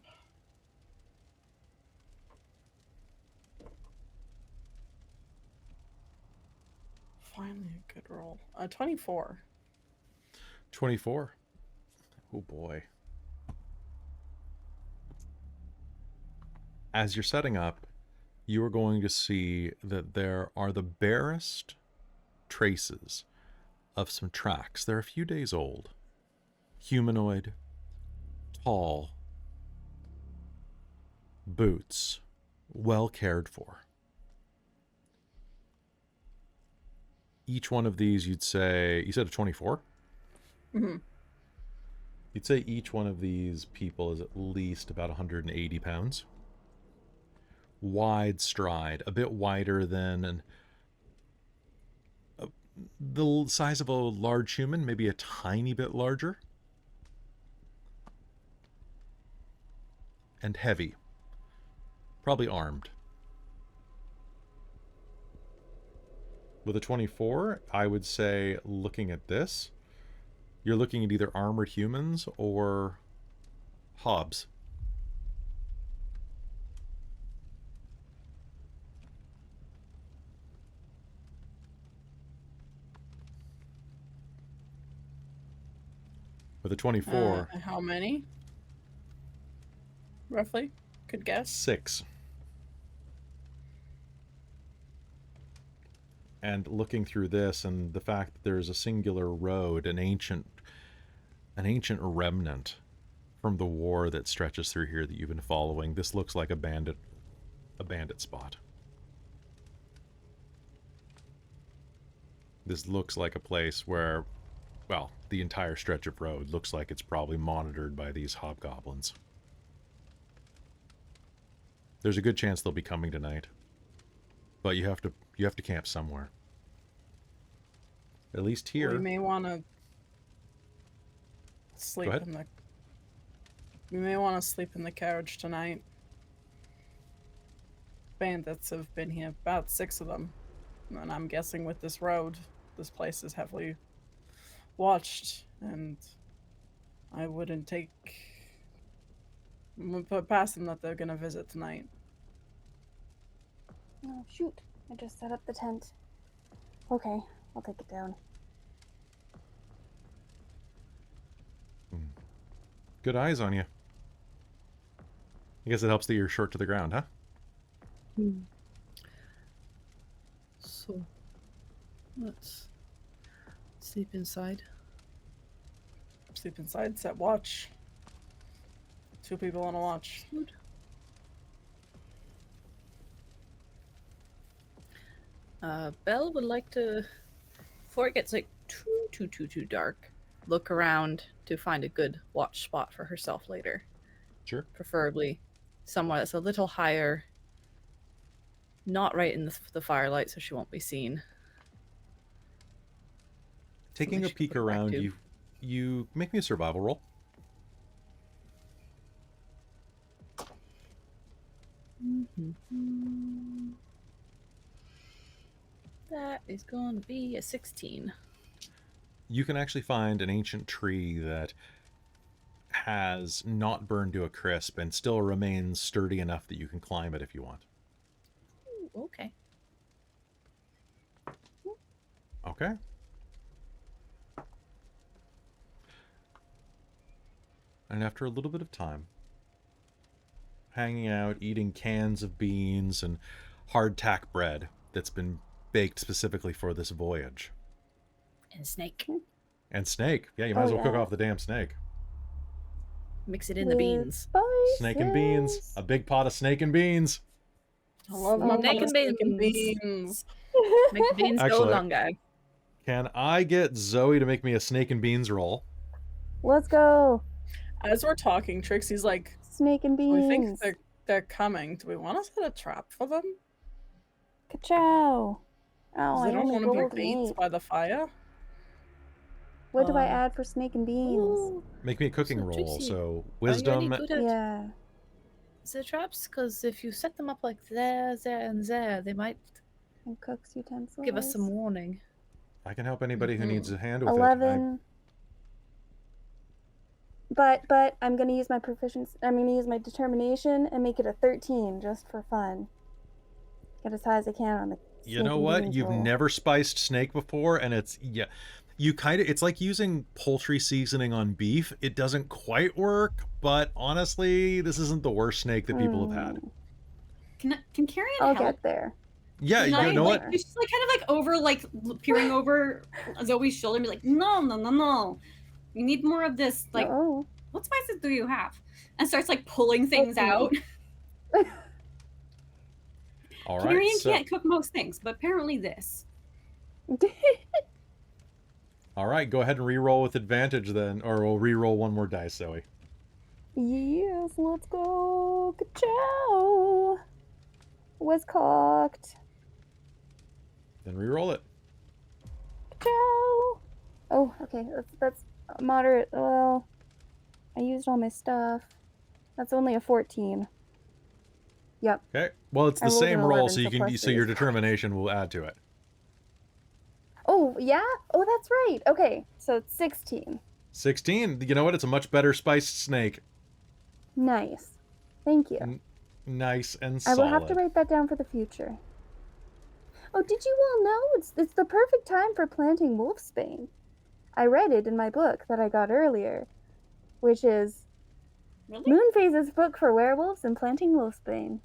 Finally a good roll. 24. 24. Oh boy. As you're setting up, you are going to see that there are the barest traces of some tracks. They're a few days old. Humanoid, tall, boots, well cared for. Each one of these, you'd say, you said a 24? Mm-hmm. You'd say each one of these people is at least about 180 pounds. Wide stride, a bit wider than the size of a large human, maybe a tiny bit larger. And heavy. Probably armed. With a 24, I would say, looking at this, you're looking at either armored humans or hobs. With a 24. How many? Roughly? Could guess. 6. And looking through this and the fact that there's a singular road, an ancient remnant from the war that stretches through here that you've been following, this looks like a bandit spot. This looks like a place where, well, the entire stretch of road looks like it's probably monitored by these hobgoblins. There's a good chance they'll be coming tonight. But you have to camp somewhere. At least here. We may want to sleep in the. We may want to sleep in the carriage tonight. Bandits have been here, about 6 of them, and I'm guessing with this road, this place is heavily watched, and I wouldn't take. I'm gonna put past them that they're gonna visit tonight. Oh, shoot. I just set up the tent. Okay, I'll take it down. Good eyes on you. I guess it helps that you're short to the ground, huh? So, let's sleep inside. Sleep inside, set watch. 2 people on a watch. Good. Belle would like to, before it gets like too dark, look around to find a good watch spot for herself later. Sure. Preferably somewhere that's a little higher, not right in the firelight, so she won't be seen. Taking a peek around, you make me a survival roll. That is going to be a 16. You can actually find an ancient tree that has not burned to a crisp and still remains sturdy enough that you can climb it if you want. Ooh, okay. Okay. And after a little bit of time, hanging out, eating cans of beans and hardtack bread that's been baked specifically for this voyage. And snake. And snake. Yeah, you might as well cook off the damn snake. Mix it in the beans. Spices. Snake and beans. A big pot of snake and beans. I love my Snake and snake and beans. beans. Make the beans go Actually, longer. Can I get Zoe to make me a snake and beans roll? Let's go. As we're talking, Trixie's like, Snake and beans. we think they're coming. Do we want to set a trap for them? Ka-chow. Oh, They I don't only want to rolled be an baked 8. by the fire. What do I add for snake and beans? Ooh, Make me a cooking So, roll. Trixie, So are you any wisdom. good at Yeah. the traps? Because if you set them up like there, and there, they might And cooks utensils. give us some warning. I can help anybody who needs a hand with 11. But I'm gonna use my proficiency. I'm gonna use my determination and make it a 13 just for fun. Get as high as I can on the. You know what? You've never spiced snake before, and it's like using poultry seasoning on beef. It doesn't quite work, but honestly, this isn't the worst snake that people have had. Can Carrion I'll help? get there. Yeah, you know what? She's like kind of like over, like peering over Zoe's shoulder and be like, no. You need more of this. Like, what spices do you have? And starts like pulling things out. All right. Carrion can't cook most things, but apparently this. All right, go ahead and re-roll with advantage then, or we'll re-roll one more dice, Zoe. Yes, let's go. Ka-chow. Was cocked. Then re-roll it. Ka-chow. Oh, okay. That's moderate. Well, I used all my stuff. That's only a 14. Yep. Okay. Well, it's the same roll, so you can your determination will add to it. Oh, yeah? Oh, that's right. Okay. So it's 16. 16. You know what? It's a much better spiced snake. Nice. Thank you. Nice and solid. I will have to write that down for the future. Oh, did you all know it's the perfect time for planting wolfsbane? I read it in my book that I got earlier, which is Moonphase's book for werewolves and planting wolfsbane.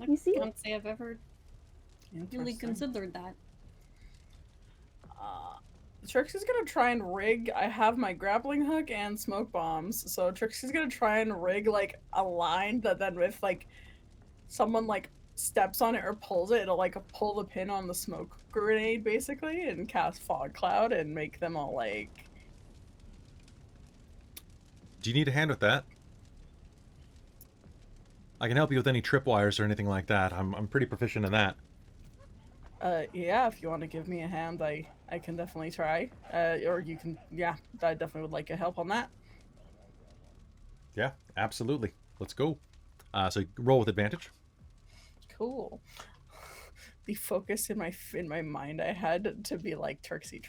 You see? I can't say I've ever really considered that. Trixxi's gonna try and rig. I have my grappling hook and smoke bombs, so Trixxi's gonna try and rig like a line that then if like someone like steps on it or pulls it, it'll like pull the pin on the smoke grenade basically and cast fog cloud and make them all like. Do you need a hand with that? I can help you with any tripwires or anything like that. I'm pretty proficient in that. Yeah, if you want to give me a hand, I can definitely try. Or you can, yeah, I definitely would like a help on that. Yeah, absolutely. Let's go. So roll with advantage. Cool. The focus in my mind I had to be like Trixxi.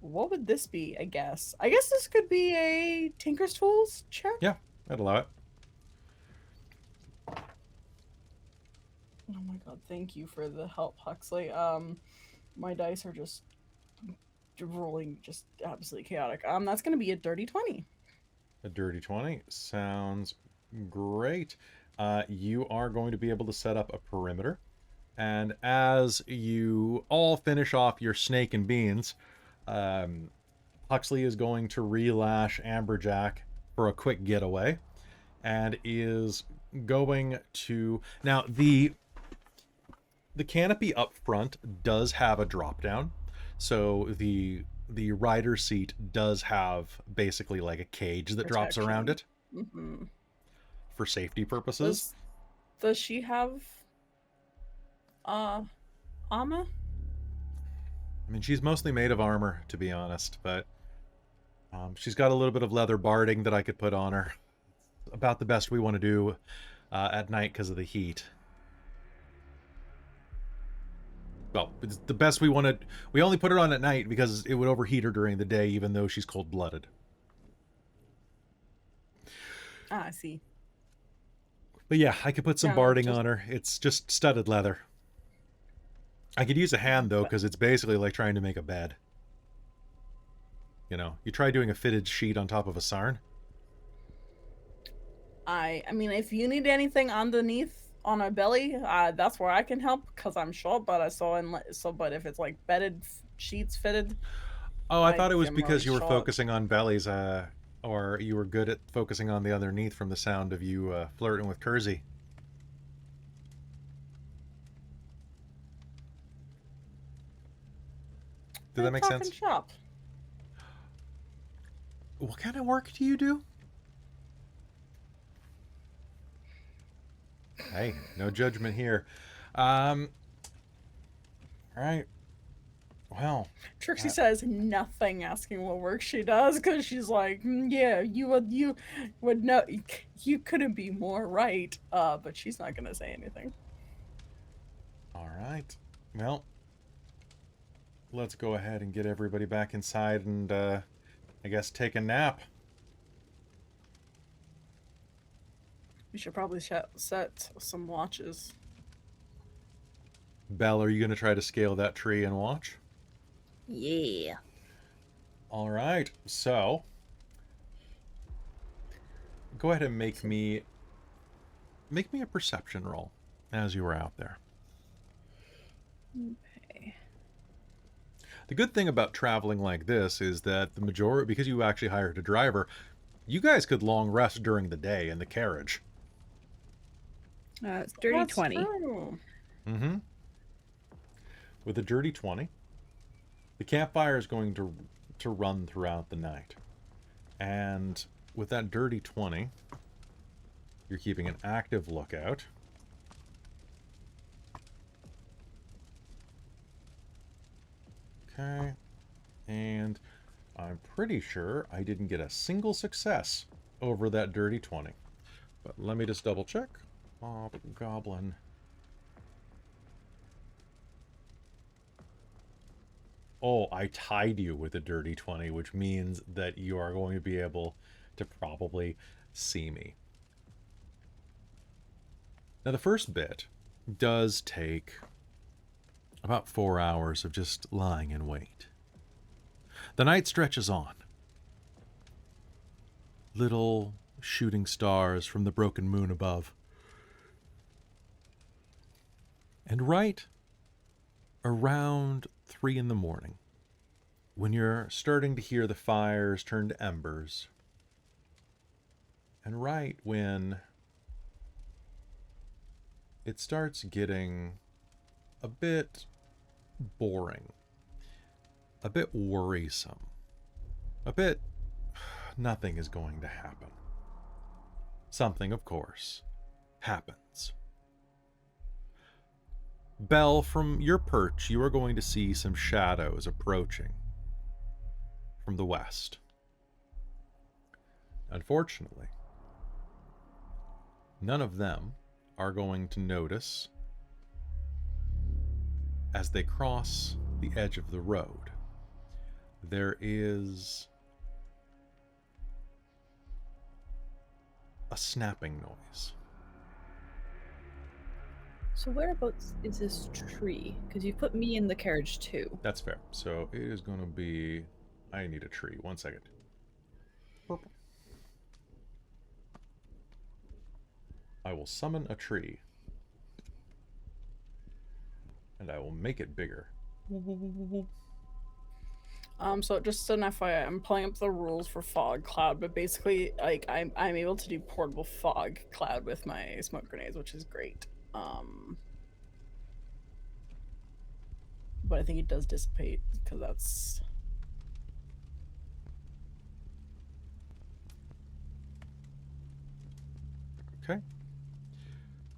What would this be? I guess this could be a Tinker's Tools check. Yeah, I'd allow it. Oh my god, thank you for the help, Huxley. My dice are just rolling just absolutely chaotic. That's gonna be a dirty 20. A dirty 20 sounds great. You are going to be able to set up a perimeter, and as you all finish off your snake and beans, Huxley is going to relash Amberjack for a quick getaway, and is going to now the canopy up front does have a drop down, so the rider seat does have basically like a cage that drops around it for safety purposes. Does she have armor? I mean, she's mostly made of armor, to be honest, but she's got a little bit of leather barding that I could put on her. It's about the best we want to do at night because of the heat. Well, it's the best we want to... We only put her on at night because it would overheat her during the day, even though she's cold-blooded. I see. But yeah, I could put some barding on her. It's just studded leather. I could use a hand, though, because it's basically like trying to make a bed. You know, you try doing a fitted sheet on top of a sarn. I mean, if you need anything underneath on her belly, that's where I can help, because I'm short, but but if it's like bedded sheets fitted... Oh, I thought it was because you were focusing on bellies, or you were good at focusing on the underneath from the sound of you flirting with Kersey. Did that make sense? Shop. What kind of work do you do? Hey, no judgment here. All right. Well, Trixxi says nothing, asking what work she does, because she's like, yeah, you would know, you couldn't be more right. But she's not gonna say anything. All right. Well, let's go ahead and get everybody back inside and, I guess, take a nap. We should probably set some watches. Belle, are you going to try to scale that tree and watch? Yeah. All right. So, go ahead and make me a perception roll as you were out there. Okay. The good thing about traveling like this is that the majority, because you actually hired a driver, you guys could long rest during the day in the carriage. It's dirty That's 20. true. Mm-hmm. With a dirty 20, the campfire is going to run throughout the night. And with that dirty 20, you're keeping an active lookout. Okay. And I'm pretty sure I didn't get a single success over that dirty 20. But let me just double check. Goblin. Oh, I tied you with a dirty 20, which means that you are going to be able to probably see me. Now, the first bit does take about 4 hours of just lying in wait. The night stretches on. Little shooting stars from the broken moon above. And right around 3 in the morning, when you're starting to hear the fires turn to embers, and right when it starts getting a bit boring, a bit worrisome, a bit nothing is going to happen. Something, of course, happens. Belle, from your perch, you are going to see some shadows approaching from the west. Unfortunately, none of them are going to notice as they cross the edge of the road. There is a snapping noise. So whereabouts is this tree? Because you put me in the carriage too. That's fair. So it is going to be... I need a tree. 1 second. Purple. I will summon a tree. And I will make it bigger. So just an FYI, I'm pulling up the rules for fog cloud, but basically, like, I'm able to do portable fog cloud with my smoke grenades, which is great. But I think it does dissipate because that's... Okay.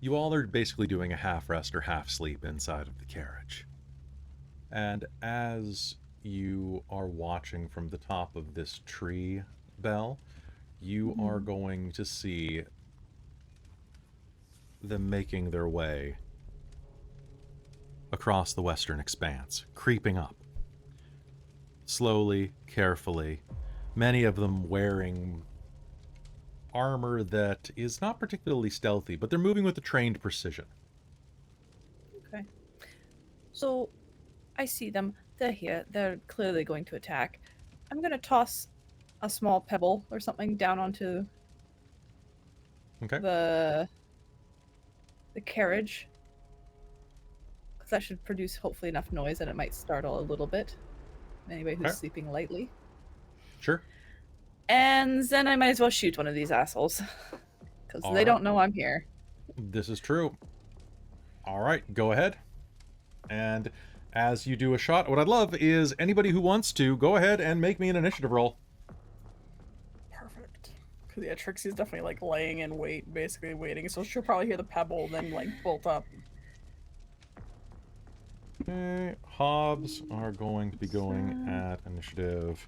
You all are basically doing a half rest or half sleep inside of the carriage. And as you are watching from the top of this tree, Belle, you are going to see them making their way across the western expanse, creeping up. Slowly, carefully, many of them wearing armor that is not particularly stealthy, but they're moving with a trained precision. Okay. So I see them. They're here. They're clearly going to attack. I'm going to toss a small pebble or something down onto Okay. the carriage. Because that should produce hopefully enough noise that it might startle a little bit. Anybody who's Okay. sleeping lightly. Sure. And then I might as well shoot one of these assholes. Because All they right. don't know I'm here. This is true. All right, go ahead. And as you do a shot, what I'd love is anybody who wants to go ahead and make me an initiative roll. Perfect. Because, yeah, Trixie's definitely, like, laying in wait, basically waiting, so she'll probably hear the pebble, then, like, bolt up. Okay, Hobbs are going to be going at initiative.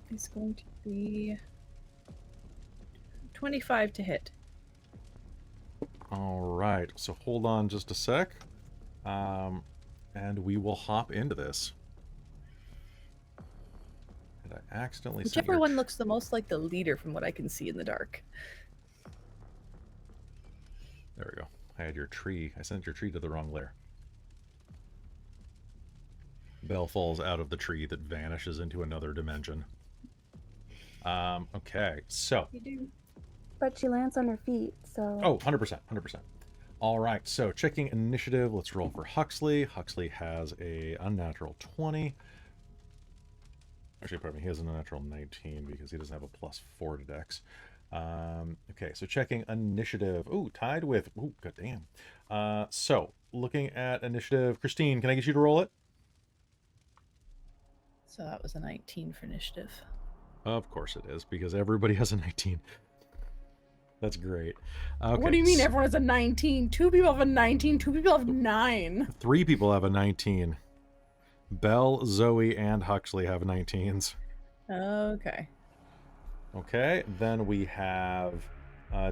It's going to be 25 to hit. All right, so hold on just a sec. And we will hop into this. And I accidentally sent Whichever your one looks the most like the leader from what I can see in the dark. There we go. I had your tree. I sent your tree to the wrong layer. Belle falls out of the tree that vanishes into another dimension. Okay, so. You do. But she lands on her feet, so... Oh, 100%, 100%. All right, so checking initiative. Let's roll for Huxley. Huxley has a unnatural 20. Actually, pardon me, he has an unnatural 19 because he doesn't have a +4 to Dex. Okay, so checking initiative. Ooh, tied with... Ooh, goddamn. So, looking at initiative. Christine, can I get you to roll it? So that was a 19 for initiative. Of course it is, because everybody has a 19. That's great. Okay, What do you mean everyone has a 19? 2 people have a 19, 2 people have 9. 3 people have a 19. Belle, Zoe, and Huxley have 19s. Okay. Okay, then we have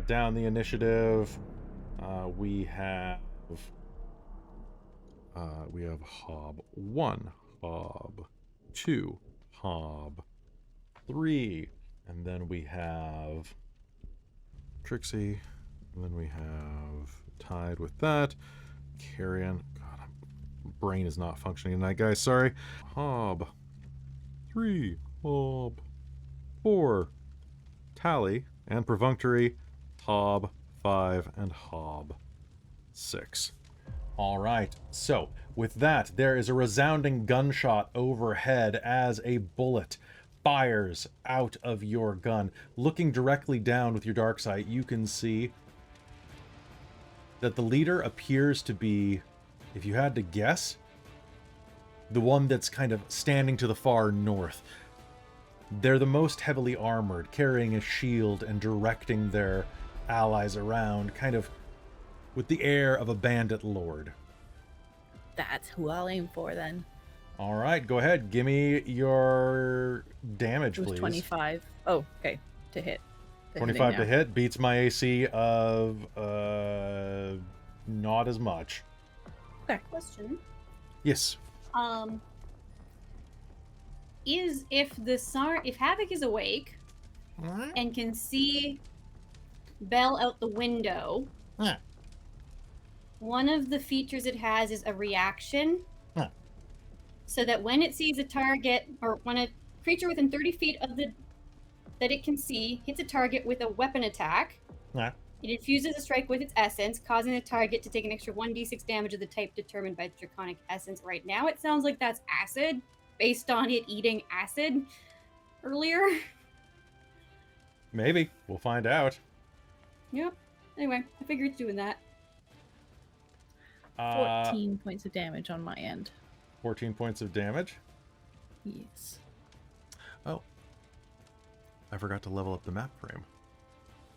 down the initiative. We have Hob 1, Hob 2, Hob 3, and then we have Trixxi, and then we have tied with that Carrion. God, my brain is not functioning tonight, guys. Sorry. Hob 3, Hob 4, Tally, and perfunctory Hob 5 and Hob 6. All right, so with that, there is a resounding gunshot overhead as a bullet fires out of your gun. Looking directly down with your dark sight, you can see that the leader appears to be, if you had to guess, the one that's kind of standing to the far north. They're the most heavily armored, carrying a shield and directing their allies around, kind of with the air of a bandit lord. That's who I'll aim for then. All right, go ahead. Give me your damage, It was please. 25. Oh, okay. To hit. 25 to hit beats my AC of not as much. Question. Yes. Is if Havoc is awake and can see Belle out the window, one of the features it has is a reaction. So that when it sees a target, or when a creature within 30 feet of that it can see hits a target with a weapon attack, it infuses a strike with its essence, causing the target to take an extra 1d6 damage of the type determined by its draconic essence. Right now, it sounds like that's acid, based on it eating acid earlier. Maybe. We'll find out. Yep. Anyway, I figure it's doing that. 14 points of damage on my end. 14 points of damage. Yes. Oh. I forgot to level up the map frame.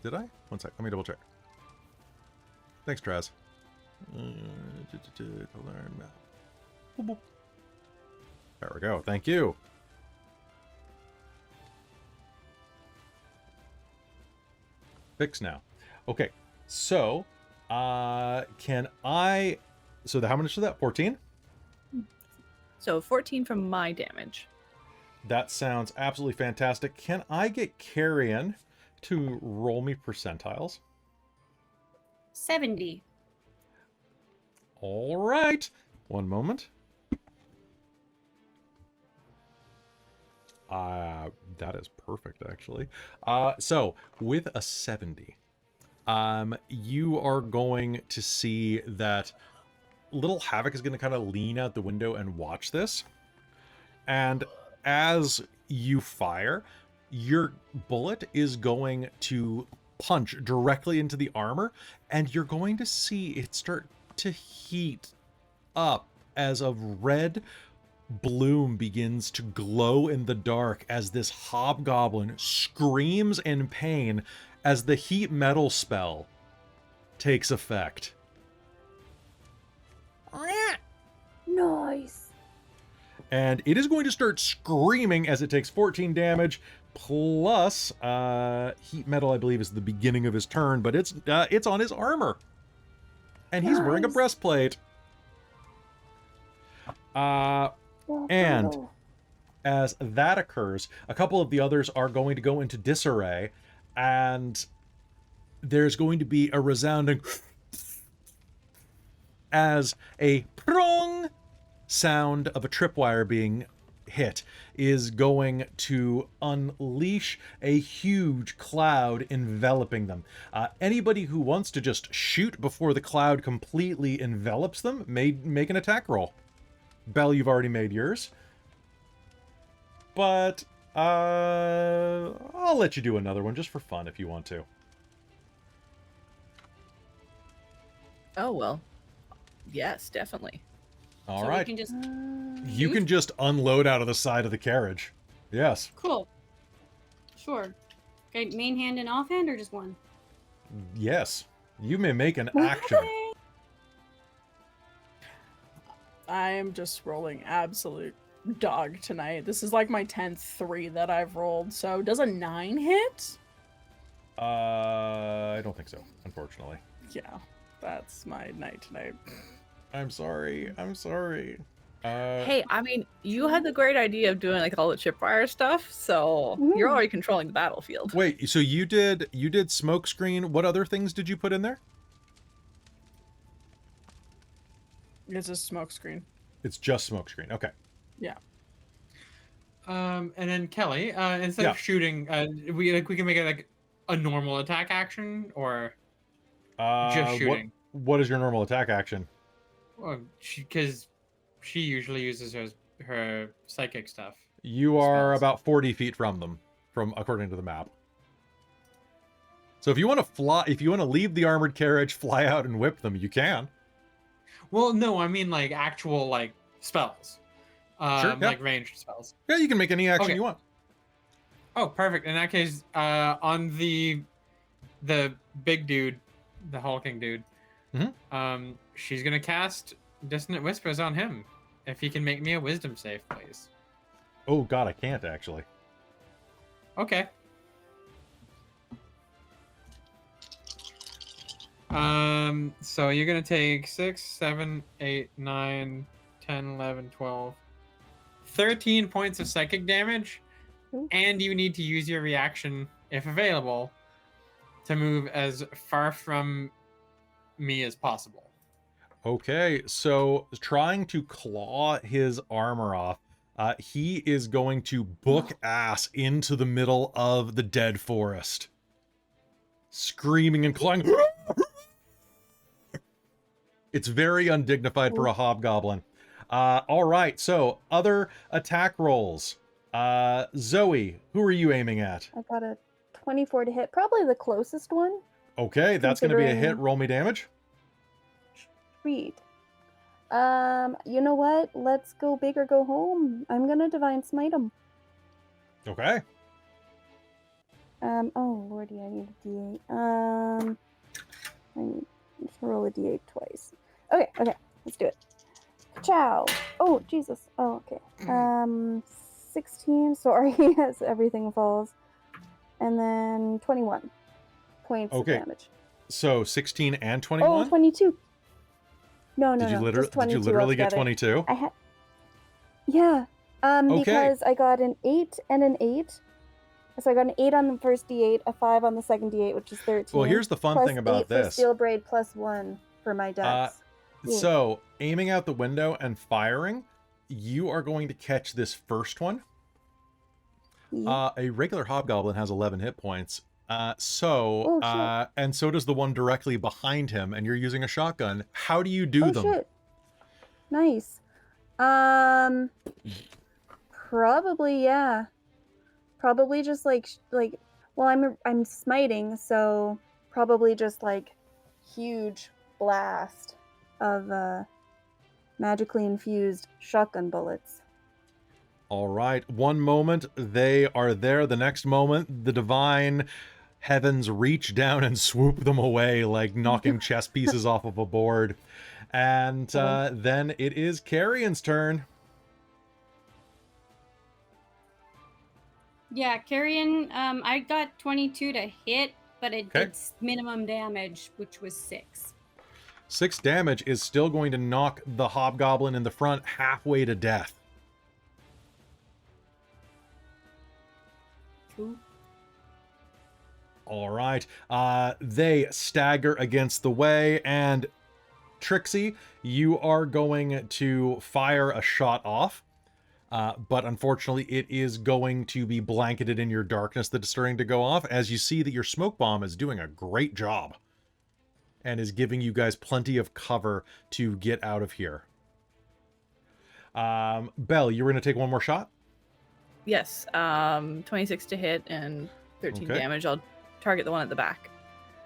Did I? One sec. Let me double check. Thanks, Traz. Learn map. Boop, boop. There we go. Thank you. Fix now. Okay. So, can I... So, how much is that? 14? So 14 from my damage. That sounds absolutely fantastic. Can I get Carrion to roll me percentiles? 70. All right. One moment. That is perfect, actually. So, with a 70, you are going to see that little Havoc is going to kind of lean out the window and watch this. And as you fire, your bullet is going to punch directly into the armor, and you're going to see it start to heat up as a red bloom begins to glow in the dark as this hobgoblin screams in pain as the heat metal spell takes effect. Nice. And it is going to start screaming as it takes 14 damage, plus heat metal, I believe, is the beginning of his turn, but it's on his armor. And he's wearing a Nice. breastplate. And Frodo. as that occurs, a couple of the others are going to go into disarray, and there's going to be a resounding as a prong sound of a tripwire being hit is going to unleash a huge cloud enveloping them. Anybody who wants to just shoot before the cloud completely envelops them may make an attack roll. Belle, you've already made yours. But I'll let you do another one just for fun if you want to. Oh, well. Yes, definitely. All So right. We can just You can just unload out of the side of the carriage. Yes. cool. Sure. Okay, main hand and offhand, or just one? Yes. You may make an action. I am just rolling absolute dog tonight. This is like my 10th 3 that I've rolled. So does a 9 hit? I don't think so, unfortunately. Yeah, that's my night tonight. I'm sorry. I'm sorry. Hey, I mean, you had the great idea of doing like all the chipwire stuff, so you're already controlling the battlefield. Wait, so you did smokescreen. What other things did you put in there? It's a smoke screen. It's just smokescreen. Okay. Yeah. And then Kelly, instead Yeah. of shooting, we can make it like a normal attack action or just shooting. What is your normal attack action? Well, because she usually uses her psychic stuff. You are Spells. about 40 feet from them, according to the map. So if you want to leave the armored carriage, fly out and whip them, you can. Well, no, I mean like actual like spells, Sure, yeah. like ranged spells. Yeah, you can make any action Okay. you want. Oh, perfect. In that case, on the big dude, the hulking dude, she's gonna cast Dissonant Whispers on him. If he can make me a Wisdom save, please. Oh God, I can't actually. Okay. So you're gonna take 6, 7, 8, 9, 10, 11, 12, 13 points of psychic damage, and you need to use your reaction, if available, to move as far from me as possible. Okay, so trying to claw his armor off, he is going to book ass into the middle of the dead forest, screaming and clawing. It's very undignified for a hobgoblin. All right, so other attack rolls. Zoe, who are you aiming at? I got a 24 to hit, probably the closest one. Okay, that's going to be a hit. Considering- Roll me damage. Sweet. You know what? Let's go big or go home. I'm gonna divine smite him. Okay. Oh lordy, I need a D8. I need to roll a D8 twice. Okay, let's do it. Ciao. Oh Jesus. Oh, okay. 16. Sorry, as everything falls, and then 21 points of damage. So 16 and 21. Oh, 22. No, Did you just 22 literally get altogether. 22? I had, yeah. Because I got an 8 and an 8. So I got an 8 on the first D8, a 5 on the second D8, which is 13. Well, here's the fun plus thing about 8 for this. Steel Braid plus 1 for my dex. So, aiming out the window and firing, you are going to catch this first one. A regular hobgoblin has 11 hit points. And so does the one directly behind him, and you're using a shotgun. How do you do them? Shit. Nice. Probably, yeah. Probably just like well, I'm smiting, so probably just like huge blast of magically infused shotgun bullets. All right. One moment, they are there. The next moment, the divine heavens reach down and swoop them away like knocking chess pieces off of a board. And then it is Carrion's turn. Yeah, Carrion, I got 22 to hit, but it Okay. did minimum damage, which was 6. 6 damage is still going to knock the hobgoblin in the front halfway to death. Cool. All right. They stagger against the way, and Trixxi, you are going to fire a shot off. But unfortunately, it is going to be blanketed in your darkness that is starting to go off, as you see that your smoke bomb is doing a great job and is giving you guys plenty of cover to get out of here. Belle, you were going to take one more shot? Yes. 26 to hit and 13 Okay. damage. I'll target the one at the back.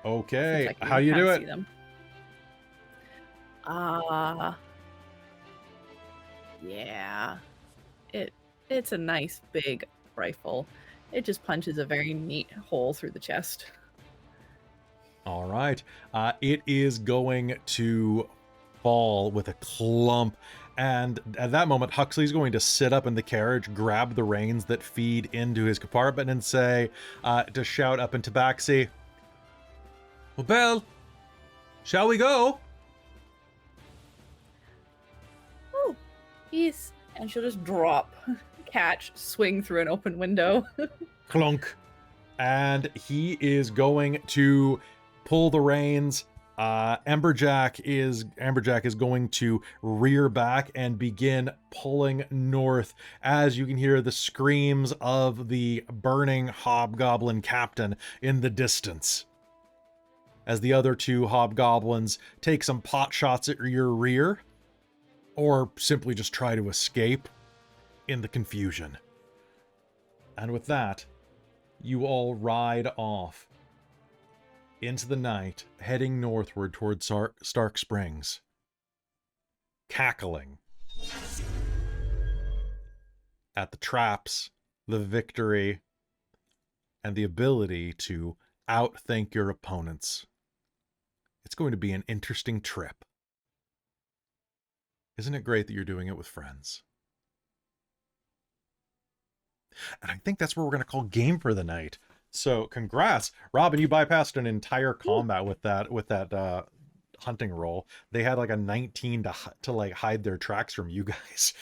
Okay. since I can How you kinda do see it? them. Yeah. It's a nice big rifle. It just punches a very neat hole through the chest. All right. It is going to fall with a clump. And at that moment, Huxley's going to sit up in the carriage, grab the reins that feed into his compartment, and say, to shout up in Tabaxi, "Well, Belle, shall we go?" Oh, yes. And she'll just drop, catch, swing through an open window. Clunk. And he is going to pull the reins. Amberjack is going to rear back and begin pulling north, as you can hear the screams of the burning hobgoblin captain in the distance, as the other 2 hobgoblins take some pot shots at your rear, or simply just try to escape in the confusion. And with that, you all ride off into the night, heading northward towards Stark Springs, cackling at the traps, the victory, and the ability to outthink your opponents. It's going to be an interesting trip. Isn't it great that you're doing it with friends? And I think that's where we're going to call game for the night. So congrats, Robin, you bypassed an entire combat with that hunting roll. They had like a 19 to like hide their tracks from you guys.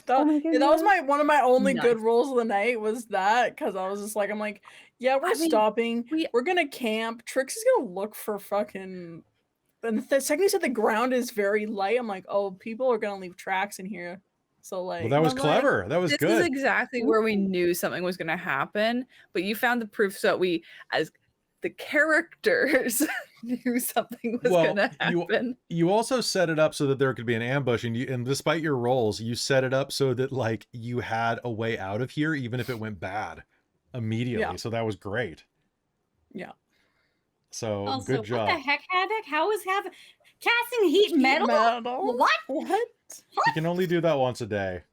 That, my yeah, that was goodness. one of my only Nice. good rolls of the night was that, because I was just like, I'm like, yeah, we're I mean, stopping. we- We're gonna camp. Trixxi's gonna look for fucking. And the second you said the ground is very light, I'm like, oh, people are gonna leave tracks in here. So like, Well, that was I'm like, clever. That was This good. is exactly where we knew something was going to happen, but you found the proof so that we, as the characters, knew something was Well, going to happen. You also set it up so that there could be an ambush, and despite your rolls, you set it up so that like you had a way out of here, even if it went bad immediately. Yeah. So that was great. Yeah. So Also, good job. what the heck, Havoc? How is Havoc casting heat metal? What? What? You can only do that once a day.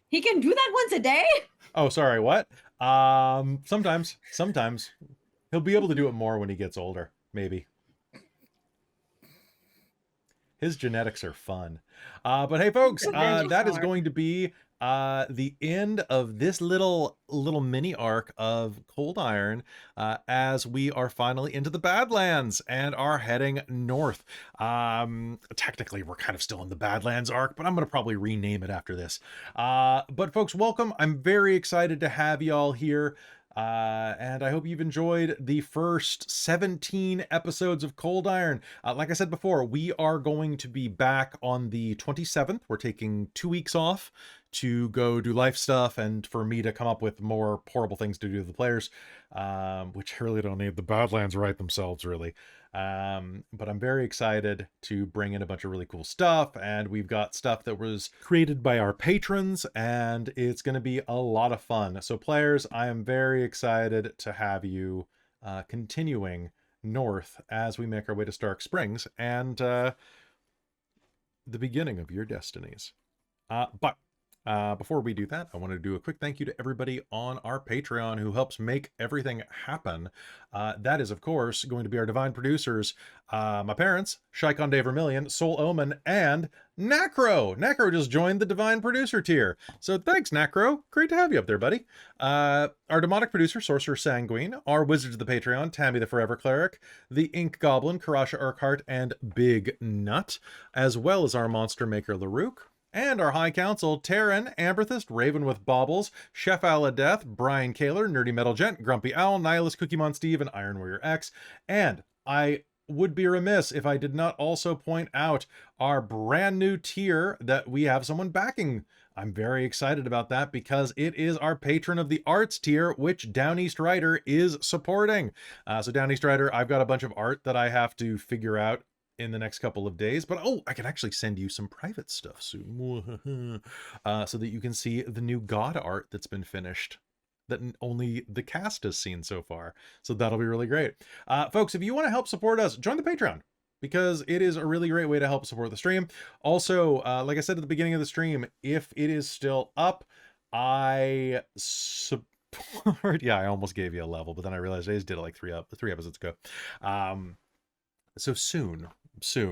He can do that once a day? Oh, sorry, what? Sometimes he'll be able to do it more when he gets older, maybe. His genetics are fun. But hey, folks, that is going to be the end of this little mini arc of ColdIron, as we are finally into the Badlands and are heading north. Technically, we're kind of still in the Badlands arc, but I'm going to probably rename it after this. But folks, welcome. I'm very excited to have y'all here. And I hope you've enjoyed the first 17 episodes of ColdIron. Like I said before, we are going to be back on the 27th. We're taking 2 weeks off to go do life stuff and for me to come up with more horrible things to do to the players, which really don't need the Badlands write themselves, really. But I'm very excited to bring in a bunch of really cool stuff, and we've got stuff that was created by our patrons, and it's going to be a lot of fun. So players, I am very excited to have you continuing north as we make our way to Stark Springs and the beginning of your destinies. But Before we do that, I want to do a quick thank you to everybody on our Patreon who helps make everything happen. That is, of course, going to be our divine producers, my parents, Shikon Day Vermilion, Soul Omen, and Nacro. Nacro just joined the divine producer tier. So thanks, Nacro. Great to have you up there, buddy. Our demonic producer, Sorcerer Sanguine, our wizards of the Patreon, Tammy the Forever Cleric, the Ink Goblin, Karasha Urquhart, and Big Nut, as well as our monster maker, Larouk. And our High Council, Terran, Amberthist, Raven with Baubles, Chef Death, Brian Kaler, Nerdy Metal Gent, Grumpy Owl, Nihilist Cookiemon Steve, and Iron Warrior X. And I would be remiss if I did not also point out our brand new tier that we have someone backing. I'm very excited about that because it is our Patron of the Arts tier, which Down East Rider is supporting. So Down East Rider, I've got a bunch of art that I have to figure out in the next couple of days, but I can actually send you some private stuff soon so that you can see the new God art that's been finished that only the cast has seen so far. So that'll be really great. Folks, if you want to help support us, join the Patreon because it is a really great way to help support the stream. Also, like I said at the beginning of the stream, if it is still up, I support. Yeah, I almost gave you a level, but then I realized I just did it like three episodes ago. So soon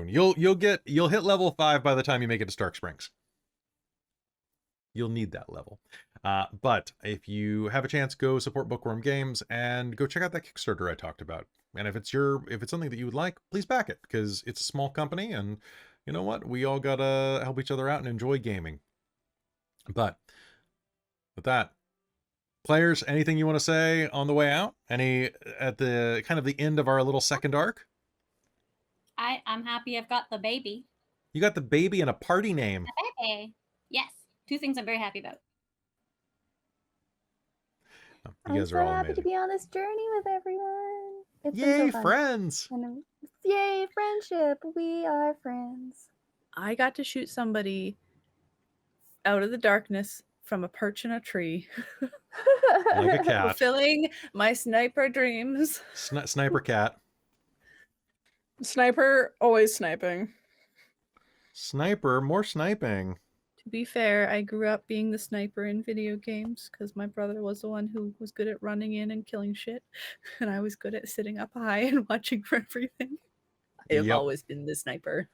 you'll hit level 5 by the time you make it to Stark Springs. You'll need that level. But if you have a chance, go support Bookwyrm Games and go check out that Kickstarter I talked about. And if it's something that you would like, please back it because it's a small company and you know what? We all gotta help each other out and enjoy gaming. But with that, players, anything you want to say on the way out? Any at the kind of the end of our little second arc? I'm happy I've got the baby. You got the baby and a party name. The baby. Yes. 2 things I'm very happy about. You I'm guys so are all happy to amazing. be on this journey with everyone. It's been Yay, so fun. friends! And, yay, friendship. We are friends. I got to shoot somebody out of the darkness from a perch in a tree. Like a cat. Fulfilling my sniper dreams. Sniper cat. Sniper, always sniping. Sniper, more sniping. To be fair, I grew up being the sniper in video games because my brother was the one who was good at running in and killing shit, and I was good at sitting up high and watching for everything. I have always been the sniper.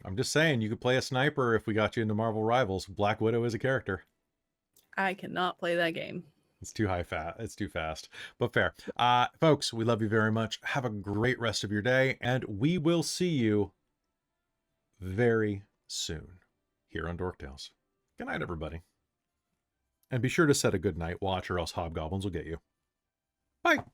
I'm just saying, you could play a sniper if we got you into Marvel Rivals. Black Widow is a character. I cannot play that game. It's too it's too fast, but fair. Folks, we love you very much. Have a great rest of your day, and we will see you very soon here on Dork Tales. Good night, everybody. And be sure to set a good night watch or else hobgoblins will get you. Bye.